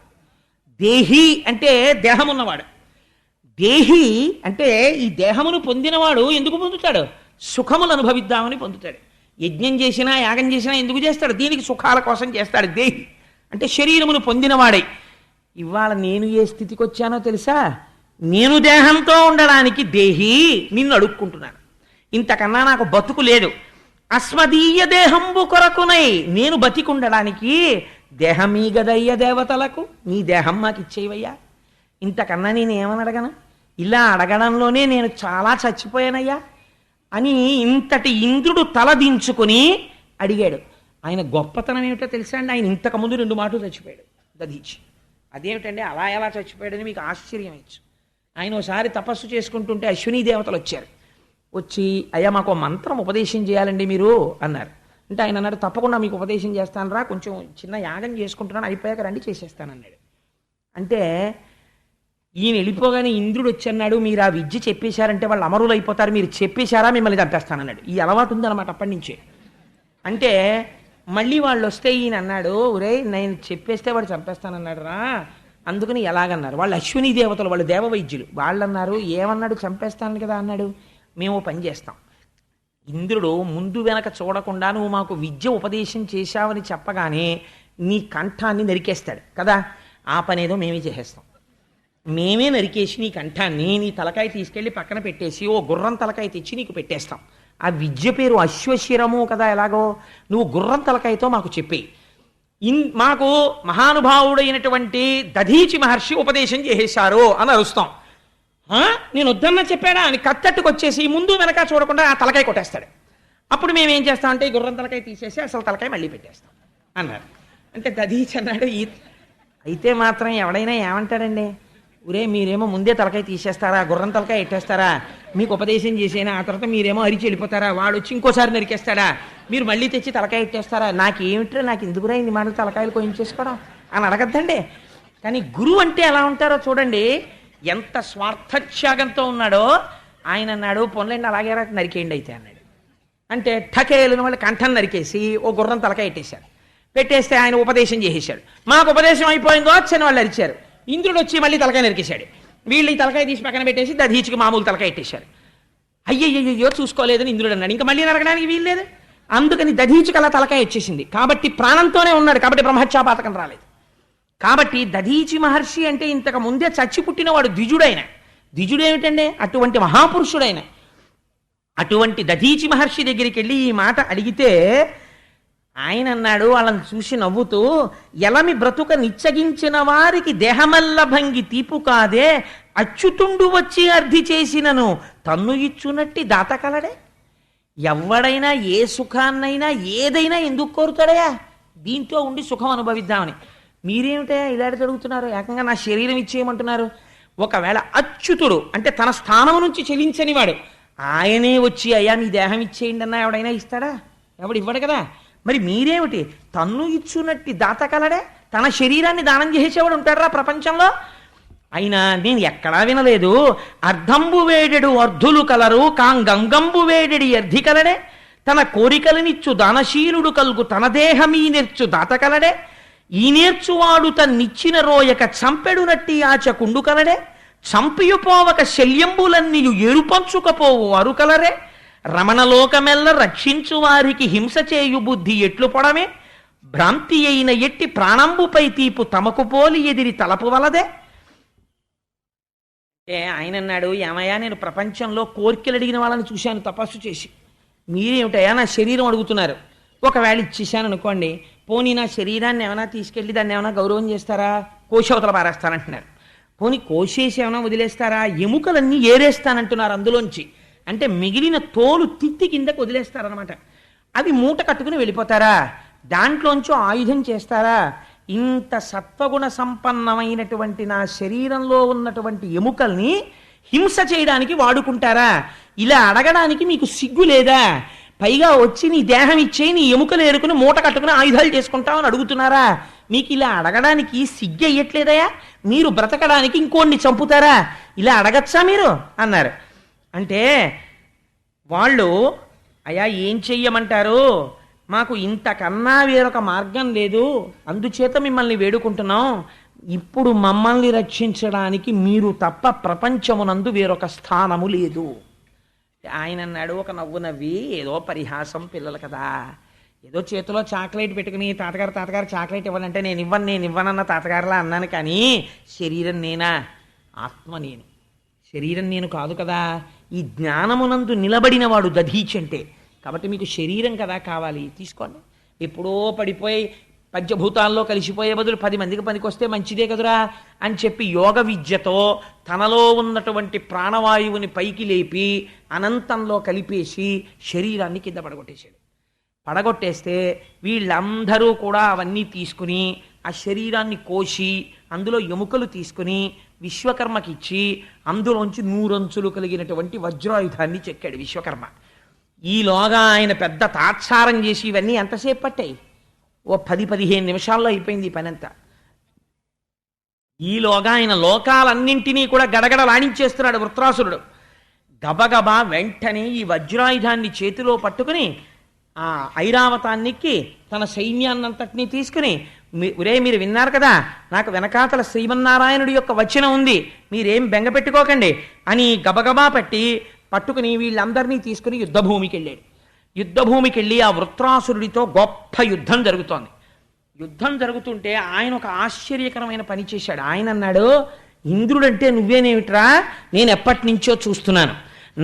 దేహి అంటే దేహమున్నవాడు, దేహి అంటే ఈ దేహమును పొందినవాడు ఎందుకు పొందుతాడు, సుఖములు అనుభవిద్దామని పొందుతాడు. యజ్ఞం చేసినా యాగం చేసినా ఎందుకు చేస్తాడు, దీనికి సుఖాల కోసం చేస్తాడు. దేహి అంటే శరీరమును పొందినవాడై. ఇవాళ నేను ఏ స్థితికి వచ్చానో తెలుసా, నేను దేహంతో ఉండడానికి దేహి నిన్ను అడుక్కుంటున్నాను, ఇంతకన్నా నాకు బతుకు లేదు. అస్మదీయ దేహంబు కొరకునై నేను బతికుండడానికి దేహమీ గదయ్య దేవతలకు, నీ దేహం మాకు ఇచ్చేవయ్యా, ఇంతకన్నా నేను ఏమని అడగను, ఇలా అడగడంలోనే నేను చాలా చచ్చిపోయానయ్యా అని ఇంతటి ఇంద్రుడు తల దించుకుని అడిగాడు. ఆయన గొప్పతనం ఏమిటో తెలుసా అండి, ఆయన ఇంతకుముందు 2 మాటలు చచ్చిపోయాడు దధీచి. అదేమిటండి అలా ఎలా చచ్చిపోయాడని మీకు ఆశ్చర్యం అయ్యచ్చు. ఆయన ఒకసారి తపస్సు చేసుకుంటుంటే అశ్వినీ దేవతలు వచ్చారు. వచ్చి అయ్యా మాకు మంత్రం ఉపదేశం చేయాలండి మీరు అన్నారు. అంటే ఆయన అన్నాడు, తప్పకుండా మీకు ఉపదేశం చేస్తాను రా, కొంచెం చిన్న యాగం చేసుకుంటున్నాను, అయిపోయాక రండి చేసేస్తానన్నాడు. అంటే ఈయన వెళ్ళిపోగానే ఇంద్రుడు వచ్చి అన్నాడు, మీరు ఆ విద్య చెప్పేశారంటే వాళ్ళు అమరులు అయిపోతారు, మీరు చెప్పేశారా మిమ్మల్ని చంపేస్తానన్నాడు. ఈ అలవాటు ఉందన్నమాట అప్పటి నుంచే. అంటే మళ్ళీ వాళ్ళు వస్తే ఈయన అన్నాడు, ఒరే నేను చెప్పేస్తే వాడు చంపేస్తానన్నాడు రా, అందుకని ఎలాగన్నారు. వాళ్ళు అశ్వినీ దేవతలు, వాళ్ళు దేవవైద్యులు. వాళ్ళు అన్నారు, ఏమన్నాడు, చంపేస్తాను కదా అన్నాడు, మేము పని చేస్తాం. ఇంద్రుడు ముందు వెనక చూడకుండా నువ్వు మాకు విద్య ఉపదేశం చేశావని చెప్పగానే నీ కంఠాన్ని నరికేస్తాడు కదా, ఆ పనేదో మేమే చేసేస్తాం. మేమే నరికేసి నీ కంఠాన్ని, నీ తలకాయ తీసుకెళ్ళి పక్కన పెట్టేసి ఓ గుర్రం తలకాయ తెచ్చి నీకు పెట్టేస్తాం. ఆ విద్య పేరు అశ్వశిరము కదా, ఎలాగో నువ్వు గుర్రం తలకాయతో మాకు చెప్పి మాకు మహానుభావుడైనటువంటి దధీచి మహర్షి ఉపదేశం చేసేశారు అని అరుస్తాం. నేను వద్దన్నా చెప్పాడా అని కత్తట్టుకొచ్చేసి ముందు వెనక చూడకుండా ఆ తలకాయ కొట్టేస్తాడు. అప్పుడు మేమేం చేస్తామంటే ఈ గుర్రం తలకాయ తీసేసి అసలు తలకాయ మళ్ళీ పెట్టేస్తాం అన్నారు. అంటే దధీచి అన్నాడు, అయితే మాత్రం ఎవడైనా ఏమంటాడండి, ఒరే మీరేమో ముందే తలకాయ తీసేస్తారా, గుర్రం తలకాయ ఎట్టేస్తారా, మీకు ఉపదేశం చేసేనా, ఆ తర్వాత మీరేమో అరిచి వెళ్ళిపోతారా, వాడు వచ్చి ఇంకోసారి నరికేస్తాడా, మీరు మళ్ళీ తెచ్చి తలకాయ ఎట్టేస్తారా, నాకేమిట్రా, నాకు ఎందుకురా ఇన్ని మాటలు తలకాయలు కోయించేసుకోవడం అని అడగద్దండి. కానీ గురువు అంటే ఎలా ఉంటారో చూడండి, ఎంత స్వార్థత్యాగంతో ఉన్నాడో. ఆయన అన్నాడు, పొన్లండి అలాగే నరికేయండి అయితే అన్నాడు. అంటే ఠకేలను వాళ్ళ కంఠం నరికేసి ఓ గుర్రం తలకాయ ఎట్టేశారు. పెట్టేస్తే ఆయన ఉపదేశం చేసేశాడు. మాకు ఉపదేశం అయిపోయిందో వచ్చని వాళ్ళు అరిచారు. ఇంద్రుడు వచ్చి మళ్ళీ తలకాయ నరికేశాడు. వీళ్ళు ఈ తలకాయ తీసి పక్కన పెట్టేసి దధీచికి మామూలు తలకాయ ఎట్టేశారు. అయ్యయ్యో చూసుకోలేదని ఇంద్రుడు అన్నాడు. ఇంకా మళ్ళీ నరకడానికి వీల్లేదు. అందుకని దధీచికి అలా తలకాయ వచ్చేసింది. కాబట్టి ప్రాణంతోనే ఉన్నాడు, కాబట్టి బ్రహ్మహత్యాపాతకం రాలేదు. కాబట్టి దధీచి మహర్షి అంటే ఇంతకు ముందే చచ్చి పుట్టినవాడు, ద్విజుడైన ద్విజుడేమిటండి? అటువంటి మహాపురుషుడైన అటువంటి దధీచి మహర్షి దగ్గరికి వెళ్ళి ఈ మాట అడిగితే ఆయన అన్నాడు వాళ్ళని చూసి నవ్వుతూ, ఎలమి బ్రతుక నిచ్చగించిన వారికి దేహమల్ల భంగి తీపు కాదే, అచ్యుతుండు వచ్చి అర్థి చేసినను తన్ను ఇచ్చునట్టి దాత కలడే. ఎవడైనా ఏ సుఖాన్నైనా ఏదైనా ఎందుకు కోరుతాడయా? దీంతో ఉండి సుఖం అనుభవిద్దామని. మీరేమిటా ఇలాంటి అడుగుతున్నారు? ఏకంగా నా శరీరం ఇచ్చేయమంటున్నారు. ఒకవేళ అచ్యుతుడు అంటే తన స్థానం నుంచి చెలించనివాడు ఆయనే వచ్చి అయ్యా మీ దేహం ఇచ్చేయండి అన్నా ఎవడైనా ఇస్తాడా? ఎవడు ఇవ్వడు కదా. మరి మీరేమిటి తన్ను ఇచ్చునట్టి దాత కలడే? తన శరీరాన్ని దానం చేసేవాడు ఉంటాడరా ప్రపంచంలో? అయినా నేను ఎక్కడా వినలేదు. అర్ధంబు వేడెడు అర్ధులు కలరు కాంగంగంబు వేడెడి అర్ధి కలడే, తన కోరికలనిచ్చు దానశీలుడు కలుగు తన దేహమీ నేర్చు దాత కలడే, ఈ నేర్చువాడు తన్నిచ్చిన రోయక చంపెడునట్టి ఆచకుండు కలడే, చంపియుపోవక శల్యంబులన్నీయు ఏరుపంచుకపోవు అరు కలరే, రమణలోకమెల్ల రక్షించు వారికి హింస చేయు బుద్ధి ఎట్లు పొడమే, భ్రాంతి అయిన ఎట్టి ప్రాణంబుపై తీపు తమకు పోలి ఎదిరి తలపు వలదే. ఆయన అన్నాడు, ఏమయ్యా నేను ప్రపంచంలో కోరికలు అడిగిన వాళ్ళని చూశాను తపస్సు చేసి, మీరేమిటయా నా శరీరం అడుగుతున్నారు? ఒకవేళ ఇచ్చేసాను అనుకోండి, పోనీ నా శరీరాన్ని ఏమైనా తీసుకెళ్ళి దాన్ని ఏమైనా గౌరవం చేస్తారా? కోశవతల పారేస్తానంటున్నారు. పోనీ కోసేసి ఏమైనా వదిలేస్తారా? ఎముకలన్నీ ఏరేస్తానంటున్నారు అందులోంచి. అంటే మిగిలిన తోలు తిత్తి కిందకు వదిలేస్తారనమాట. అవి మూట కట్టుకుని వెళ్ళిపోతారా? దాంట్లోంచి ఆయుధం చేస్తారా? ఇంత సత్వగుణ సంపన్నమైనటువంటి నా శరీరంలో ఉన్నటువంటి ఎముకల్ని హింస చేయడానికి వాడుకుంటారా? ఇలా అడగడానికి మీకు సిగ్గు లేదా? పైగా వచ్చి నీ దేహం ఇచ్చే నీ ఎముకలు ఏరుకుని మూట కట్టుకుని ఆయుధాలు చేసుకుంటామని అడుగుతున్నారా? మీకు ఇలా అడగడానికి సిగ్గు అయ్యట్లేదయా? మీరు బ్రతకడానికి ఇంకోడిని చంపుతారా? ఇలా అడగచ్చా మీరు అన్నారు. అంటే వాళ్ళు, అయ్యా ఏం చెయ్యమంటారు? మాకు ఇంతకన్నా వేరొక మార్గం లేదు, అందుచేత మిమ్మల్ని వేడుకుంటున్నాం. ఇప్పుడు మమ్మల్ని రక్షించడానికి మీరు తప్ప ప్రపంచమునందు వేరొక స్థానము లేదు. ఆయన అన్నాడు ఒక నవ్వు నవ్వి, ఏదో పరిహాసం పిల్లలు కదా, ఏదో చేతిలో చాక్లెట్ పెట్టుకుని తాతగారు చాక్లెట్ ఇవ్వాలంటే నేను ఇవ్వనన్న తాతగారులా అన్నాను. కానీ శరీరం నేనా? ఆత్మ నేను, శరీరం నేను కాదు కదా. ఈ జ్ఞానమునందు నిలబడిన వాడు దధీచి అంటే. కాబట్టి మీకు శరీరం కదా కావాలి, తీసుకోండి. ఎప్పుడో పడిపోయి పంచభూతాల్లో కలిసిపోయే బదులు 10 మందికి పనికొస్తే మంచిదే కదురా అని చెప్పి యోగ విద్యతో తనలో ఉన్నటువంటి ప్రాణవాయువుని పైకి లేపి అనంతంలో కలిపేసి శరీరాన్ని కింద పడగొట్టేస్తే వీళ్ళందరూ కూడా అవన్నీ తీసుకుని ఆ శరీరాన్ని కోసి అందులో ఎముకలు తీసుకుని విశ్వకర్మకిచ్చి అందులోంచి 100 అంచులు కలిగినటువంటి వజ్రాయుధాన్ని చెక్కాడు విశ్వకర్మ. ఈలోగా ఆయన పెద్ద తాత్సారం చేసి ఇవన్నీ ఎంతసేపు పట్టాయి? ఓ 10-15 నిమిషాల్లో అయిపోయింది ఈ పని అంతా. ఈలోగా ఆయన లోకాలన్నింటినీ కూడా గడగడ లాడించేస్తున్నాడు వృత్రాసురుడు. గబగబా వెంటనే ఈ వజ్రాయుధాన్ని చేతిలో పట్టుకుని ఆ ఐరావతాన్నికి తన సైన్యాన్నంతటినీ తీసుకుని, మీరు విన్నారు కదా, నాకు వెనకాతల శ్రీమన్నారాయణుడి యొక్క వచనం ఉంది, మీరేం బెంగ పెట్టుకోకండి అని గబగబా పట్టుకుని వీళ్ళందరినీ తీసుకుని యుద్ధభూమికి వెళ్ళాడు. యుద్ధభూమికి వెళ్ళి ఆ వృత్రాసురుడితో గొప్ప యుద్ధం జరుగుతోంది. యుద్ధం జరుగుతుంటే ఆయన ఒక ఆశ్చర్యకరమైన పని చేశాడు. ఆయన అన్నాడు, ఇంద్రుడంటే నువ్వేనేమిట్రా, నేను ఎప్పటి నుంచో చూస్తున్నాను.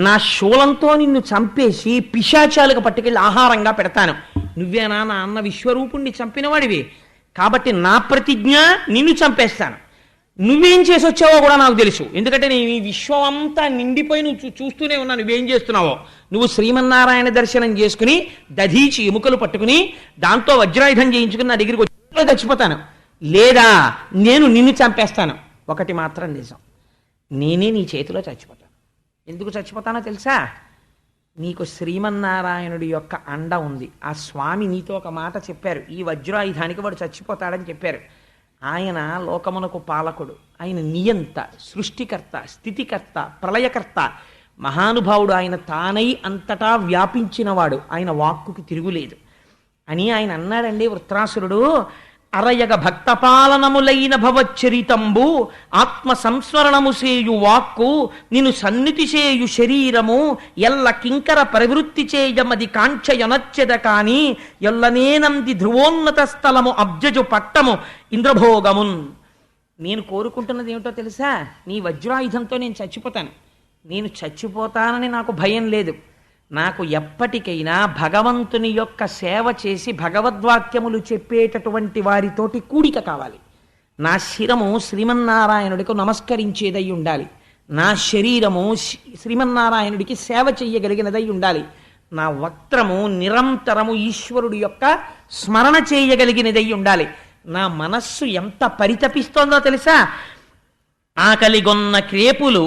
నా శూలంతో నిన్ను చంపేసి పిశాచాలుగా పట్టుకెళ్ళి ఆహారంగా పెడతాను. నువ్వేనా నా అన్న విశ్వరూపుణ్ణి చంపినవాడివి, కాబట్టి నా ప్రతిజ్ఞ నిన్ను చంపేస్తాను. నువ్వేం చేసి వచ్చావో కూడా నాకు తెలుసు, ఎందుకంటే నేను ఈ విశ్వం అంతా నిండిపోయి నువ్వు చూస్తూనే ఉన్నా. నువ్వేం చేస్తున్నావో, నువ్వు శ్రీమన్నారాయణ దర్శనం చేసుకుని దధీచి ఎముకలు పట్టుకుని దాంతో వజ్రాయుధం చేయించుకుని నా దగ్గరికి వచ్చి చచ్చిపోతాను, లేదా నేను నిన్ను చంపేస్తాను. ఒకటి మాత్రం నిజం, నేనే నీ చేతిలో చచ్చిపోతాను. ఎందుకు చచ్చిపోతానో తెలుసా? నీకు శ్రీమన్నారాయణుడి యొక్క అండ ఉంది. ఆ స్వామి నీతో ఒక మాట చెప్పారు, ఈ వజ్రాయుధానికి వాడు చచ్చిపోతాడని చెప్పారు. ఆయన లోకమునకు పాలకుడు, ఆయన నియంత, సృష్టికర్త, స్థితికర్త, ప్రళయకర్త, మహానుభావుడు. ఆయన తానై అంతటా వ్యాపించినవాడు, ఆయన వాక్కుకి తిరుగులేదు అని ఆయన అన్నాడండి వృత్రాసురుడు. అరయగ భక్తపాలనములైన భవచ్చరితంబు ఆత్మ సంస్మరణము సేయు వాక్కు నిన్ను సన్నిధి చేయు శరీరము ఎల్ల కింకర ప్రవృత్తి చేయమది కాంక్షయనచ్చెద కాని ఎల్లనేనంది ధ్రువోన్నత స్థలము అబ్జజు పట్టము ఇంద్రభోగమున్. నేను కోరుకుంటున్నది ఏమిటో తెలుసా? నీ వజ్రాయుధంతో నేను చచ్చిపోతాను. నేను చచ్చిపోతానని నాకు భయం లేదు. నాకు ఎప్పటికైనా భగవంతుని యొక్క సేవ చేసి భగవద్వాక్యములు చెప్పేటటువంటి వారితోటి కూడిక కావాలి. నా శిరము శ్రీమన్నారాయణుడికి నమస్కరించేదై ఉండాలి. నా శరీరము శ్రీమన్నారాయణుడికి సేవ చెయ్యగలిగినదై ఉండాలి. నా వక్త్రము నిరంతరము ఈశ్వరుడి యొక్క స్మరణ చేయగలిగినదై ఉండాలి. నా మనస్సు ఎంత పరితపిస్తోందో తెలుసా? ఆకలిగొన్న క్రేపులు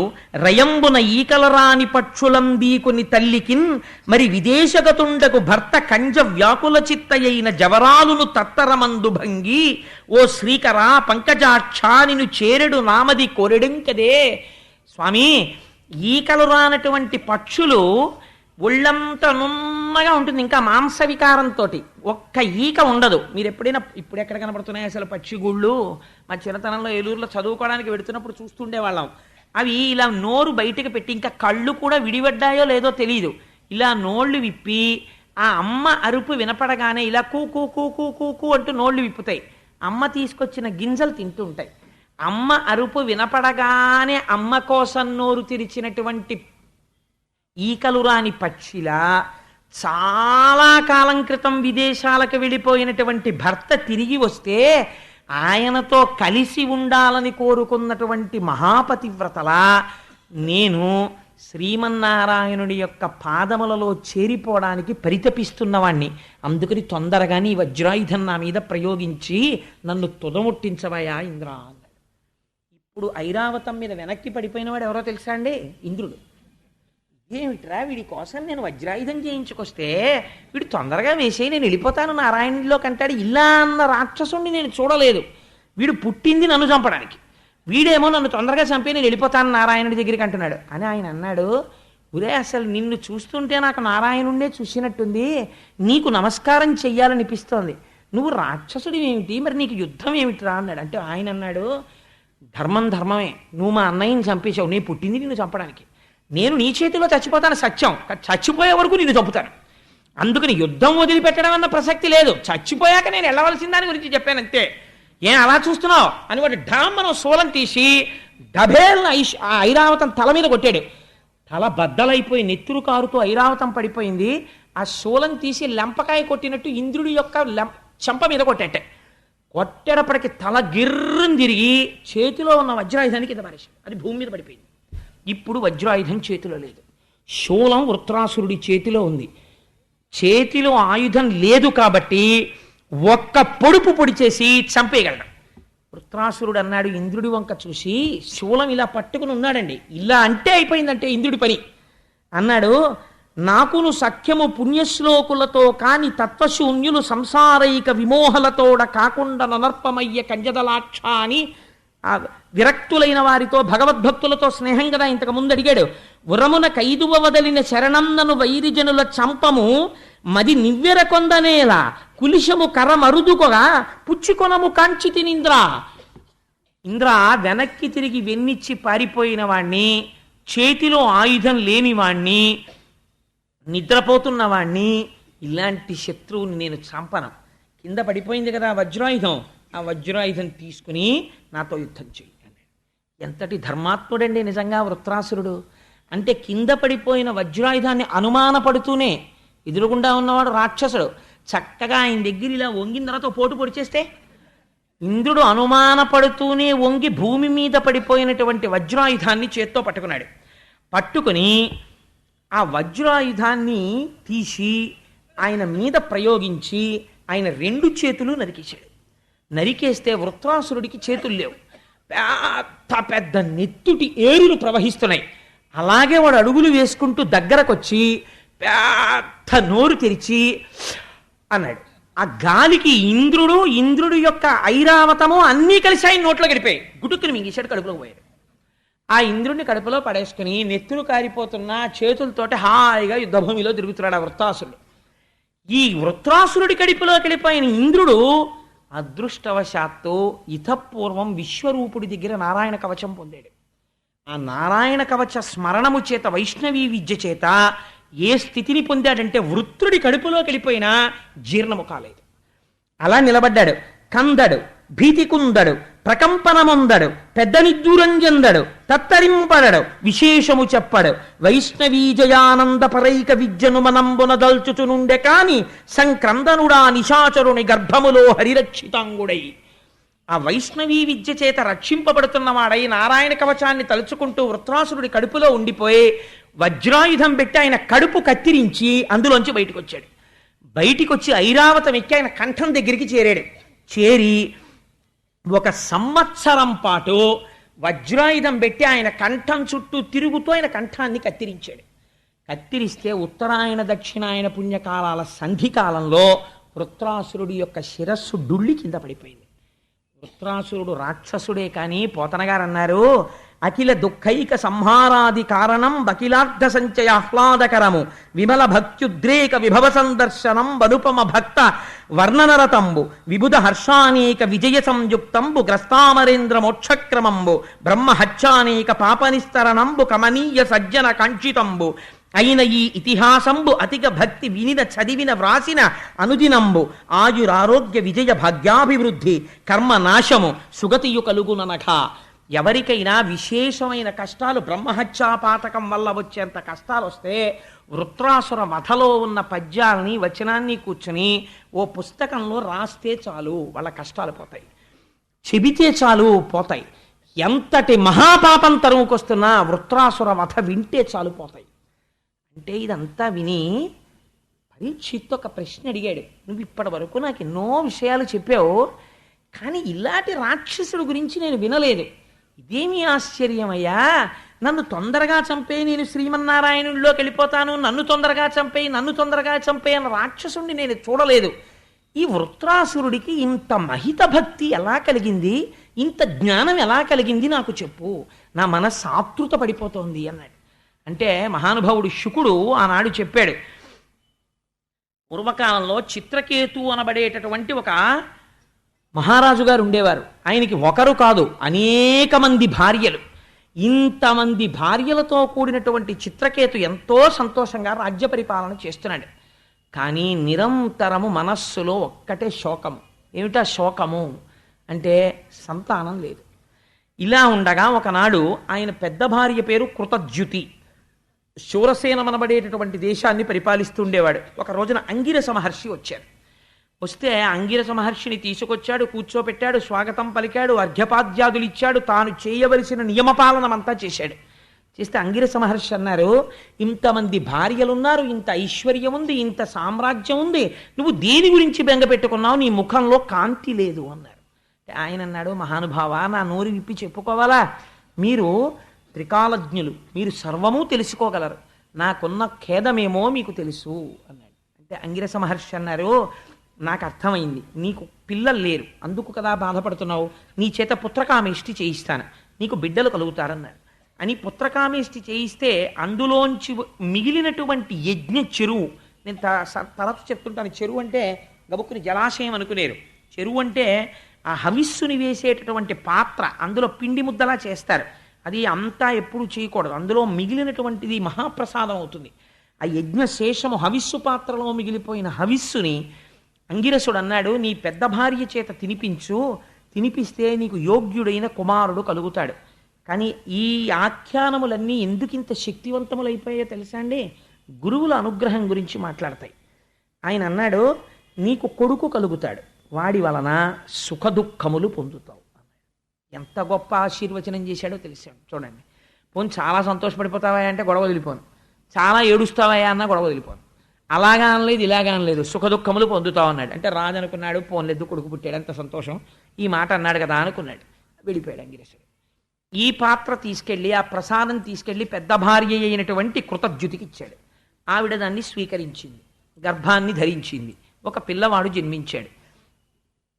రయంబున ఈకలరాని పక్షులంబీకుని తల్లికిన్ మరి విదేశగతుండకు భర్త కంజ వ్యాకుల చిత్తయైన జవరాలును తత్తరమందు భంగి ఓ శ్రీకరా పంకజాక్షా నిను చేరెడు నామది కోరెడింకదే. స్వామి, ఈకలు రానటువంటి పక్షులు ఒళ్ళంతా నున్నగా ఉంటుంది, ఇంకా మాంస వికారంతో ఒక్క ఈక ఉండదు. మీరు ఎప్పుడైనా ఇప్పుడు ఎక్కడ కనపడుతున్నాయి అసలు పక్షిగూళ్ళు? మా చిన్నతనంలో ఏలూరులో చదువుకోవడానికి వెడుతున్నప్పుడు చూస్తుండేవాళ్ళం. అవి ఇలా నోరు బయటకు పెట్టి, ఇంకా కళ్ళు కూడా విడిపడ్డాయో లేదో తెలియదు, ఇలా నోళ్ళు విప్పి ఆ అమ్మ అరుపు వినపడగానే ఇలా కూ కూ కూ కూ కూ కూ అంటూ నోళ్ళు విప్పుతాయి. అమ్మ తీసుకొచ్చిన గింజలు తింటూ ఉంటాయి. అమ్మ అరుపు వినపడగానే అమ్మ కోసం నోరు తెరిచినటువంటి ఈకలు రాని పక్షిలా చాలా కాలం క్రితం విదేశాలకు వెళ్ళిపోయినటువంటి భర్త తిరిగి వస్తే ఆయనతో కలిసి ఉండాలని కోరుకున్నటువంటి మహాపతివ్రతలా నేను శ్రీమన్నారాయణుడి యొక్క పాదములలో చేరిపోవడానికి పరితపిస్తున్నవాణ్ణి. అందుకని తొందరగా నీ వజ్రాయుధం నా మీద ప్రయోగించి నన్ను తుదముట్టించవయా ఇంద్ర అన్నాడు. ఇప్పుడు ఐరావతం మీద వెనక్కి పడిపోయినవాడు ఎవరో తెలుసా అండి? ఇంద్రుడు. ఏమిట్రా వీడి కోసం నేను వజ్రాయుధం చేయించుకొస్తే వీడు తొందరగా వేసేయి, నేను వెళ్ళిపోతాను నారాయణుడిలో కంటాడు. ఇలా అన్న రాక్షసుణ్ణి నేను చూడలేదు. వీడు పుట్టింది నన్ను చంపడానికి, వీడేమో నన్ను తొందరగా చంపి నేను వెళ్ళిపోతాను నారాయణుడి దగ్గరికి అంటున్నాడు. అని ఆయన అన్నాడు, ఉరే అసలు నిన్ను చూస్తుంటే నాకు నారాయణుడే చూసినట్టుంది, నీకు నమస్కారం చెయ్యాలనిపిస్తోంది, నువ్వు రాక్షసుడి ఏమిటి, మరి నీకు యుద్ధం ఏమిటిరా అన్నాడు. అంటే ఆయన అన్నాడు, ధర్మం ధర్మమే, నువ్వు మా అన్నయ్యని చంపేశావు, నేను పుట్టింది నిన్ను చంపడానికి, నేను నీ చేతిలో చచ్చిపోతాను సత్యం, చచ్చిపోయే వరకు నిన్ను చంపుతాను, అందుకని యుద్ధం వదిలిపెట్టడం అన్న ప్రసక్తి లేదు, చచ్చిపోయాక నేను వెళ్ళవలసిన దాని గురించి చెప్పాను అంతే, ఏం అలా చూస్తున్నావు అని వాడు ఢామ్మను శూలం తీసి డబేల్న ఆ ఐరావతం తల మీద కొట్టాడు. తల బద్దలైపోయి నెత్తురు కారుతూ ఐరావతం పడిపోయింది. ఆ శూలం తీసి లెంపకాయ కొట్టినట్టు ఇంద్రుడి యొక్క చెంప మీద కొట్టేట. కొట్టేటప్పటికి తల గిర్రని తిరిగి చేతిలో ఉన్న వజ్రాయుధానికి కింద పారేశాడు, అది భూమి మీద పడిపోయింది. ఇప్పుడు వజ్రాయుధం చేతిలో లేదు, శూలం వృత్రాసురుడి చేతిలో ఉంది. చేతిలో ఆయుధం లేదు కాబట్టి ఒక్క పొడుపు పొడిచేసి చంపేయగలడు. వృత్రాసురుడు అన్నాడు ఇంద్రుడి వంక చూసి, శూలం ఇలా పట్టుకుని ఉన్నాడండి, ఇలా అంటే అయిపోయిందంటే ఇంద్రుడి పని. అన్నాడు, నాకును సఖ్యము పుణ్యశ్లోకులతో కాని తత్వశూన్యులు సంసారైక విమోహలతోడ కాకుండా ననర్పమయ్య కంజదలాక్ష అని ఆ విరక్తులైన వారితో భగవద్భక్తులతో స్నేహం కదా ఇంతకు ముందు అడిగాడు. ఉరమున కైదువ వదలిన శరణన్నను వైరిజనుల చంపము మది నివ్వెర కొందనేలా కులిశము కరమరుదుకొగా పుచ్చుకొనము కాంచితినింద్ర. ఇంద్ర వెనక్కి తిరిగి వెన్నిచ్చి పారిపోయిన వాణ్ణి, చేతిలో ఆయుధం లేని వాణ్ణి, నిద్రపోతున్న వాణ్ణి, ఇలాంటి శత్రువుని నేను చంపను. కింద పడిపోయింది కదా వజ్రాయుధం, ఆ వజ్రాయుధం తీసుకుని నాతో యుద్ధం చెయ్యి. ఎంతటి ధర్మాత్ముడండి నిజంగా వృత్రాసురుడు. అంటే కింద పడిపోయిన వజ్రాయుధాన్ని అనుమానపడుతూనే, ఎదురుగుండా ఉన్నవాడు రాక్షసుడు, చక్కగా ఆయన దగ్గర ఇలా వంగిన తర్వాత పోటు పొడిచేస్తే, ఇంద్రుడు అనుమానపడుతూనే వంగి భూమి మీద పడిపోయినటువంటి వజ్రాయుధాన్ని చేత్తో పట్టుకున్నాడు. పట్టుకుని ఆ వజ్రాయుధాన్ని తీసి ఆయన మీద ప్రయోగించి ఆయన రెండు చేతులు నరికేశాడు. నరికేస్తే వృత్రాసురుడికి చేతులు లేవు, పెద్ద పెద్ద నెత్తుటి ఏరులు ప్రవహిస్తున్నాయి. అలాగే వాడు అడుగులు వేసుకుంటూ దగ్గరకొచ్చి పెద్ద నోరు తెరిచి అన్నాడు. ఆ గాలికి ఇంద్రుడు యొక్క ఐరావతము అన్నీ కలిసి ఆయన నోట్లో గడిపాయి. గుడుక్కుని మింగేశాడు, కడుపులోకి పోయాడు. ఆ ఇంద్రుడిని కడుపులో పడేసుకుని నెత్తురు కారిపోతున్న చేతులతోటి హాయిగా యుద్ధభూమిలో తిరుగుతున్నాడు ఆ వృత్రాసురుడు. ఈ వృత్రాసురుడి కడుపులోకి వెళ్ళిపోయిన ఇంద్రుడు అదృష్టవశాత్తు ఇతపూర్వం విశ్వరూపుడి దగ్గర నారాయణ కవచం పొందాడు. ఆ నారాయణ కవచ స్మరణము చేత, వైష్ణవీ విద్య చేత ఏ స్థితిని పొందాడంటే వృత్రుడి కడుపులోకి వెళ్ళిపోయినా జీర్ణము కాలేదు. అలా నిలబడ్డాడు. కందడు భీతికుందడు ప్రకంపనమొందడు, పెద్ద నిద్దూరం చెందడు, తత్తరింపడడు, విశేషము చెప్పడు. వైష్ణవీజయానంద పరైక విద్యను మనంబున దల్చుచునుండె కాని సంక్రందనుడా నిశాచరుని గర్భములో హరిరక్షితాంగుడై. ఆ వైష్ణవీ విద్య చేత రక్షింపబడుతున్నవాడై నారాయణ కవచాన్ని తలుచుకుంటూ వృత్రాసురుడి కడుపులో ఉండిపోయి వజ్రాయుధం పెట్టి ఆయన కడుపు కత్తిరించి అందులోంచి బయటకు వచ్చాడు. బయటికి వచ్చి ఐరావతం ఎక్కి ఆయన కంఠం దగ్గరికి చేరాడు. చేరి 1 సంవత్సరం పాటు వజ్రాయుధం పెట్టి ఆయన కంఠం చుట్టూ తిరుగుతూ ఆయన కంఠాన్ని కత్తిరించాడు. కత్తిరిస్తే ఉత్తరాయణ దక్షిణాయన పుణ్యకాలాల సంధికాలంలో వృత్రాసురుడి యొక్క శిరస్సు డుళ్ళి కింద పడిపోయింది. వృత్రాసురుడు రాక్షసుడే కానీ పోతనగారు అన్నారు, అఖిల దుఃఖైక సంహారాది కారణం బకిలార్థ సంచయ ఆహ్లాదకరము విమల భక్త్యుద్రేక విభవ సందర్శనం వనుపమ భక్త వర్ణనరతంబు విబుధ హర్షానేక విజయ సంయుక్తంబు గ్రస్తామరేంద్ర మోక్షక్రమంబు బ్రహ్మహత్యానేక పాపనిస్తరణంబు కమనీయ సజ్జన కాంక్షితంబు అయిన ఈ ఇతిహాసంబు అతిక భక్తి వినిన చదివిన వ్రాసిన అనుదినంబు ఆయురారోగ్య విజయ భాగ్యాభివృద్ధి కర్మ నాశము సుగతియు కలుగుననఖ. ఎవరికైనా విశేషమైన కష్టాలు బ్రహ్మహత్యాపాతకం వల్ల వచ్చేంత కష్టాలు వస్తే వృత్రాసుర వధలో ఉన్న పద్యాలని వచనాన్ని కూర్చుని ఓ పుస్తకంలో రాస్తే చాలు వాళ్ళ కష్టాలు పోతాయి, చెబితే చాలు పోతాయి. ఎంతటి మహాపాపం తరుముకొస్తున్నా వృత్రాసుర వధ వింటే చాలు పోతాయి. అంటే ఇదంతా విని పరీక్షిత్ ఒక ప్రశ్న అడిగాడు, నువ్వు ఇప్పటి వరకు నాకు ఎన్నో విషయాలు చెప్పావు, కానీ ఇలాంటి రాక్షసుడు గురించి నేను వినలేదు. ఇదేమీ ఆశ్చర్యమయ్యా, నన్ను తొందరగా చంపే, నేను శ్రీమన్నారాయణుల్లోకి వెళ్ళిపోతాను, నన్ను తొందరగా చంపే అన్న రాక్షసుడిని నేను చూడలేదు. ఈ వృత్రాసురుడికి ఇంత మహిత భక్తి ఎలా కలిగింది, ఇంత జ్ఞానం ఎలా కలిగింది నాకు చెప్పు, నా మనస్సు ఆతృత పడిపోతోంది అన్నాడు. అంటే మహానుభావుడు శుకుడు ఆనాడు చెప్పాడు, పూర్వకాలంలో చిత్రకేతు అనబడేటటువంటి ఒక మహారాజు గారు ఉండేవారు. ఆయనకి ఒకరు కాదు అనేక మంది భార్యలు. ఇంతమంది భార్యలతో కూడినటువంటి చిత్రకేతు ఎంతో సంతోషంగా రాజ్య పరిపాలన చేస్తున్నాడు. కానీ నిరంతరము మనస్సులో ఒక్కటే శోకము. ఏమిటా శోకము అంటే సంతానం లేదు. ఇలా ఉండగా ఒకనాడు ఆయన పెద్ద భార్య పేరు కృతజ్యుతి, శూరసేనమనబడేటటువంటి దేశాన్ని పరిపాలిస్తుండేవాడు. ఒక రోజున అంగిరస మహర్షి వచ్చారు. వస్తే అంగిరస మహర్షిని తీసుకొచ్చాడు, కూర్చోపెట్టాడు, స్వాగతం పలికాడు, అర్ఘ్యపాద్యాదులు ఇచ్చాడు, తాను చేయవలసిన నియమపాలనమంతా చేశాడు. చేస్తే అంగిరస మహర్షి అన్నారు, ఇంతమంది భార్యలున్నారు, ఇంత ఐశ్వర్యం ఉంది, ఇంత సామ్రాజ్యం ఉంది, నువ్వు దేని గురించి బెంగ పెట్టుకున్నావు, నీ ముఖంలో కాంతి లేదు అన్నారు. ఆయన అన్నాడు, మహానుభావ, నా నోరు విప్పి చెప్పుకోవాలా, మీరు త్రికాలజ్ఞులు, మీరు సర్వము తెలుసుకోగలరు, నాకున్న ఖేదమేమో మీకు తెలుసు అన్నాడు. అంటే అంగిరస మహర్షి అన్నారు, నాకు అర్థమైంది, నీకు పిల్లలు లేరు, అందుకు కదా బాధపడుతున్నావు, నీ చేత పుత్రకామేష్టి చేయిస్తాను, నీకు బిడ్డలు కలుగుతారన్నారు. అని పుత్రకామేష్టి చేయిస్తే అందులోంచి మిగిలినటువంటి యజ్ఞ చెరువు, నేను తరచు చెప్తుంటాను, చెరువు అంటే గబుక్కుని జలాశయం అనుకునేరు, చెరువు అంటే ఆ హవిస్సుని వేసేటటువంటి పాత్ర, అందులో పిండి ముద్దలా చేస్తారు, అది అంతా ఎప్పుడు చేయకూడదు, అందులో మిగిలినటువంటిది మహాప్రసాదం అవుతుంది. ఆ యజ్ఞ శేషము హవిస్సు పాత్రలో మిగిలిపోయిన హవిస్సుని అంగిరసుడు అన్నాడు, నీ పెద్ద భార్య చేత తినిపించు, తినిపిస్తే నీకు యోగ్యుడైన కుమారుడు కలుగుతాడు. కానీ ఈ ఆఖ్యానములన్నీ ఎందుకింత శక్తివంతములైపోయాయో తెలుసా అండి, గురువుల అనుగ్రహం గురించి మాట్లాడతాయి. ఆయన అన్నాడు, నీకు కొడుకు కలుగుతాడు, వాడి వలన సుఖదుఖములు పొందుతావు. ఎంత గొప్ప ఆశీర్వచనం చేశాడో తెలిసాడు చూడండి. పోను చాలా సంతోషపడిపోతావా అంటే గొడవ వదిలిపోను, చాలా ఏడుస్తావా అన్నా గొడవ వదిలిపోను, అలాగా అనలేదు ఇలాగా అనలేదు, సుఖదుఖములు పొందుతావు అన్నాడు. అంటే రాజు అనుకున్నాడు, పోన్లేదు కొడుకు పుట్టాడు, ఎంత సంతోషం, ఈ మాట అన్నాడు కదా అనుకున్నాడు, వెళ్ళిపోయాడు అంగిరసుడు. ఈ పాత్ర తీసుకెళ్ళి, ఆ ప్రసాదం తీసుకెళ్ళి పెద్ద భార్య అయినటువంటి కృతజ్యుతికి ఇచ్చాడు. ఆవిడ దాన్ని స్వీకరించింది, గర్భాన్ని ధరించింది, ఒక పిల్లవాడు జన్మించాడు.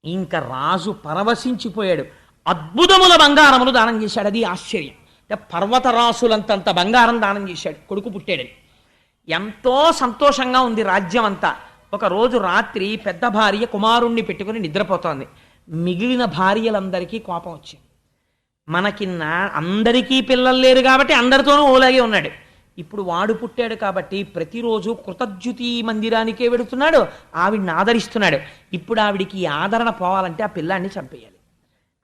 ఇంకా రాజు పరవశించిపోయాడు, అద్భుతముల బంగారములు దానం చేశాడు. అది ఆశ్చర్యం, అంటే పర్వతరాసులంతంత బంగారం దానం చేశాడు, కొడుకు పుట్టాడని. ఎంతో సంతోషంగా ఉంది రాజ్యం అంతా. ఒకరోజు రాత్రి పెద్ద భార్య కుమారుణ్ణి పెట్టుకుని నిద్రపోతోంది. మిగిలిన భార్యలందరికీ కోపం వచ్చింది, మనకి అందరికీ పిల్లలు లేరు కాబట్టి అందరితోనూ ఓలాగే ఉన్నాడు, ఇప్పుడు వాడు పుట్టాడు కాబట్టి ప్రతిరోజు కృతజ్యుతి మందిరానికే వెడుతున్నాడు, ఆవిడ్ని ఆదరిస్తున్నాడు, ఇప్పుడు ఆవిడికి ఆదరణ పోవాలంటే ఆ పిల్లాన్ని చంపేయాలి.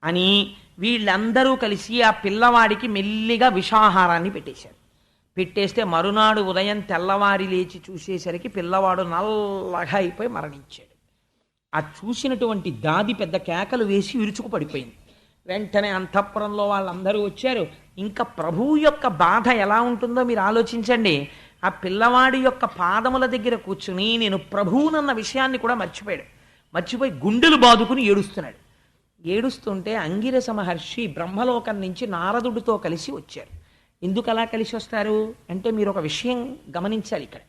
అని వీళ్ళందరూ కలిసి ఆ పిల్లవాడికి మెల్లిగా విషాహారాన్ని పెట్టేశారు. పెట్టేస్తే మరునాడు ఉదయం తెల్లవారి లేచి చూసేసరికి పిల్లవాడు నల్లగా అయిపోయి మరణించాడు. ఆ చూసినటువంటి దాది పెద్ద కేకలు వేసి విరుచుకు పడిపోయింది. వెంటనే అంతఃపురంలో వాళ్ళందరూ వచ్చారు. ఇంకా ప్రభువు యొక్క బాధ ఎలా ఉంటుందో మీరు ఆలోచించండి. ఆ పిల్లవాడి యొక్క పాదముల దగ్గర కూర్చుని నేను ప్రభువునన్న విషయాన్ని కూడా మర్చిపోయి గుండెలు బాదుకుని ఏడుస్తున్నాడు. ఏడుస్తుంటే అంగిరస మహర్షి బ్రహ్మలోకం నుంచి నారదుడితో కలిసి వచ్చారు. ఎందుకు అలా కలిసి వస్తారు అంటే మీరు ఒక విషయం గమనించాలి. ఇక్కడ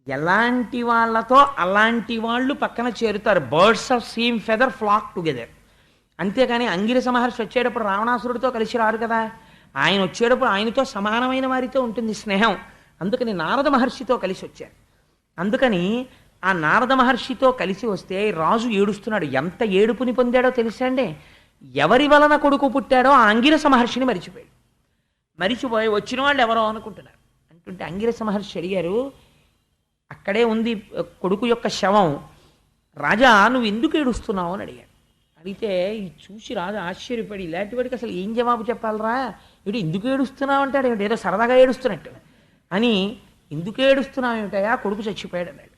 ఎలాంటి వాళ్ళతో అలాంటి వాళ్ళు పక్కన చేరుతారు. Birds of same feather flock together. అంతేకాని అంగిరస మహర్షి వచ్చేటప్పుడు రావణాసురుడితో కలిసి రారు కదా. ఆయన వచ్చేటప్పుడు ఆయనతో సమానమైన వారితో ఉంటుంది స్నేహం. అందుకని నారద మహర్షితో కలిసి వచ్చారు. అందుకని ఆ నారద మహర్షితో కలిసి వస్తే రాజు ఏడుస్తున్నాడు. ఎంత ఏడుపుని పొందాడో తెలుసా అండి. ఎవరి వలన కొడుకు పుట్టాడో ఆ అంగిరస మహర్షిని మరిచిపోయి వచ్చిన వాళ్ళు ఎవరో అనుకుంటున్నారు. అంటుంటే అంగిరస మహర్షి అడిగారు, అక్కడే ఉంది కొడుకు యొక్క శవం, రాజా నువ్వు ఎందుకు ఏడుస్తున్నావు అని అడిగాడు. అడిగితే ఇది చూసి రాజు ఆశ్చర్యపడి ఇలాంటి వాడికి అసలు ఏం జవాబు చెప్పాలరా, ఇటు ఎందుకు ఏడుస్తున్నావు అంటాడు, ఏమిటి ఏదో సరదాగా ఏడుస్తున్నట్టు అని. ఎందుకు ఏడుస్తున్నావు ఏమిటయా, కొడుకు చచ్చిపోయాడు అన్నాడు.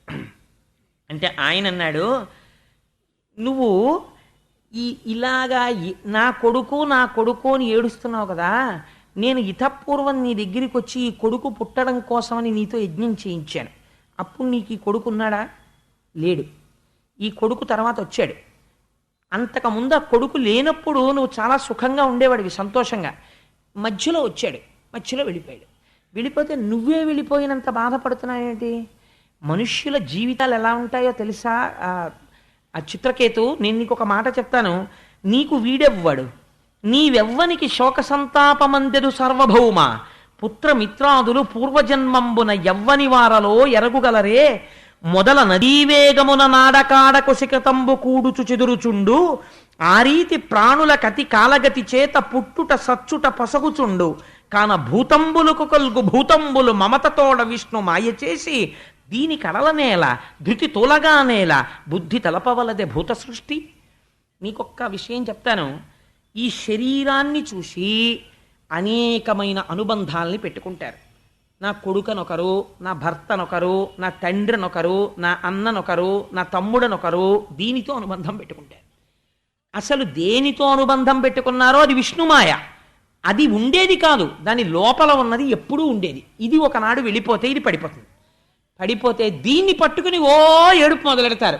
అంటే ఆయన అన్నాడు, నువ్వు ఇలాగా నా కొడుకు అని ఏడుస్తున్నావు కదా, నేను ఇతపూర్వం నీ దగ్గరికి వచ్చి ఈ కొడుకు పుట్టడం కోసమని నీతో యజ్ఞం చేయించాను. అప్పుడు నీకు ఈ కొడుకు ఉన్నాడా? లేడు. ఈ కొడుకు తర్వాత వచ్చాడు. అంతకుముందు ఆ కొడుకు లేనప్పుడు నువ్వు చాలా సుఖంగా ఉండేవాడివి, సంతోషంగా. మధ్యలో వచ్చాడు, మధ్యలో వెళ్ళిపోతే నువ్వే వెళ్ళిపోయినంత బాధపడుతున్నావేంటి? మనుష్యుల జీవితాలు ఎలా ఉంటాయో తెలుసా ఆ చిత్రకేతు. నేను నీకు ఒక మాట చెప్తాను. నీకు వీడెవ్వడు, నీవెవ్వనికి శోక సంతాపమందెడు సర్వభౌమ, పుత్రమిత్రాదులు పూర్వజన్మంబున ఎవ్వని వారలో ఎరగుగలరే, మొదల నదీవేగమున నాడకాడ కుశికతంబు కూడుచు చెదురుచుండు, ఆ రీతి ప్రాణుల కతి కాలగతి చేత పుట్టుట సచ్చుట పసగుచుండు, కాన భూతంబులకు కల్గు భూతంబులు మమతతోడ విష్ణు మాయ చేసి, దీని కడలనేల ధృతి తోలగానేల బుద్ధి తలపవలదే భూత సృష్టి. నీకొక్క విషయం చెప్తాను. ఈ శరీరాన్ని చూసి అనేకమైన అనుబంధాల్ని పెట్టుకుంటారు. నా కొడుకనొకరు, నా భర్తనొకరు, నా తండ్రినొకరు, నా అన్ననొకరు, నా తమ్ముడనొకరు, దీనితో అనుబంధం పెట్టుకుంటారు. అసలు దేనితో అనుబంధం పెట్టుకున్నారో అది విష్ణుమాయ. అది ఉండేది కాదు, దాని లోపల ఉన్నది ఎప్పుడూ ఉండేది. ఇది ఒకనాడు వెళ్ళిపోతే ఇది పడిపోతే దీన్ని పట్టుకుని ఏడుపు మొదలెడతారు.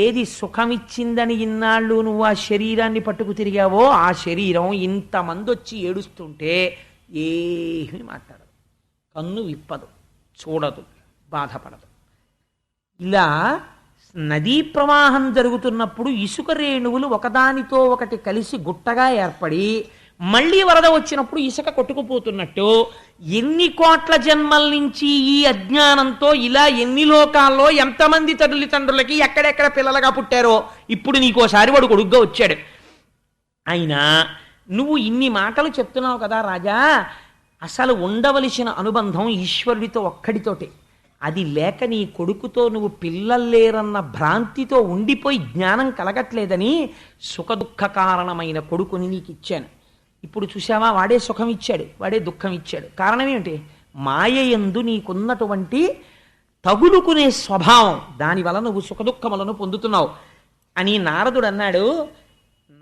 ఏది సుఖమిచ్చిందని ఇన్నాళ్ళు నువ్వు ఆ శరీరాన్ని పట్టుకు తిరిగావో ఆ శరీరం ఇంతమంది వచ్చి ఏడుస్తుంటే ఏమీ మాట్లాడదు, కన్ను విప్పదు, చూడదు, బాధపడదు. ఇలా నదీ ప్రవాహం జరుగుతున్నప్పుడు ఇసుక రేణువులు ఒకదానితో ఒకటి కలిసి గుట్టగా ఏర్పడి మళ్ళీ వరద వచ్చినప్పుడు ఇసుక కొట్టుకుపోతున్నట్టు ఎన్ని కోట్ల జన్మల నుంచి ఈ అజ్ఞానంతో ఇలా ఎన్ని లోకాల్లో ఎంతమంది తల్లిదండ్రులకి ఎక్కడెక్కడ పిల్లలుగా పుట్టారో ఇప్పుడు నీకోసారి వాడు కొడుగ్గా వచ్చాడు. అయినా నువ్వు ఇన్ని మాటలు చెప్తున్నావు కదా రాజా, అసలు ఉండవలసిన అనుబంధం ఈశ్వరుడితో ఒక్కడితోటే. అది లేక నీ కొడుకుతో నువ్వు పిల్లల్లేరన్న భ్రాంతితో ఉండిపోయి జ్ఞానం కలగట్లేదని సుఖదుఖ కారణమైన కొడుకుని నీకు ఇచ్చాను. ఇప్పుడు చూసావా, వాడే సుఖం ఇచ్చాడు, వాడే దుఃఖం ఇచ్చాడు. కారణం ఏమిటి? మాయయందు నీకున్నటువంటి తగులుకునే స్వభావం, దానివల్ల నువ్వు సుఖదుఖములను పొందుతున్నావు అని నారదుడు అన్నాడు.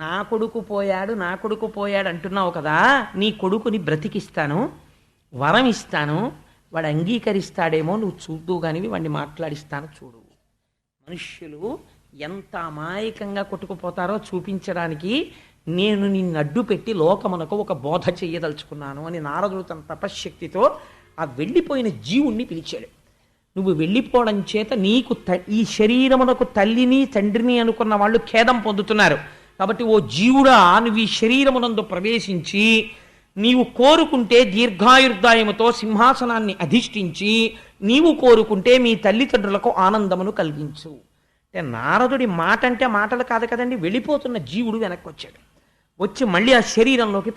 నా కొడుకు పోయాడు అంటున్నావు కదా, నీ కొడుకుని బ్రతికిస్తాను, వరం ఇస్తాను, వాడు అంగీకరిస్తాడేమో నువ్వు చూద్దు కానివి వాడిని మాట్లాడిస్తాను చూడు. మనుష్యులు ఎంత అమాయకంగా కొట్టుకుపోతారో చూపించడానికి నేను నిన్ను అడ్డు పెట్టి లోకమునకు ఒక బోధ చెయ్యదలుచుకున్నాను అని నారదుడు తన తపశ్శక్తితో ఆ వెళ్ళిపోయిన జీవుణ్ణి పిలిచాడు. నువ్వు వెళ్ళిపోవడం చేత నీకు ఈ శరీరమునకు తల్లిని తండ్రిని అనుకున్న వాళ్ళు ఖేదం పొందుతున్నారు. కాబట్టి ఓ జీవుడా, నువ్వు ఈ శరీరమునందు ప్రవేశించి నీవు కోరుకుంటే దీర్ఘాయుర్దాయముతో సింహాసనాన్ని అధిష్ఠించి నీవు కోరుకుంటే మీ తల్లిదండ్రులకు ఆనందమును కలిగించు. అంటే నారదుడి మాట అంటే మాటలు కాదు కదండి. వెళ్ళిపోతున్న జీవుడు వెనక్కి వచ్చాడు. వచ్చి మళ్ళీ ఆ శరీరంలోకి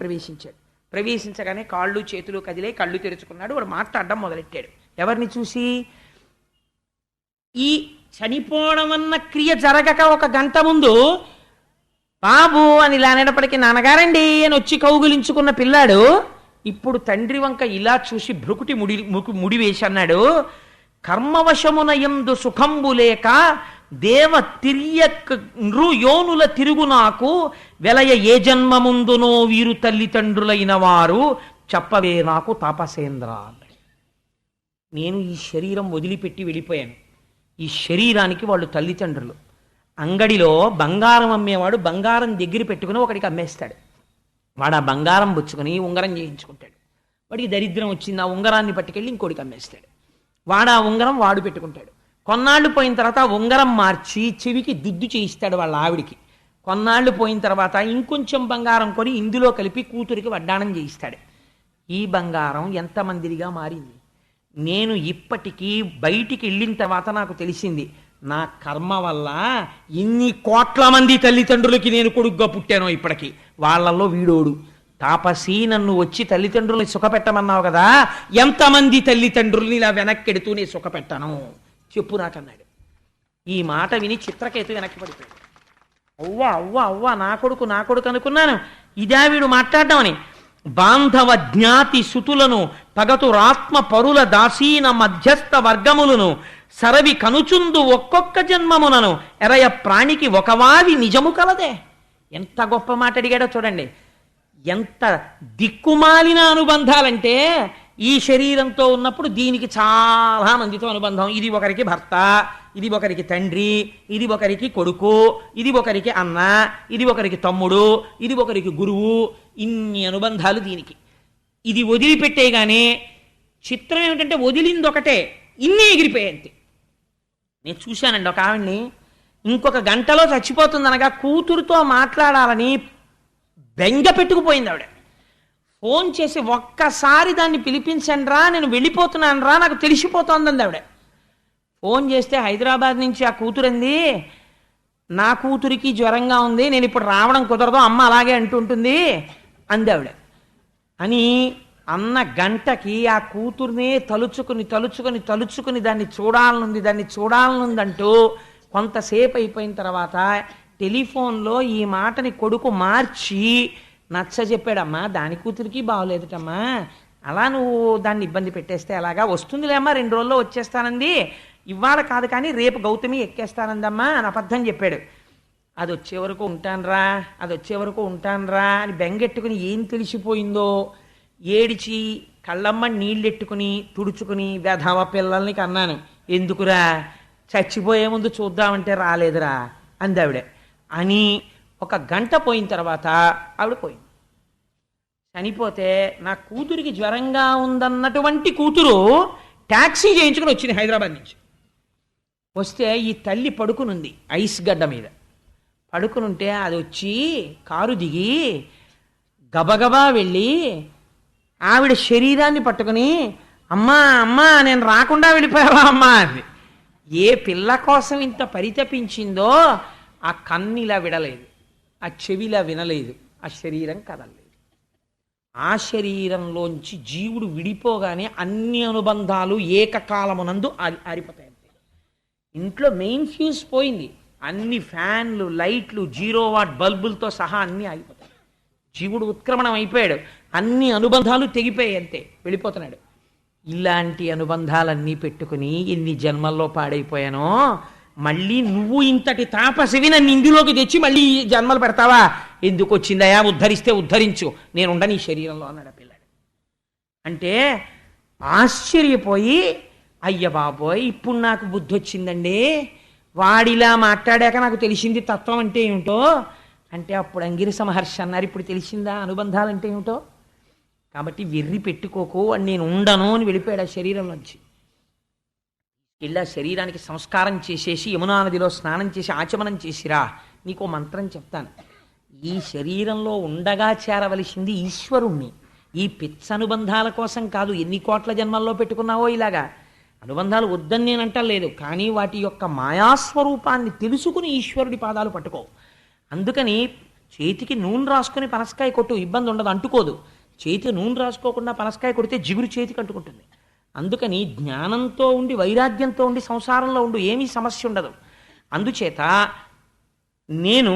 ప్రవేశించగానే కాళ్ళు చేతులు కదిలే, కళ్ళు తెరుచుకున్నాడు. వాడు మాట్లాడడం మొదలెట్టాడు. ఎవరిని చూసి? ఈ చనిపోవడం అన్న క్రియ జరగక ఒక గంట ముందు బాబు అని ఇలా అనేటప్పటికీ నాన్నగారండి అని వచ్చి కౌగులించుకున్న పిల్లాడు ఇప్పుడు తండ్రి వంక ఇలా చూసి భ్రుకుటి ముడి వేసి అన్నాడు, కర్మవశమునయందు సుఖంబు లేక దేవ తిరియక్ యోనుల తిరుగు నాకు వెలయ ఏ జన్మముందునో వీరు తల్లిదండ్రులైన వారు చెప్పవే నాకు తాపసేంద్ర అన్నాడు. నేను ఈ శరీరం వదిలిపెట్టి వెళ్ళిపోయాను. ఈ శరీరానికి వాళ్ళు తల్లిదండ్రులు. అంగడిలో బంగారం అమ్మేవాడు బంగారం దగ్గర పెట్టుకుని ఒకడికి అమ్మేస్తాడు. వాడు ఆ బంగారం పుచ్చుకొని ఉంగరం చేయించుకుంటాడు. వాడికి దరిద్రం వచ్చింది, ఆ ఉంగరాన్ని పట్టుకెళ్ళి ఇంకోటికి అమ్మేస్తాడు. వాడు ఆ ఉంగరం వాడు పెట్టుకుంటాడు. కొన్నాళ్ళు పోయిన తర్వాత ఉంగరం మార్చి చెవికి దిద్దు చేయిస్తాడు వాళ్ళ ఆవిడికి. కొన్నాళ్ళు పోయిన తర్వాత ఇంకొంచెం బంగారం కొని ఇందులో కలిపి కూతురికి వడ్డాణం చేయిస్తాడు. ఈ బంగారం ఎంతమందిరిగా మారింది. నేను ఇప్పటికీ బయటికి వెళ్ళిన తర్వాత నాకు తెలిసింది, నా కర్మ వల్ల ఇన్ని కోట్ల మంది తల్లిదండ్రులకి నేను కొడుగ్గా పుట్టానో ఇప్పటికీ. వాళ్ళల్లో వీడోడు తాపసి. నన్ను వచ్చి తల్లిదండ్రుల్ని సుఖపెట్టమన్నావు కదా, ఎంతమంది తల్లిదండ్రుల్ని ఇలా వెనక్కెడుతూ నేను సుఖపెట్టాను చెప్పు నాకన్నాడు. ఈ మాట విని చిత్రకేతు వెనక్కి పడిపోయాడు. అవ్వా అవ్వా అవ్వా నా కొడుకు అనుకున్నాను, ఇదా వీడు మాట్లాడడం అని. బాంధవ జ్ఞాతి సుతులను పగతురాత్మ పరుల దాసీన మధ్యస్థ వర్గములను సరవి కనుచుందు ఒక్కొక్క జన్మమునను ఎరయ ప్రాణికి ఒకవారి నిజము కలదే. ఎంత గొప్ప మాట అడిగాడో చూడండి. ఎంత దిక్కుమాలిన అనుబంధాలంటే, ఈ శరీరంతో ఉన్నప్పుడు దీనికి చాలా మందితో అనుబంధం. ఇది ఒకరికి భర్త, ఇది ఒకరికి తండ్రి, ఇది ఒకరికి కొడుకు, ఇది ఒకరికి అన్న, ఇది ఒకరికి తమ్ముడు, ఇది ఒకరికి గురువు. ఇన్ని అనుబంధాలు దీనికి. ఇది వదిలిపెట్టేగానే చిత్రం ఏమిటంటే వదిలింది ఒకటే, ఇన్ని ఎగిరిపోయాయి. నేను చూశానండి ఒక ఆవిడ్ని, ఇంకొక గంటలో చచ్చిపోతుందనగా కూతురుతో మాట్లాడాలని బెంగ పెట్టుకుపోయింది ఆవిడ. ఫోన్ చేసి ఒక్కసారి దాన్ని పిలిపించండి రా, నేను వెళ్ళిపోతున్నాను రా, నాకు తెలిసిపోతోందండి ఆవిడ. ఫోన్ చేస్తే హైదరాబాద్ నుంచి ఆ కూతురంది, నా కూతురికి జ్వరంగా ఉంది, నేను ఇప్పుడు రావడం కుదరదు, అమ్మ అలాగే అంటుంటుంది అంది ఆవిడ. అని అన్న గంటకి ఆ కూతుర్నే తలుచుకుని దాన్ని చూడాలనుందంటూ కొంతసేపు అయిపోయిన తర్వాత టెలిఫోన్లో ఈ మాటని కొడుకు మార్చి నచ్చ చెప్పాడమ్మా, దాని కూతురికి బాగోలేదుటమ్మా, అలా నువ్వు దాన్ని ఇబ్బంది పెట్టేస్తే ఎలాగా, వస్తుందిలేమ్మా 2 రోజుల్లో వచ్చేస్తానంది, ఇవాళ కాదు కానీ రేపు గౌతమి ఎక్కేస్తానందమ్మా అని అబద్ధం చెప్పాడు. అది వచ్చే వరకు ఉంటానరా అని బెంగెట్టుకుని ఏం తెలిసిపోయిందో ఏడిచి కళ్ళమ్మ నీళ్ళెట్టుకుని తుడుచుకుని వెధవ పిల్లల్ని కన్నాను, ఎందుకురా చచ్చిపోయే ముందు చూద్దామంటే రాలేదురా అంది ఆవిడ. అని ఒక గంట పోయిన తర్వాత ఆవిడ పోయింది. చనిపోతే నా కూతురికి జ్వరంగా ఉందన్నటువంటి కూతురు ట్యాక్సీ చేయించుకుని వచ్చింది హైదరాబాద్ నుంచి. వస్తే ఈ తల్లి పడుకునుంది ఐస్ గడ్డ మీద. పడుకునుంటే అది వచ్చి కారు దిగి గబగబా వెళ్ళి ఆవిడ శరీరాన్ని పట్టుకుని, అమ్మా నేను రాకుండా వెళ్ళిపోయావా అమ్మా అంది. ఏ పిల్ల కోసం ఇంత పరితపించిందో ఆ కన్నిలా విడలేదు, ఆ చెవిలా వినలేదు, ఆ శరీరం కదలలేదు. ఆ శరీరంలోంచి జీవుడు విడిపోగానే అన్ని అనుబంధాలు ఏకకాలమునందు ఆరిపోతాయి. ఇంట్లో మెయిన్ ఫ్యూజ్ పోయింది, అన్ని ఫ్యాన్లు లైట్లు 0 వాట్ బల్బులతో సహా అన్నీ ఆగిపోతాయి. జీవుడు ఉత్క్రమణం అయిపోయాడు, అన్ని అనుబంధాలు తెగిపోయాయి, అంతే వెళ్ళిపోతున్నాడు. ఇలాంటి అనుబంధాలన్నీ పెట్టుకుని ఎన్ని జన్మల్లో పాడైపోయానో, మళ్ళీ నువ్వు ఇంతటి తాపసివి నన్ను ఇందులోకి తెచ్చి మళ్ళీ జన్మలు పెడతావా, ఎందుకు వచ్చిందయా, ఉద్ధరిస్తే ఉద్ధరించు, నేను ఉండని ఈ శరీరంలో అన్నాడు పిల్లాడు. అంటే ఆశ్చర్యపోయి, అయ్య బాబోయ్ ఇప్పుడు నాకు బుద్ధి వచ్చిందండి, వాడిలా మాట్లాడాక నాకు తెలిసింది తత్వం అంటే ఏమిటో. అంటే అప్పుడు అంగిరస మహర్షి అన్నారు, ఇప్పుడు తెలిసిందా అనుబంధాలు అంటే ఏమిటో. కాబట్టి వెర్రి పెట్టుకోకు అని నేను ఉండను అని వెళ్ళిపోయాడు ఆ శరీరంలోంచి. ఇలా శరీరానికి సంస్కారం చేసేసి యమునా నదిలో స్నానం చేసి ఆచమనం చేసిరా, నీకు మంత్రం చెప్తాను. ఈ శరీరంలో ఉండగా చేరవలసింది ఈశ్వరుణ్ణి, ఈ పిచ్చ అనుబంధాల కోసం కాదు. ఎన్ని కోట్ల జన్మల్లో పెట్టుకున్నావో ఇలాగా అనుబంధాలు వద్దని నేను అంటలేదు, కానీ వాటి యొక్క మాయాస్వరూపాన్ని తెలుసుకుని ఈశ్వరుడి పాదాలు పట్టుకో. అందుకని చేతికి నూనె రాసుకుని పనసకాయ కొట్టు, ఇబ్బంది ఉండదు, అంటుకోదు. చేతి నూనె రాసుకోకుండా పనసకాయ కొడితే జిగురు చేతికి అంటుకుంటుంది. అందుకని జ్ఞానంతో ఉండి వైరాగ్యంతో ఉండి సంసారంలో ఉండు, ఏమీ సమస్య ఉండదు. అందుచేత నేను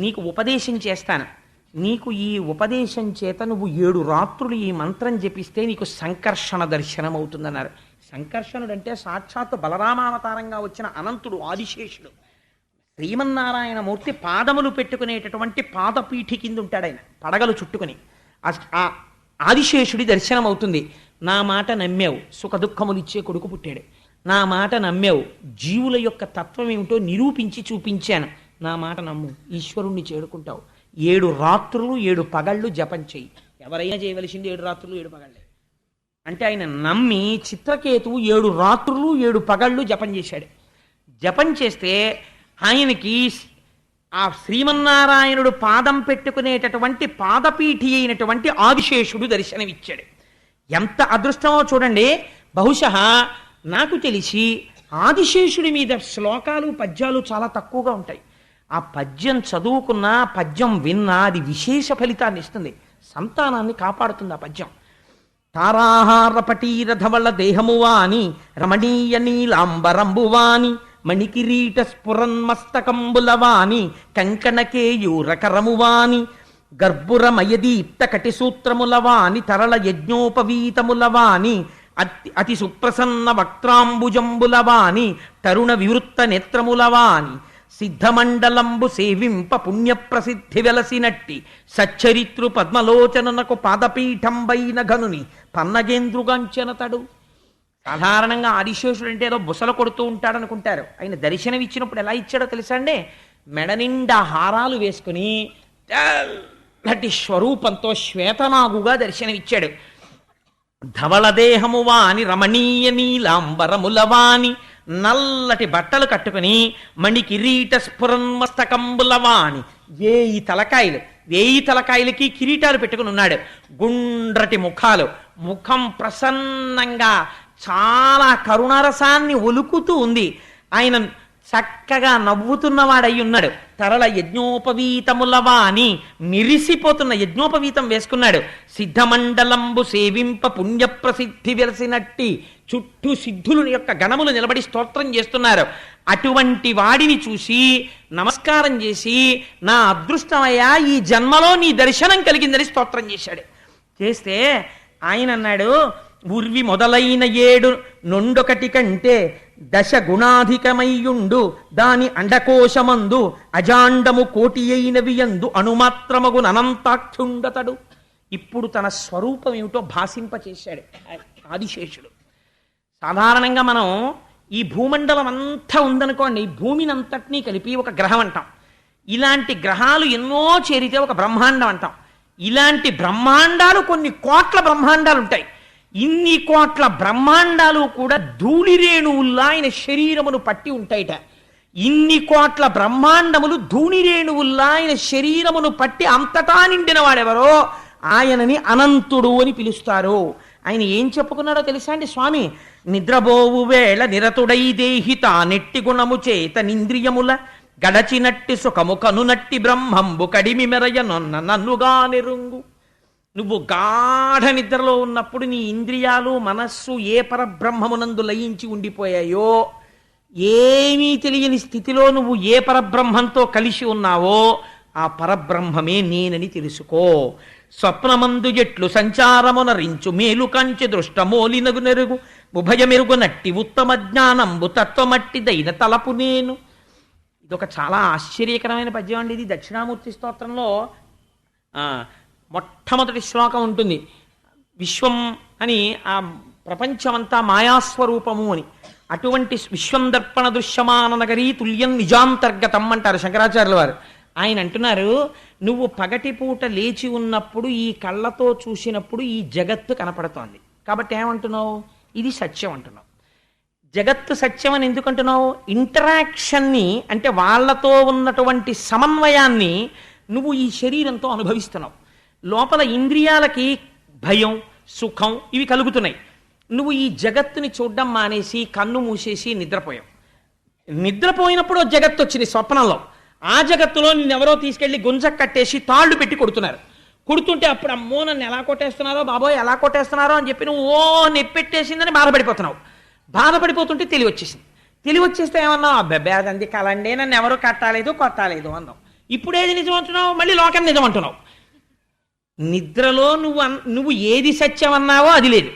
నీకు ఉపదేశం చేస్తాను, నీకు ఈ ఉపదేశం చేత నువ్వు 7 రాత్రులు ఈ మంత్రం జపిస్తే నీకు సంకర్షణ దర్శనం అవుతుందన్నారు. సంకర్షణుడు అంటే సాక్షాత్తు బలరామావతారంగా వచ్చిన అనంతుడు, ఆదిశేషుడు. శ్రీమన్నారాయణ మూర్తి పాదములు పెట్టుకునేటటువంటి పాదపీఠి కింద ఉంటాడు ఆయన, పడగలు చుట్టుకుని. ఆ ఆదిశేషుడి దర్శనం అవుతుంది. నా మాట నమ్మావు, సుఖ దుఃఖములు ఇచ్చే కొడుకు పుట్టాడు. నా మాట నమ్మావు, జీవుల యొక్క తత్వం ఏమిటో నిరూపించి చూపించాను. నా మాట నమ్ము, ఈశ్వరుణ్ణి చేరుకుంటావు. 7 రాత్రులు 7 పగళ్ళు జపం చెయ్యి. ఎవరైనా చేయవలసింది 7 రాత్రులు 7 పగళ్ళే. అంటే ఆయన నమ్మి చిత్రకేతువు 7 రాత్రులు 7 పగళ్ళు జపం చేశాడు. జపం చేస్తే ఆయనకి ఆ శ్రీమన్నారాయణుడు పాదం పెట్టుకునేటటువంటి పాదపీఠి అయినటువంటి ఆదిశేషుడు దర్శనమిచ్చాడు. ఎంత అదృష్టమో చూడండి. బహుశः నాకు తెలిసి ఆదిశేషుడి మీద శ్లోకాలు పద్యాలు చాలా తక్కువగా ఉంటాయి. ఆ పద్యం చదువుకున్నా, పద్యం విన్నా అది విశేష ఫలితాన్ని ఇస్తుంది, సంతానాన్ని కాపాడుతుంది ఆ పద్యం. తారాహార పటీరథవళ దేహమువాని రమణీయ నీలాంబరంబువాని మణికిరీట స్ఫురన్మస్తకంబులవాని కంకణకేయూరకరమువాని గర్భురమయదీప్త కటిసూత్రములవాని తరళ యజ్ఞోపవీతములవాని అతి సుప్రసన్న వక్త్రాంబుజంబులవాని తరుణ వివృత్త నేత్రములవాని సిద్ధమండలంబు సేవింప పుణ్యప్రసిద్ధి వెలసినట్టి సచ్చరిత్రు పద్మలోచననకు పాదపీఠంబైన ఘనుని పన్నగేంద్రుగాంచెనతడు. సాధారణంగా ఆదిశేషుడు అంటే ఏదో బుసలు కొడుతూ ఉంటాడనుకుంటారు. ఆయన దర్శనం ఇచ్చినప్పుడు ఎలా ఇచ్చాడో తెలుసా అండి? మెడ నిండా హారాలు వేసుకుని తెల్లటి స్వరూపంతో శ్వేతనాగుగా దర్శనమిచ్చాడు. ధవళదేహము వాని రమణీయ నీలాంబరములవాని నల్లటి బట్టలు కట్టుకుని మణికిరీట స్ఫురన్మస్తకంబులవాని 1000 తలకాయలు, 1000 తలకాయలకి కిరీటాలు పెట్టుకుని ఉన్నాడు. గుండ్రటి ముఖాలు, ముఖం ప్రసన్నంగా చాలా కరుణరసాన్ని ఒలుకుతూ ఉంది. ఆయన చక్కగా నవ్వుతున్నవాడై ఉన్నాడు. తరళ యజ్ఞోపవీతములవాని మిరిసిపోతున్న యజ్ఞోపవీతం వేసుకున్నాడు. సిద్ధమండలంబు సేవింప పుణ్యప్రసిద్ధి వెలసినట్టి చుట్టూ సిద్ధుల యొక్క గణములు నిలబడి స్తోత్రం చేస్తున్నారు. అటువంటి వాడిని చూసి నమస్కారం చేసి, నా అదృష్టమయ్యా, ఈ జన్మలో నీ దర్శనం కలిగిందని స్తోత్రం చేశాడు. చేస్తే ఆయన అన్నాడు, ఉర్వి మొదలైన 7 నొండొకటి కంటే 10 గుణాధికమయ్యుండు దాని అండకోశమందు అజాండము కోటి అయినవియందు అణుమాత్రమగు అనంతాక్షుండతడు. ఇప్పుడు తన స్వరూపం ఏమిటో భాషింపచేశాడు ఆదిశేషుడు. సాధారణంగా మనం ఈ భూమండలం అంతా ఉందనుకోండి, భూమిని అంతటినీ కలిపి ఒక గ్రహం అంటాం. ఇలాంటి గ్రహాలు ఎన్నో చేరితే ఒక బ్రహ్మాండం అంటాం. ఇలాంటి బ్రహ్మాండాలు కొన్ని కోట్ల బ్రహ్మాండాలు ఉంటాయి. ఇన్ని కోట్ల బ్రహ్మాండాలు కూడా ధూళిరేణువుల్లా ఆయన శరీరమును పట్టి ఉంటాయిట. ఇన్ని కోట్ల బ్రహ్మాండములు ధూళిరేణువుల్లా ఆయన శరీరమును పట్టి అంతటా నిండిన వాడెవరో ఆయనని అనంతుడు అని పిలుస్తారు. ఆయన ఏం చెప్పుకున్నాడో తెలుసా అండి స్వామి? నిద్రబోవు వేళ నిరతుడై దేహిత నెట్టి గుణము చేత నింద్రియముల గడచినట్టి సుఖము కనునట్టి బ్రహ్మంబు కడిమి మెరయ నన్నుగా నెరుంగు. నువ్వు గాఢ నిద్రలో ఉన్నప్పుడు నీ ఇంద్రియాలు మనస్సు ఏ పరబ్రహ్మమునందు లయించి ఉండిపోయాయో, ఏమీ తెలియని స్థితిలో నువ్వు ఏ పరబ్రహ్మంతో కలిసి ఉన్నావో ఆ పరబ్రహ్మమే నేనని తెలుసుకో. స్వప్నమందు ఎట్లు సంచారమునరించు మేలు కంచె దృష్టమోలినగు నెరుగు ఉభయమెరుగు నట్టి ఉత్తమ జ్ఞానంబు తత్వమట్టిదైన తలపు నేను. ఇదొక చాలా ఆశ్చర్యకరమైన పద్యం అండి. ఇది దక్షిణామూర్తి స్తోత్రంలో మొట్టమొదటి శ్లోకం ఉంటుంది. విశ్వం అని, ఆ ప్రపంచమంతా మాయాస్వరూపము అని. అటువంటి విశ్వం దర్పణ దృశ్యమాన నగరీ తుల్యం నిజాంతర్గతం అంటారు శంకరాచార్యుల వారు. ఆయన అంటున్నారు, నువ్వు పగటిపూట లేచి ఉన్నప్పుడు ఈ కళ్ళతో చూసినప్పుడు ఈ జగత్తు కనపడుతోంది కాబట్టి ఏమంటున్నావు? ఇది సత్యం అంటున్నావు. జగత్తు సత్యం అని ఎందుకు అంటున్నావు? ఇంటరాక్షన్ని, అంటే వాళ్ళతో ఉన్నటువంటి సమన్వయాన్ని నువ్వు ఈ శరీరంతో అనుభవిస్తున్నావు. లోపల ఇంద్రియాలకి భయం, సుఖం ఇవి కలుగుతున్నాయి. నువ్వు ఈ జగత్తుని చూడడం మానేసి కన్ను మూసేసి నిద్రపోయావు. నిద్రపోయినప్పుడు జగత్తు వచ్చింది స్వప్నంలో. ఆ జగత్తులో నిన్నెవరో తీసుకెళ్లి గుంజ కట్టేసి తాళ్లు పెట్టి కొడుతున్నారు. కొడుతుంటే అప్పుడు అమ్మో నన్ను ఎలా కొట్టేస్తున్నారో, బాబోయ్ ఎలా కొట్టేస్తున్నారో అని చెప్పి నువ్వు నెప్పెట్టేసిందని బాధపడిపోతున్నావు. బాధపడిపోతుంటే తెలివి వచ్చేసింది. తెలివి వచ్చేస్తే ఏమన్నావు? అబ్బాయి అదంది కలండే, నన్ను ఎవరు కట్టాలేదు కొట్టాలేదు అన్నావు. ఇప్పుడేది నిజం అంటున్నావు, మళ్ళీ లోకం నిజం అంటున్నావు. నిద్రలో నువ్వు ఏది సత్యం అన్నావో అది లేదు.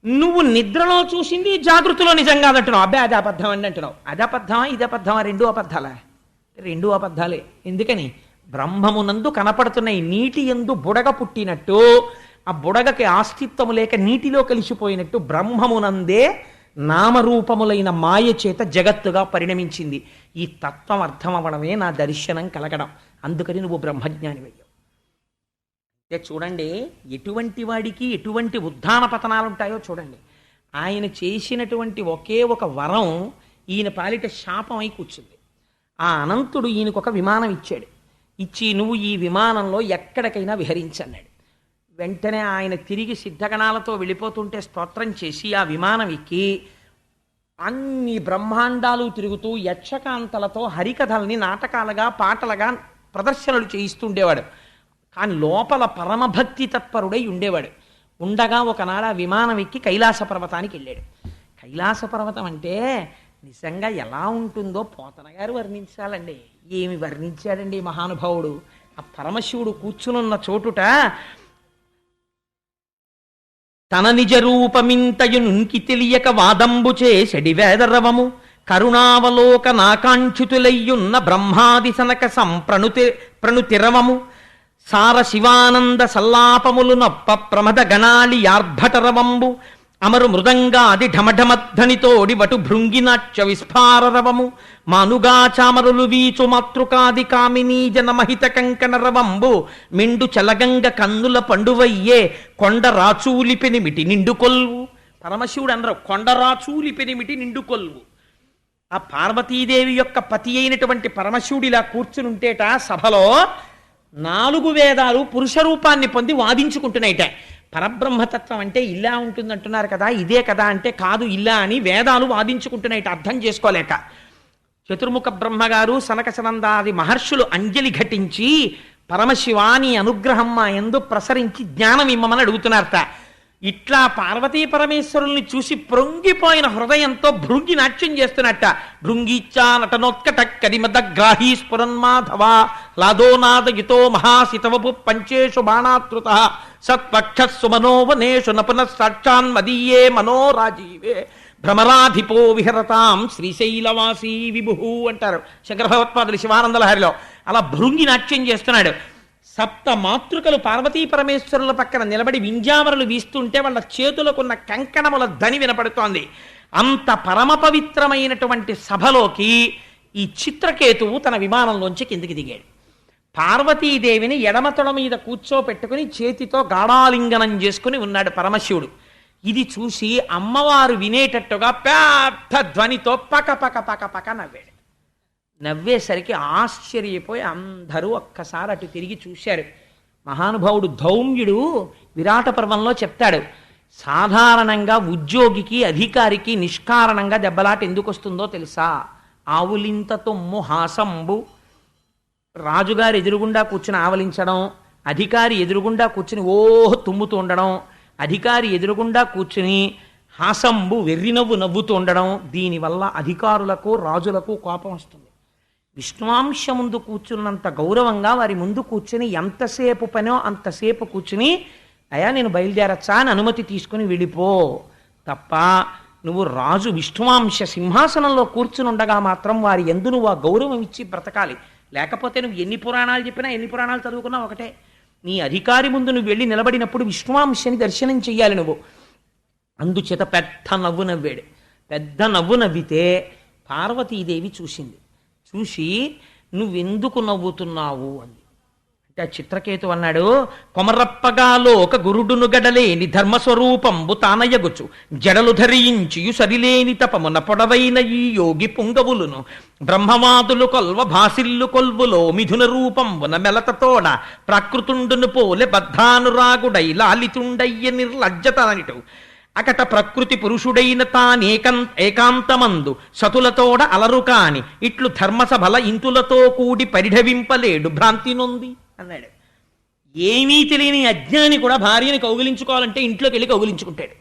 నువ్వు నిద్రలో చూసింది జాగృతిలో నిజం కాదంటున్నావు. అబ్బాయి అది అబద్ధం అండి అంటున్నావు. అది అబద్ధమా ఇది అబద్ధమా? రెండూ అబద్ధాలా? రెండూ అబద్ధాలే. ఎందుకని? బ్రహ్మమునందు కనపడుతున్నాయి. నీటి యందు బుడగ పుట్టినట్టు, ఆ బుడగకి ఆస్తిత్వము లేక నీటిలో కలిసిపోయినట్టు బ్రహ్మమునందే నామరూపములైన మాయ చేత జగత్తుగా పరిణమించింది. ఈ తత్వం అర్థమవడమే నా దర్శనం కలగడం. అందుకని నువ్వు బ్రహ్మజ్ఞానివయ్యావు. అంటే చూడండి, ఎటువంటి వాడికి ఎటువంటి ఉద్ధాన పతనాలు ఉంటాయో చూడండి. ఆయన చేసినటువంటి ఒకే ఒక వరం ఈయన పాలిట శాపం అయి కూర్చుంది. ఆ అనంతుడు ఈయనకు ఒక విమానం ఇచ్చాడు. ఇచ్చి నువ్వు ఈ విమానంలో ఎక్కడికైనా విహరించన్నాడు. వెంటనే ఆయన తిరిగి సిద్ధగణాలతో వెళ్ళిపోతుంటే స్తోత్రం చేసి ఆ విమానం ఎక్కి అన్ని బ్రహ్మాండాలు తిరుగుతూ యక్షకాంతలతో హరికథల్ని నాటకాలుగా పాటలుగా ప్రదర్శనలు చేయిస్తుండేవాడు. కానీ లోపల పరమభక్తి తత్పరుడై ఉండేవాడు. ఉండగా ఒకనాడు ఆ విమానం ఎక్కి కైలాస పర్వతానికి వెళ్ళాడు. కైలాస పర్వతం అంటే నిజంగా ఎలా ఉంటుందో పోతన గారు వర్ణించాలండి. ఏమి వర్ణించాడండి మహానుభావుడు. ఆ పరమశివుడు కూర్చునున్న చోటుట తన నిజ రూపమింతయునుంకి తెలియక వాదంబు చేసెడి వేదరవము కరుణావలోక నాకాంక్షితులయ్యున్న బ్రహ్మాది సనక ప్రణుతిరవము సార శివానంద సల్లాపములు నొప్ప ప్రమద గణాళి యార్భటరవంబు అమరు మృదంగాది ఢమఢమధ్వనితోడి వటు భృంగినాట్య విస్ఫారరవము మానుగా చామరులు వీచు మాతృకాది కామినీ జనమహిత కంకణ రవంబు మెండు చలగంగ కన్నుల పండువయ్యే కొండ రాచూలి పెనిమిటి నిండు కొల్వు. పరమశివుడు అనరు, కొండ రాచూలి పెనిమిటి నిండు కొల్వు. ఆ పార్వతీదేవి యొక్క పతి అయినటువంటి పరమశివుడు ఇలా కూర్చునుంటేట సభలో 4 వేదాలు పురుష రూపాన్ని పొంది వాదించుకుంటున్నాయిట. పరబ్రహ్మతత్వం అంటే ఇలా ఉంటుందంటున్నారు కదా, ఇదే కదా అంటే కాదు ఇలా అని వేదాలు వాదించుకుంటున్నాయిట అర్థం చేసుకోలేక. చతుర్ముఖ బ్రహ్మగారు సనక సనందాది మహర్షులు అంజలి ఘటించి పరమశివాని అనుగ్రహం మా యందు ప్రసరించి జ్ఞానం ఇమ్మమని అడుగుతున్నారట. ఇట్లా పార్వతీ పరమేశ్వరుల్ని చూసి ప్రొంగిపోయిన హృదయంతో భృంగి నాట్యం చేస్తున్నట్ట. భృంగిచ్చా నటనోత్కట కరిమదగ్రాహీ స్ఫురన్మాధవ లాదోనాదయుతో మహాసితవపు పంచేషు బాణాతృత సత్పక్షస్సు మనోవనేషు నపున సాక్షాన్ మదీయే మనోరాజీవే భ్రమరాధిపో విహరతాం శ్రీశైలవాసీ విభు అంటారు శంకర భగవత్పాదులు శివానందలహరిలో. అలా భృంగి నాట్యం చేస్తున్నాడు. 7 మాతృకలు పార్వతీ పరమేశ్వరుల పక్కన నిలబడి వింజామరులు వీస్తుంటే వాళ్ళ చేతులకున్న కంకణముల ధని వినపడుతోంది. అంత పరమ పవిత్రమైనటువంటి సభలోకి ఈ చిత్రకేతువు తన విమానంలోంచి కిందికి దిగాడు. పార్వతీదేవిని ఎడమ తొడ మీద కూర్చోపెట్టుకుని చేతితో గాఢాలింగనం చేసుకుని ఉన్నాడు పరమశివుడు. ఇది చూసి అమ్మవారు వినేటట్టుగా పెద్ద ధ్వనితో పక పక పక పక నవ్వాడు. నవ్వేసరికి ఆశ్చర్యపోయి అందరూ ఒక్కసారి అటు తిరిగి చూశారు. మహానుభావుడు ధౌమ్యుడు విరాట పర్వంలో చెప్తాడు, సాధారణంగా ఉద్యోగికి అధికారికి నిష్కారణంగా దెబ్బలాట ఎందుకు వస్తుందో తెలుసా? ఆవులింత తొమ్ము హాసంబు, రాజుగారు ఎదురుగుండా కూర్చుని ఆవలించడం, అధికారి ఎదురుగుండా కూర్చుని తుమ్ముతూ ఉండడం, అధికారి ఎదురుగుండా కూర్చుని హాసంబు వెర్రినవ్వు నవ్వుతూ ఉండడం. దీనివల్ల అధికారులకు రాజులకు కోపం వస్తుంది. విష్ణువాంశ ముందు కూర్చున్నంత గౌరవంగా వారి ముందు కూర్చుని ఎంతసేపు పనో అంతసేపు కూర్చుని అయ్యా నేను బయలుదేరచ్చా అని అనుమతి తీసుకుని వెళ్ళిపో తప్ప నువ్వు రాజు విష్ణువాంశ సింహాసనంలో కూర్చుని ఉండగా మాత్రం వారి యందు నువ్వు ఆ గౌరవం ఇచ్చి బ్రతకాలి. లేకపోతే నువ్వు ఎన్ని పురాణాలు చెప్పినా ఎన్ని పురాణాలు చదువుకున్నా ఒకటే. నీ అధికారి ముందు నువ్వు వెళ్ళి నిలబడినప్పుడు విష్ణువాంశని దర్శనం చెయ్యాలి నువ్వు. అందుచేత పెద్ద నవ్వు నవ్వాడు. పెద్ద నవ్వు నవ్వితే పార్వతీదేవి చూసింది. చూసి నువ్వెందుకు నవ్వుతున్నావు అంది. అంటే ఆ చిత్రకేతు అన్నాడు, కొమరప్పగాలో ఒక గురుడును గడలేని ధర్మస్వరూపంబు తానయగుచు జడలు ధరించియు సరిలేని తపమున పొడవైన ఈ యోగి పుంగవులును బ్రహ్మవాదులు కొల్వ భాసిల్లు కొల్వులో మిథున రూపంబున మెలతతోడ ప్రకృతుండును పోలె బద్ధానురాగుడై లాలితుండయ్య నిర్లజ్జతనిటు అకట ప్రకృతి పురుషుడైన ఏకాంతమందు సతులతోడ అలరు కాని ఇట్లు ధర్మసభల ఇంతులతో కూడి పరిఢవింపలేడు భ్రాంతి నొంది అన్నాడు. ఏమీ తెలియని అజ్ఞాని కూడా భార్యని కౌగిలించుకోవాలంటే ఇంట్లోకి వెళ్ళి కౌగిలించుకుంటాడు.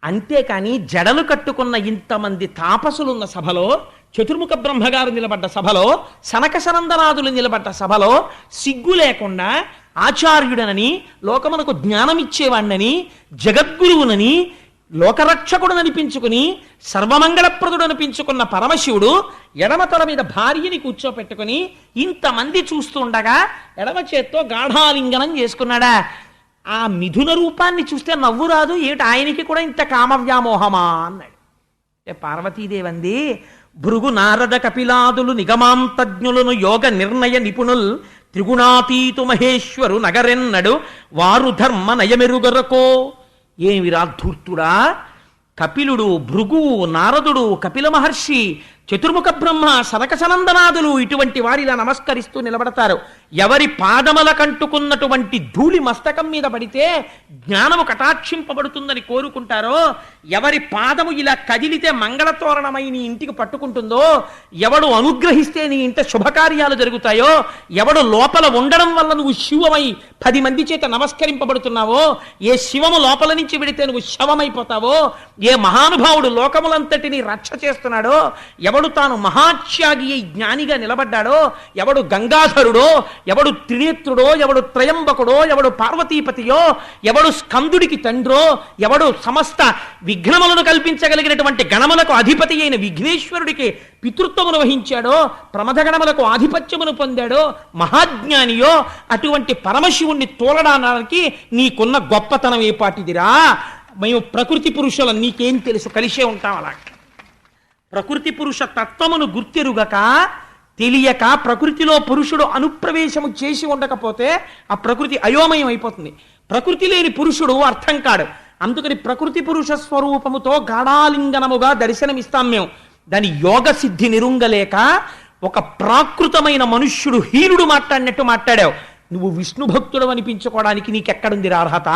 అంతేకాని జడలు కట్టుకున్న ఇంతమంది తాపసులున్న సభలో చతుర్ముఖ బ్రహ్మగారు నిలబడ్డ సభలో, సనక సనందనాదులు నిలబడ్డ సభలో సిగ్గు లేకుండా ఆచార్యుడనని, లోకమునకు జ్ఞానమిచ్చేవాణ్ణని, జగద్గురువునని, లోకరక్షకుడననిపించుకుని సర్వమంగళప్రదుడనిపించుకున్న పరమశివుడు ఎడమ తల మీద భార్యని కూర్చోపెట్టుకుని ఇంతమంది చూస్తుండగా ఎడమ చేత్తో గాఢాలింగనం చేసుకున్నాడా? ఆ మిథున రూపాన్ని చూస్తే నవ్వు రాదు ఏమిటి? ఆయనకి కూడా ఇంత కామవ్యామోహమా అన్నాడు. అంటే పార్వతీదేవంది, భృగు నారద కపిలాదులు నిగమాంతజ్ఞులను యోగ నిర్ణయ నిపుణుల్ త్రిగుణాతీతు మహేశ్వరు నగరెన్నడు వారు ధర్మ నయమెరుగరకో. ఏమిరా ధూర్తుడా! కపిలుడు, భృగువు, నారదుడు, కపిల మహర్షి, చతుర్ముఖ బ్రహ్మ, సనక సనందనాదులు ఇటువంటి వారిలా నమస్కరిస్తూ నిలబడతారు. ఎవరి పాదముల కంటుకున్నటువంటి ధూళి మస్తకం మీద పడితే జ్ఞానము కటాక్షింపబడుతుందని కోరుకుంటారో, ఎవరి పాదము ఇలా కదిలితే మంగళతోరణమై నీ ఇంటికి పట్టుకుంటుందో, ఎవడు అనుగ్రహిస్తే నీ ఇంట శుభకార్యాలు జరుగుతాయో, ఎవడు లోపల ఉండడం వల్ల నువ్వు శివమై 10 మంది చేత నమస్కరింపబడుతున్నావో, ఏ శివము లోపల నుంచి విడితే నువ్వు శవమైపోతావో, ఏ మహానుభావుడు లోకములంతటిని రక్ష చేస్తున్నాడో, ఎవడు తాను మహాత్యాగి అయి జ్ఞానిగా నిలబడ్డాడో, ఎవడు గంగాధరుడో, ఎవడు త్రినేత్రుడో, ఎవడు త్రయంబకుడో, ఎవడు పార్వతీపతియో, ఎవడు స్కందుడికి తండ్రో, ఎవడు సమస్త విఘ్నములను కల్పించగలిగినటువంటి గణములకు అధిపతి అయిన విఘ్నేశ్వరుడికి పితృత్వమును వహించాడో, ప్రమథగణములకు ఆధిపత్యమును పొందాడో, మహాజ్ఞానియో, అటువంటి పరమశివుణ్ణి తోలడానికి నీకున్న గొప్పతనం ఏ పాటిదిరా? మేము ప్రకృతి పురుషులం, నీకేం తెలుసు? కలిసే ఉంటాం. అలా ప్రకృతి పురుష తత్వమును గుర్తెరుగక, తెలియక, ప్రకృతిలో పురుషుడు అనుప్రవేశము చేసి ఉండకపోతే ఆ ప్రకృతి అయోమయం అయిపోతుంది. ప్రకృతి లేని పురుషుడు అర్థం కాడు. అందుకని ప్రకృతి పురుష స్వరూపముతో గాఢాలింగనముగా దర్శనమిస్తాం మేము. దాని యోగ సిద్ధి నిరుంగలేక ఒక ప్రాకృతమైన మనుష్యుడు హీనుడు మాట్లాడినట్టు మాట్లాడావు. నువ్వు విష్ణు భక్తుడు అనిపించుకోవడానికి నీకెక్కడుంది అర్హత?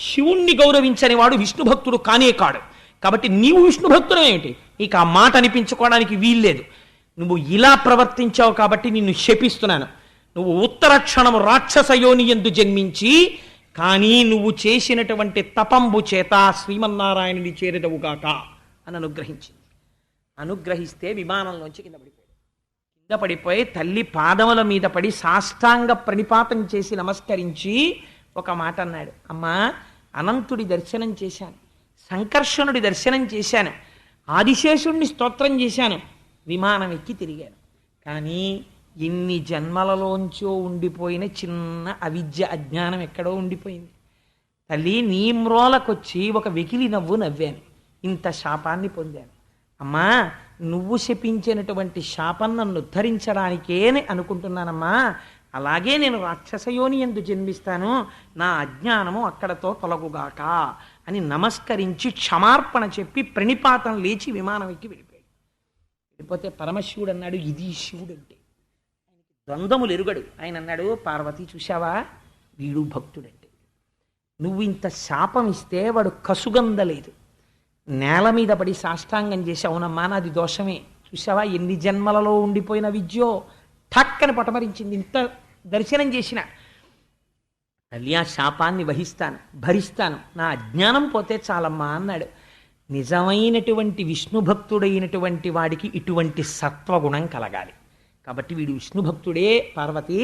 శివుణ్ణి గౌరవించని వాడు విష్ణు భక్తుడు కానే కాడు. కాబట్టి నీవు విష్ణు భక్తుడు ఏమిటి? ఇక ఆ మాట అనిపించుకోవడానికి వీల్లేదు. నువ్వు ఇలా ప్రవర్తించావు కాబట్టి నిన్ను శపిస్తున్నాను. నువ్వు ఉత్తర క్షణము రాక్షసయోని యందు జన్మించి, కానీ నువ్వు చేసినటువంటి తపంబు చేత శ్రీమన్నారాయణుని చేరదవుగాక అని అనుగ్రహించింది. అనుగ్రహిస్తే విమానంలోంచి కింద పడిపోయాడు. కింద పడిపోయి తల్లి పాదముల మీద పడి సాష్టాంగ ప్రణిపాతం చేసి నమస్కరించి ఒక మాట అన్నాడు. అమ్మా, అనంతుడి దర్శనం చేశాను, సంకర్షణుడి దర్శనం చేశాను, ఆదిశేషుణ్ణి స్తోత్రం చేశాను, విమానం ఎక్కి తిరిగాను. కానీ ఎన్ని జన్మలలోంచో ఉండిపోయిన చిన్న అవిద్య, అజ్ఞానం ఎక్కడో ఉండిపోయింది. తల్లి, నీ మ్రోలకొచ్చి ఒక వెకిలి నవ్వు నవ్వాను, ఇంత శాపాన్ని పొందాను. అమ్మా, నువ్వు శపించినటువంటి శాపం నన్ను ఉద్ధరించడానికే అనుకుంటున్నానమ్మా. అలాగే నేను రాక్షసయోని యందు జన్మిస్తాను, నా అజ్ఞానము అక్కడతో తొలగుగాక అని నమస్కరించి క్షమార్పణ చెప్పి ప్రణిపాతం లేచి విమానం ఎక్కి వెళ్ళిపోయాడు. వెళ్ళిపోతే పరమశివుడు అన్నాడు, ఇది శివుడు అంటే. ఆయనకి ద్వంద్వములు ఎరుగడు. ఆయన అన్నాడు, పార్వతి చూశావా, వీడు భక్తుడంటే. నువ్వు ఇంత శాపం ఇస్తే వాడు కసుగందలేదు, నేల మీద పడి సాష్టాంగం చేసి, అవునమ్మా నాది దోషమే, చూసావా ఎన్ని జన్మలలో ఉండిపోయిన విద్యో ఠక్కని పటమరించింది, ఇంత దర్శనం చేసిన. తల్లి, ఆ శాపాన్ని భరిస్తాను, నా అజ్ఞానం పోతే చాలమ్మా అన్నాడు. నిజమైనటువంటి విష్ణు భక్తుడైనటువంటి వాడికి ఇటువంటి సత్వగుణం కలగాలి. కాబట్టి వీడు విష్ణు భక్తుడే. పార్వతి,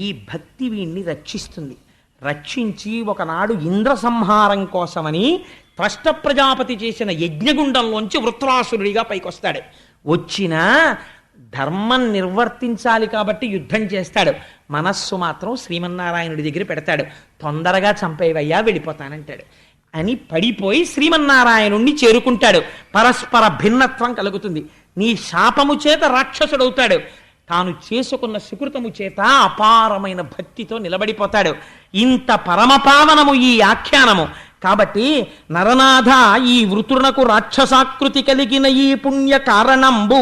ఈ భక్తి వీడిని రక్షిస్తుంది. రక్షించి ఒకనాడు ఇంద్ర సంహారం కోసమని త్వష్ట ప్రజాపతి చేసిన యజ్ఞగుండంలోంచి వృత్రాసురుడిగా పైకొస్తాడు. వచ్చిన ధర్మం నిర్వర్తించాలి కాబట్టి యుద్ధం చేస్తాడు. మనస్సు మాత్రం శ్రీమన్నారాయణుడి దగ్గర పెడతాడు. తొందరగా చంపేవయ్యా, వెళ్ళిపోతానంటాడు అని పడిపోయి శ్రీమన్నారాయణుణ్ణి చేరుకుంటాడు. పరస్పర భిన్నత్వం కలుగుతుంది. నీ శాపము చేత రాక్షసుడవుతాడు, తాను చేసుకున్న సుకృతము చేత అపారమైన భక్తితో నిలబడిపోతాడు. ఇంత పరమపావనము ఈ ఆఖ్యానము. కాబట్టి నరనాథ, ఈ వృతునకు రాక్షసాకృతి కలిగిన ఈ పుణ్య కారణంబు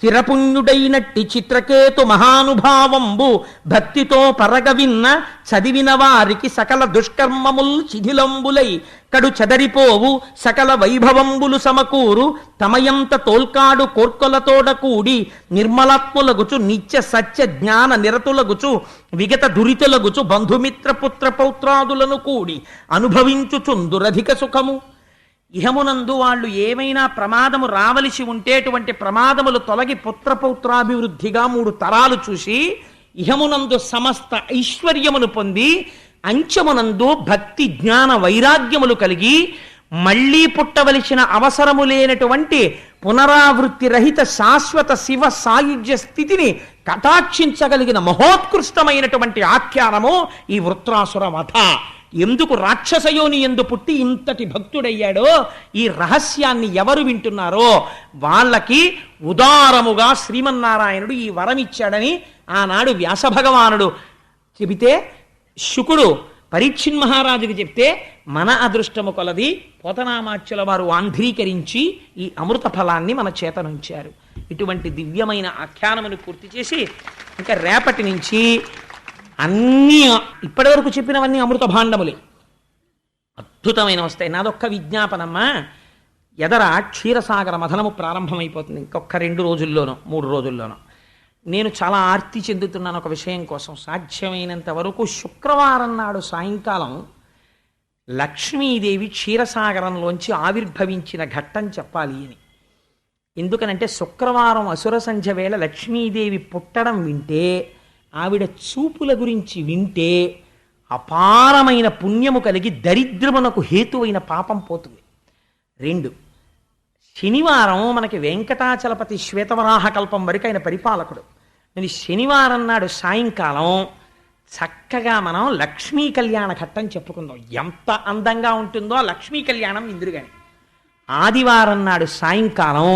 చిరపుణ్యుడైనట్టి చిత్రకేతు మహానుభావంబు భక్తితో పరగవిన్న చదివిన వారికి సకల దుష్కర్మముల్ శిథిలంబులై కడు చెదరిపోవు సకల వైభవంబులు సమకూరు తమయంత తోల్కాడు కోర్కొలతోడ కూడి నిర్మలాత్ములగుచు నిత్య సత్య జ్ఞాన నిరతులగుచు విగత దురితులగుచు బంధుమిత్ర పుత్ర పౌత్రాదులను కూడి అనుభవించుచుందురధిక సుఖము. ఇహమునందు వాళ్ళు ఏమైనా ప్రమాదము రావలసి ఉంటేటువంటి ప్రమాదములు తొలగి పుత్రపౌత్రాభివృద్ధిగా 3 తరాలు చూసి ఇహమునందు సమస్త ఐశ్వర్యమును పొంది అంచమునందు భక్తి జ్ఞాన వైరాగ్యములు కలిగి మళ్లీ పుట్టవలసిన అవసరము లేనటువంటి పునరావృత్తి రహిత శాశ్వత శివ సాయుధ్య స్థితిని కటాక్షించగలిగిన మహోత్కృష్టమైనటువంటి ఆఖ్యానము ఈ వృత్రాసుర వధ. ఎందుకు రాక్షసయోని ఎందు పుట్టి ఇంతటి భక్తుడయ్యాడో ఈ రహస్యాన్ని ఎవరు వింటున్నారో వాళ్ళకి ఉదారముగా శ్రీమన్నారాయణుడు ఈ వరం ఇచ్చాడని ఆనాడు వ్యాసభగవానుడు చెబితే, శుకుడు పరీక్షిన్ మహారాజుకి చెప్తే మన అదృష్టము కొలది పోతనామాచ్యుల వారు ఆంధ్రీకరించి ఈ అమృత ఫలాన్ని మన చేతనుంచారు. ఇటువంటి దివ్యమైన ఆఖ్యానమును పూర్తి చేసి ఇంకా రేపటి నుంచి అన్నీ ఇప్పటి వరకు చెప్పినవన్నీ అమృత భాండములే, అద్భుతమైన వస్తాయి. నాదొక్క విజ్ఞాపనమ్మా, ఎదర క్షీరసాగర మథనము ప్రారంభమైపోతుంది ఇంకొక 2 రోజుల్లోనో 3 రోజుల్లోనో. నేను చాలా ఆర్తి చెందుతున్నాను ఒక విషయం కోసం. సాధ్యమైనంత వరకు శుక్రవారం నాడు సాయంకాలం లక్ష్మీదేవి క్షీరసాగరంలోంచి ఆవిర్భవించిన ఘట్టం చెప్పాలి అని. ఎందుకనంటే శుక్రవారం అసుర సంధ్య వేళ లక్ష్మీదేవి పుట్టడం వింటే, ఆవిడ చూపుల గురించి వింటే అపారమైన పుణ్యము కలిగి దరిద్రమునకు హేతువైన పాపం పోతుంది. 2, శనివారం మనకి వెంకటాచలపతి శ్వేతవరాహ కల్పం వరకు ఆయన పరిపాలకుడు. మరి శనివారం నాడు సాయంకాలం చక్కగా మనం లక్ష్మీ కళ్యాణ ఘట్టం చెప్పుకుందాం. ఎంత అందంగా ఉంటుందో ఆ లక్ష్మీ కళ్యాణం ఇంద్రుగాని. ఆదివారం నాడు సాయంకాలం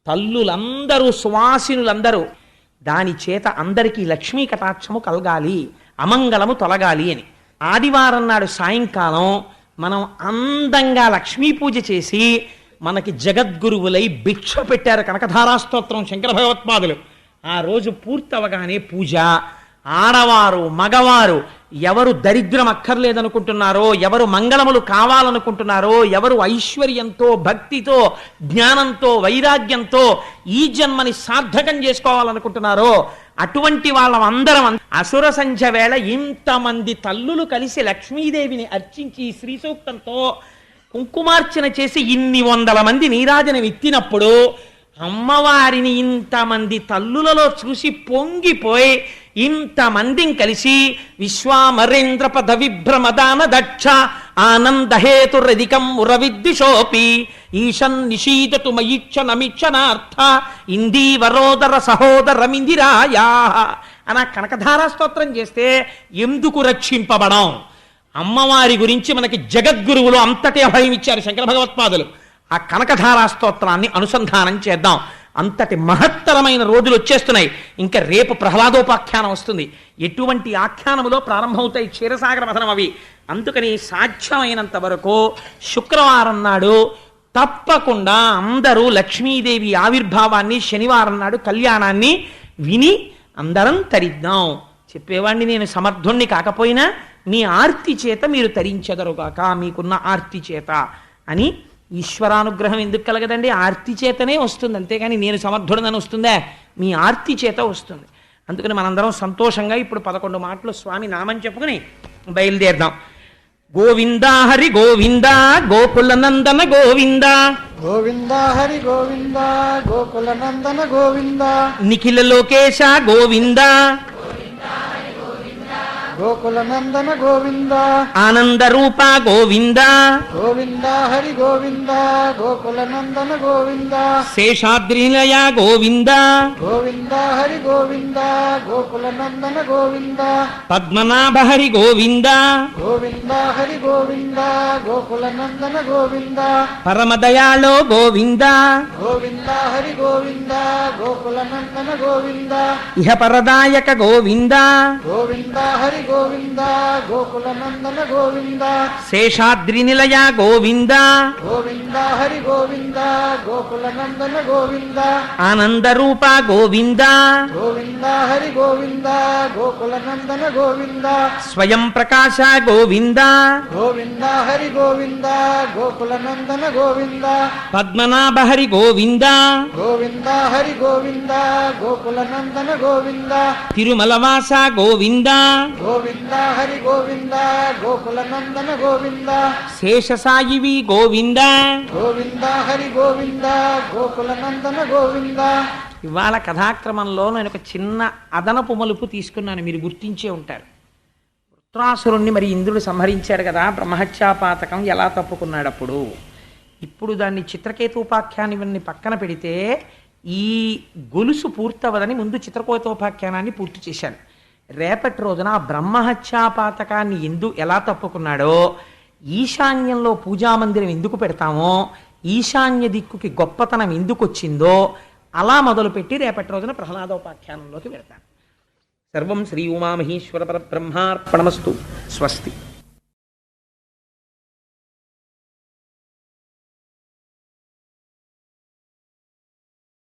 తల్లులందరూ సువాసినులందరూ దాని చేత అందరికీ లక్ష్మీ కటాక్షము కలగాలి, అమంగళము తొలగాలి అని ఆదివారం నాడు సాయంకాలం మనం అందంగా లక్ష్మీ పూజ చేసి, మనకి జగద్గురువులై భిక్ష పెట్టారు కనకధారాస్తోత్రం శంకర భగవత్పాదులు. ఆ రోజు పూర్తవగానే పూజ, ఆడవారు మగవారు ఎవరు దరిద్రం అక్కర్లేదనుకుంటున్నారో, ఎవరు మంగళములు కావాలనుకుంటున్నారో, ఎవరు ఐశ్వర్యంతో భక్తితో జ్ఞానంతో వైరాగ్యంతో ఈ జన్మని సార్థకం చేసుకోవాలనుకుంటున్నారో అటువంటి వాళ్ళందరం అసుర సంధ్య వేళ ఇంతమంది తల్లులు కలిసి లక్ష్మీదేవిని అర్చించి శ్రీ సూక్తంతో కుంకుమార్చన చేసి ఇన్ని 100 మంది నీరాజనం ఎత్తినప్పుడు అమ్మవారిని ఇంతమంది తల్లులలో చూసి పొంగిపోయి ఇంతమందిని కలిసి విశ్వామరేంద్ర పద విభ్రమదాన దక్ష ఆనందహేతురధికం ఉరవిద్విషోపి ఈశన్ నిషీదతు మయిక్షణమిక్షణార్థ ఇందీవరోదర సహోదరమిందిరాయా అన కనకధారా స్తోత్రం చేస్తే ఎందుకు రక్షింపబడం? అమ్మవారి గురించి మనకి జగద్గురువులు అంతటి అభయం ఇచ్చారు శంకర భగవత్పాదులు. ఆ కనకధారా స్తోత్రాన్ని అనుసంధానం చేద్దాం. అంతటి మహత్తరమైన రోజులు వచ్చేస్తున్నాయి. ఇంకా రేపు ప్రహ్లాదోపాఖ్యానం వస్తుంది. ఎటువంటి ఆఖ్యానములో ప్రారంభమవుతాయి క్షీరసాగర మథనం అవి. అందుకని సాధ్యమైనంత వరకు శుక్రవారం నాడు తప్పకుండా అందరూ లక్ష్మీదేవి ఆవిర్భావాన్ని, శనివారం నాడు కళ్యాణాన్ని విని అందరం తరిద్దాం. చెప్పేవాడిని నేను సమర్థుణ్ణి కాకపోయినా మీ ఆర్తి చేత మీరు తరించెదరుగాక, మీకున్న ఆర్తి చేత అని. ఈశ్వరానుగ్రహం ఎందుకు కలగదండి? ఆర్తి చేతనే వస్తుంది, అంతేగాని నేను సమర్థుడనని వస్తుందా? మీ ఆర్తి చేత వస్తుంది. అందుకని మనందరం సంతోషంగా ఇప్పుడు 11 మాటలు స్వామి నామం చెప్పుకుని బయలుదేరదాం. గోవింద హరి గోవింద గోకుల నందన గోవింద, గోవింద హరి గోవింద గోకుల నందన గోవింద, నిఖిల లోకేశ గోవింద గోకుల నందన గోవింద, ఆనంద రూప గోవింద, గోవింద హరి గోవింద గోకుల నందన గోవింద, శేషాద్రినిలయ గోవింద, గోవింద హరి గోవింద గోకుల నందన గోవింద, పద్మనాభ హరి గోవింద, గోవింద హరి గోవింద గోకుల నందన గోవింద, పరమదయాళో గోవింద, గోవింద హరి గోవింద గోకుల నందన గోవింద, ఇహ పరదాయక గోవింద, గోవింద హరి గోవింద గోకుల నందన గోవింద, శేషాద్రినిలయ గోవింద, గోవింద హరి గోవింద గోకుల నందన గోవింద, ఆనంద రూప గోవింద, గోవింద హరి గోవింద గోకుల నందన గోవింద, స్వయం ప్రకాశ గోవింద, గోవింద హరి గోవింద గోకుల నందన గోవింద, పద్మనాభ హరి గోవింద, గోవింద హరి గోవింద గోకుల నందన గోవింద, తిరుమలవాస గోవింద, గోవింద గోవింద హరి గోవింద గోకుల నందన గోవింద శేషసాయివి గోవింద గోవింద హరి గోవింద గోకుల నందన గోవింద. ఇవాళ కథాక్రమంలో నేను ఒక చిన్న అదనపు మలుపు తీసుకున్నాను, మీరు గుర్తించే ఉంటారు. వృత్రాసురుణ్ణి మరి ఇంద్రుడు సంహరించాడు కదా, బ్రహ్మహత్యాపాతకం ఎలా తప్పుకున్నాడు అప్పుడు. ఇప్పుడు దాన్ని చిత్రకేతోపాఖ్యానాన్ని పక్కన పెడితే ఈ గొలుసు పూర్తవదని ముందు చిత్రకేతోపాఖ్యానాన్ని పూర్తి చేశాను. రేపటి రోజున ఆ బ్రహ్మహత్యాపాతకాన్ని ఎలా తప్పుకున్నాడో, ఈశాన్యంలో పూజామందిరం ఎందుకు పెడతామో, ఈశాన్య దిక్కుకి గొప్పతనం ఎందుకు వచ్చిందో అలా మొదలుపెట్టి రేపటి రోజున ప్రహ్లాదోపాఖ్యానంలోకి వెళ్తాను. సర్వం శ్రీ ఉమామహేశ్వర పరబ్రహ్మార్పణమస్తు. స్వస్తి.